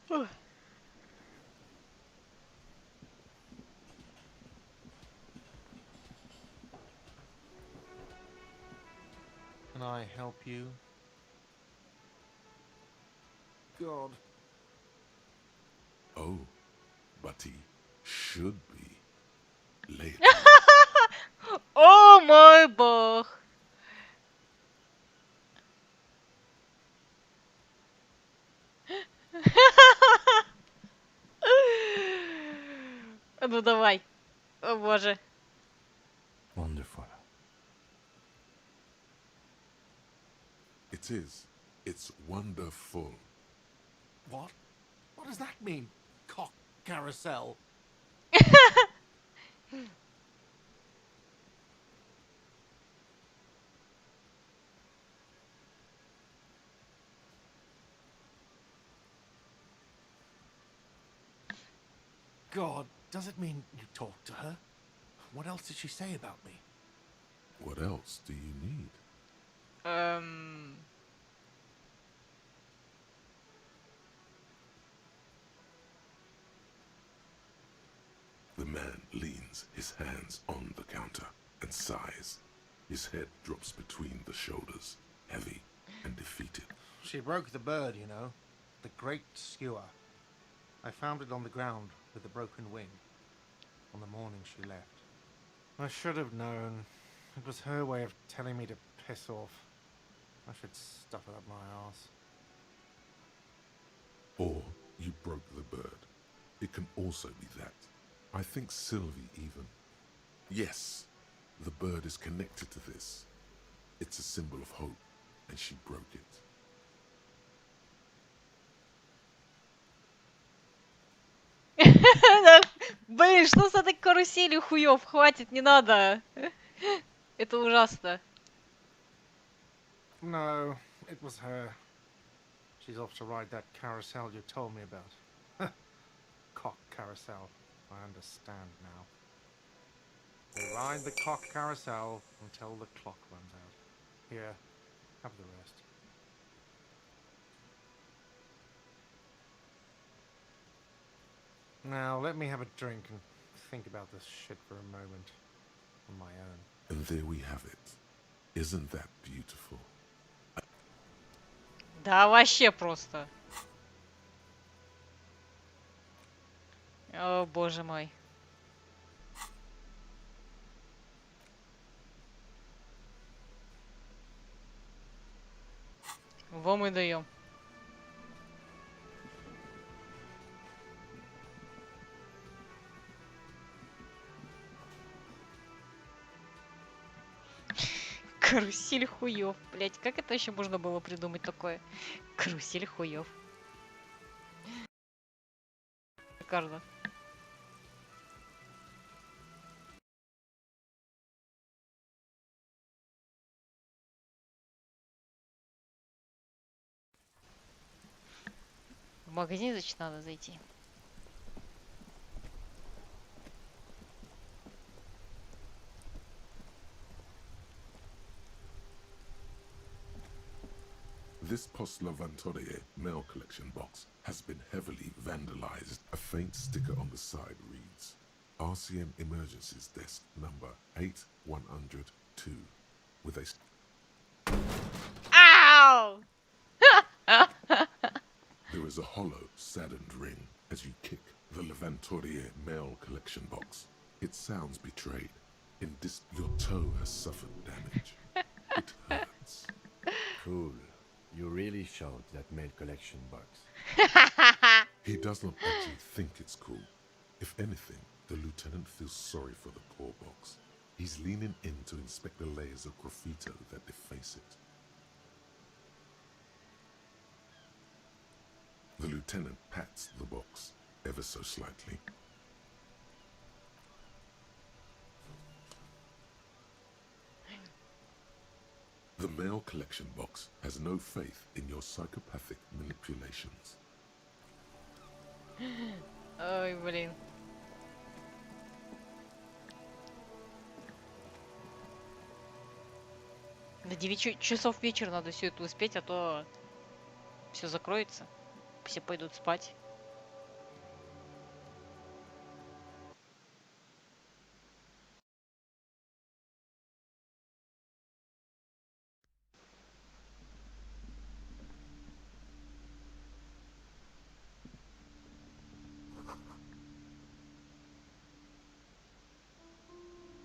Ух. Can I help you? God. Oh, but he should be. Later. О мой бог! Ну давай. О боже. Wonderful. It is. It's wonderful. What? What does that mean? Cock carousel. God, does it mean you talked to her? What else did she say about me? What else do you need? The man leans his hands on the counter and sighs. His head drops between the shoulders, heavy and defeated. She broke the bird, you know. The great skewer. I found it on the ground with a broken wing. On the morning she left. I should have known. It was her way of telling me to piss off. I should stuff it up my arse. Or you broke the bird. It can also be that. I think Sylvie even. Yes, the bird is connected to this. It's a symbol of hope, and she broke it. Блин, что с этой каруселью хуёв? Хватит, не надо. Это ужасно. No, it was her. She's off to ride that carousel you told me about. Cock carousel. I understand now. They ride the cock carousel until the clock runs out. Here, have the rest. Now, let me have a drink and think about this shit for a moment. On my own. And there we have it. Isn't that beautiful? Да, вообще просто. О, боже мой. Во мы даем. Карусель хуёв. Блять, как это еще можно было придумать такое? Карусель хуёв. Шикарно. В магазин, значит, надо зайти. This Post Lavantorie mail collection box has been heavily vandalized. A faint sticker on the side reads, RCM Emergencies Desk number 8102 with a... Ow! There is a hollow, saddened ring as you kick the Lavantorie mail collection box. It sounds betrayed. Your toe has suffered damage. It hurts. Cool. You really showed that mail collection box. He does not actually think it's cool. If anything, the lieutenant feels sorry for the poor box. He's leaning in to inspect the layers of graffito that deface it. The lieutenant pats the box, ever so slightly. The mail collection box has no faith in your psychopathic manipulations. Ой, блин. До 9 часов вечера надо все это успеть, а то все закроется. Все пойдут спать.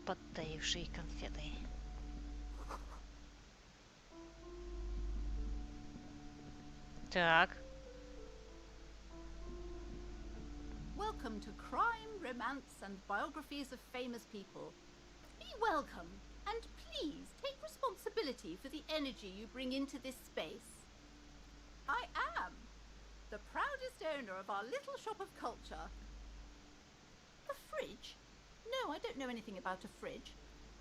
Подтаившие конфеты. Так. Welcome to crime, romance, and biographies of famous people. Be welcome, and please take responsibility for the energy you bring into this space. I am the proudest owner of our little shop of culture. A fridge? No, I don't know anything about a fridge.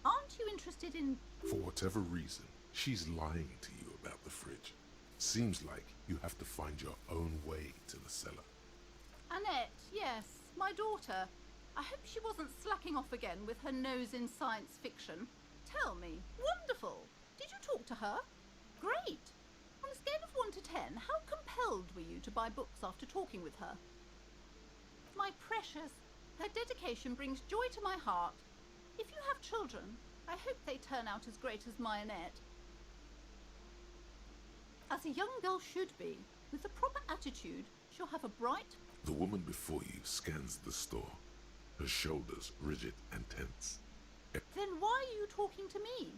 Aren't you interested in... For whatever reason, she's lying to you about the fridge. Seems like you have to find your own way to the cellar. Annette, yes, my daughter. I hope she wasn't slacking off again with her nose in science fiction. Tell me, wonderful. Did you talk to her? Great. On a scale of 1 to 10, how compelled were you to buy books after talking with her? My precious, her dedication brings joy to my heart. If you have children, I hope they turn out as great as my Annette. As a young girl should be, with the proper attitude, she'll have a bright... The woman before you scans the store, her shoulders rigid and tense. Then why are you talking to me?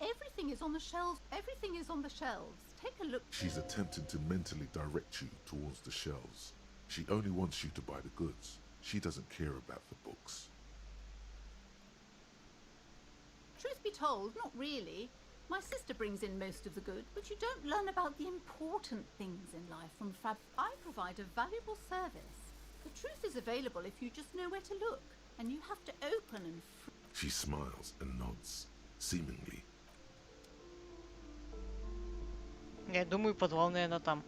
Everything is on the shelves. Everything is on the shelves. Take a look. She's attempting to mentally direct you towards the shelves. She only wants you to buy the goods. She doesn't care about the books. Truth be told, not really. My sister brings in most of the good, but you don't learn about the important things in life from Fab. I provide a valuable service. The truth is available if you just know where to look, and you have to open and... She smiles and nods, seemingly. Я думаю, подвал, наверное, там.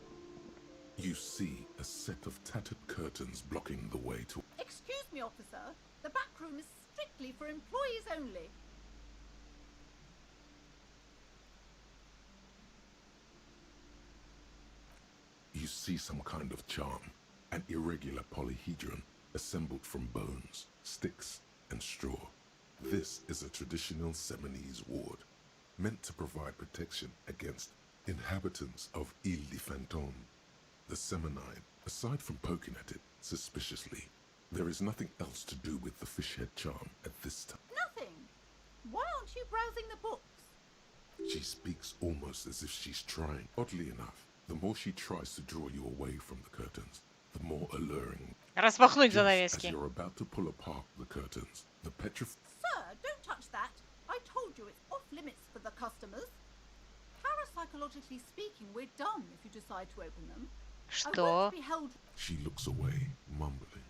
You see a set of tattered curtains blocking the way to... Excuse me, officer. The back room is strictly for employees only. You see some kind of charm, an irregular polyhedron assembled from bones, sticks, and straw. This is a traditional Seminese ward, meant to provide protection against inhabitants of Ile de Fantôme. The Seminine, aside from poking at it suspiciously, there is nothing else to do with the fish head charm at this time. Nothing? Why aren't you browsing the books? She speaks almost as if she's trying. Oddly enough, the more she tries to draw you away from the curtains, the more alluring. Распахнуть Just as занавески. you're about to pull apart the curtains, the Sir, don't touch that. I told you it's off limits for the customers. Parapsychologically speaking, we're done if you decide to open them. I won't be held... She looks away, mumbling.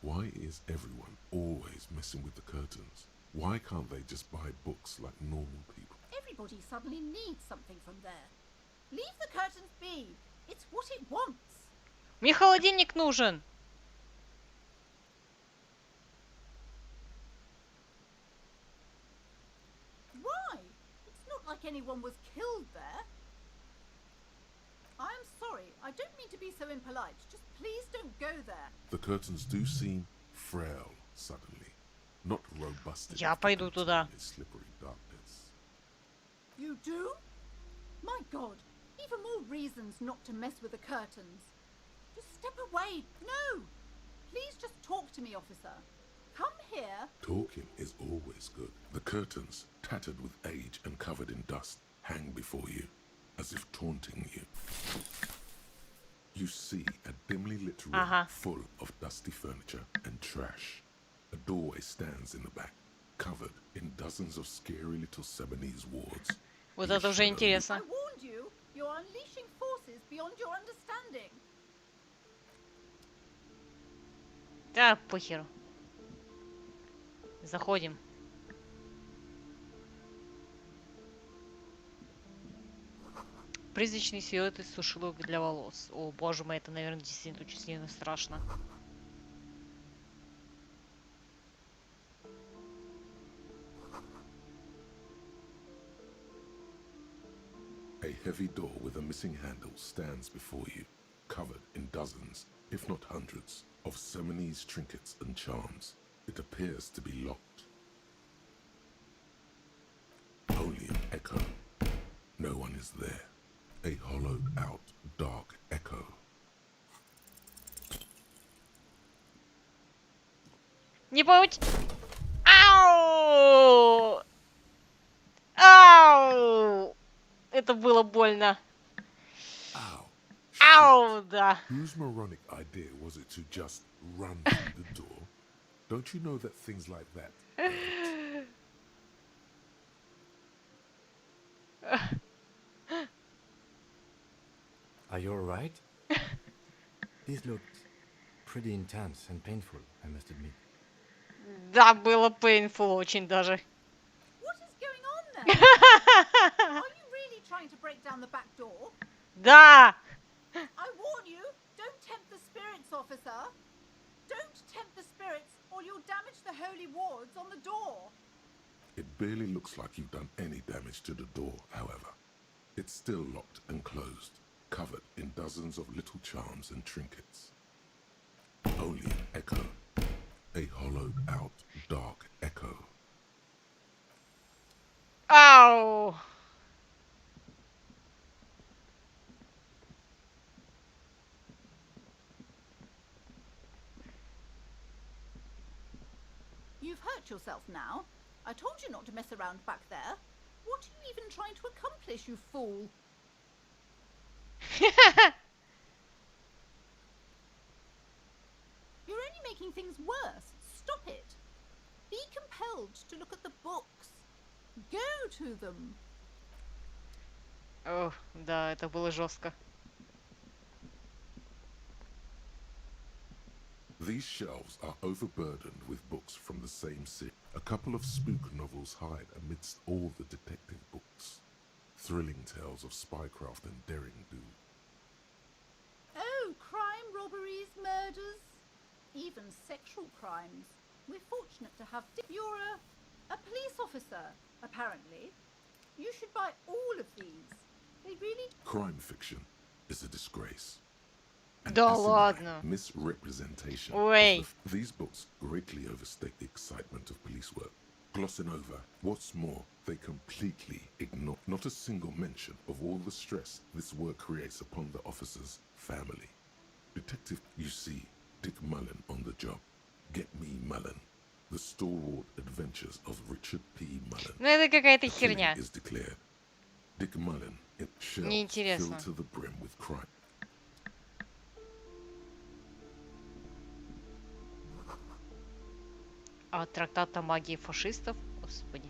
Why is everyone always messing with the curtains? Why can't they just buy books like normal people? Everybody suddenly needs something from there. Leave the curtains be. It's what it wants. Мне холодильник нужен. Why? It's not like anyone was killed there. I'm sorry. I don't mean to be so impolite. Just please don't go there. The curtains do seem frail suddenly, not robust enough Я пойду туда. in slippery darkness. You do? My God. Even more reasons not to mess with the curtains. Just step away. No. Please just talk to me, officer. Come here. Talking is always good. The curtains, tattered with age and covered in dust, hang before you, as if taunting you. You see a dimly lit room full of dusty furniture and trash. A doorway stands in the back, covered in dozens of scary little Seminese wards. Вот это уже интересно. I warned you. You're unleashing forces beyond your understanding. Да, похеру. Заходим. Призрачный свет из сушилок для волос. О, боже мой, это, наверное, действительно очень сильно страшно. heavy door with a missing handle stands before you, covered in dozens, if not hundreds, of Seminese trinkets and charms. It appears to be locked. Only an echo. No one is there. A hollowed-out, dark echo. Не получ... Ау! Ау! Это было больно. Ау, да. Whose moronic idea was it to just run through the door? Don't you know that things like that hurt? Are you alright? This looked pretty intense and painful, I must admit. Да, было painful очень даже. What is going on there? Are you really trying to break down the back door? Да! I warn you, don't tempt the spirits, officer. Don't tempt the spirits, or you'll damage the holy wards on the door. It barely looks like you've done any damage to the door, however. It's still locked and closed, covered in dozens of little charms and trinkets. Only an echo. A hollowed-out, dark echo. Ау! You've hurt yourself now. I told you not to mess around back there. What are you even trying to accomplish, you fool? You're only making things worse. Stop it. Be compelled to look at the books. Go to them. О, да, это было жестко. These shelves are overburdened with books from the same series. A couple of spook novels hide amidst all the detective books. Thrilling tales of spycraft and daring do. Oh, crime, robberies, murders, even sexual crimes. We're fortunate to have... You're a police officer, apparently. You should buy all of these. They really... Crime fiction is a disgrace. Да ладно. Misrepresentation. Ой. These books greatly overstate the excitement of police work, glossing over. What's more, they completely ignore not a single mention of all the stress this work creates upon the officer's family. Detective, you see, Dick Mullen on the job. Get me Mullen. The stalwart adventures of Richard P. Mullen. Ну это какая-то херня. Is declared. Dick Mullen in shell Неинтересно. filled to the brim with crime. А трактат о магии фашистов? Господи.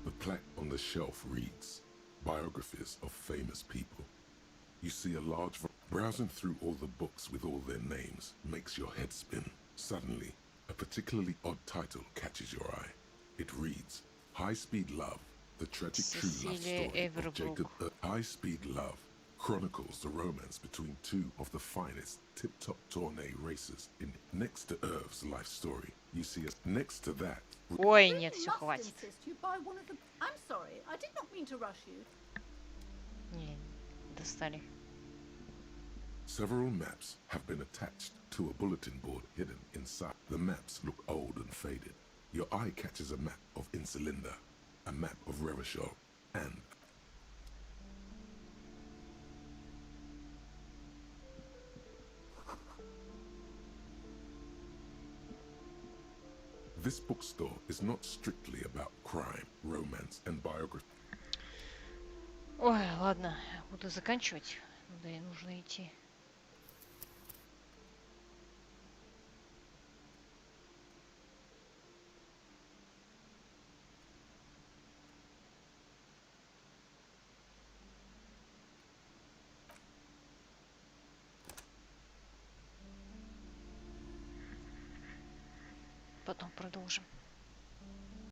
The plaque on the shelf reads, Biographies of Famous People. You see a large... Browsing through all the books with all their names makes your head spin. Suddenly, a particularly odd title catches your eye. It reads, High Speed Love, the tragic true love story of Jacob... High Speed Love chronicles the romance between two of the finest tip-top tourney racers in... Next to Irv's life story, you see us next to that... Ой, нет, все, хватит. I'm sorry, I did not mean to rush you. Не, достали. Several maps have been attached to a bulletin board hidden inside. The maps look old and faded. Your eye catches a map of Insulinda, a map of Revachol, and... This bookstore is not strictly about crime, romance, and biography. Ой, ладно, буду заканчивать. Да и нужно идти. Потом продолжим.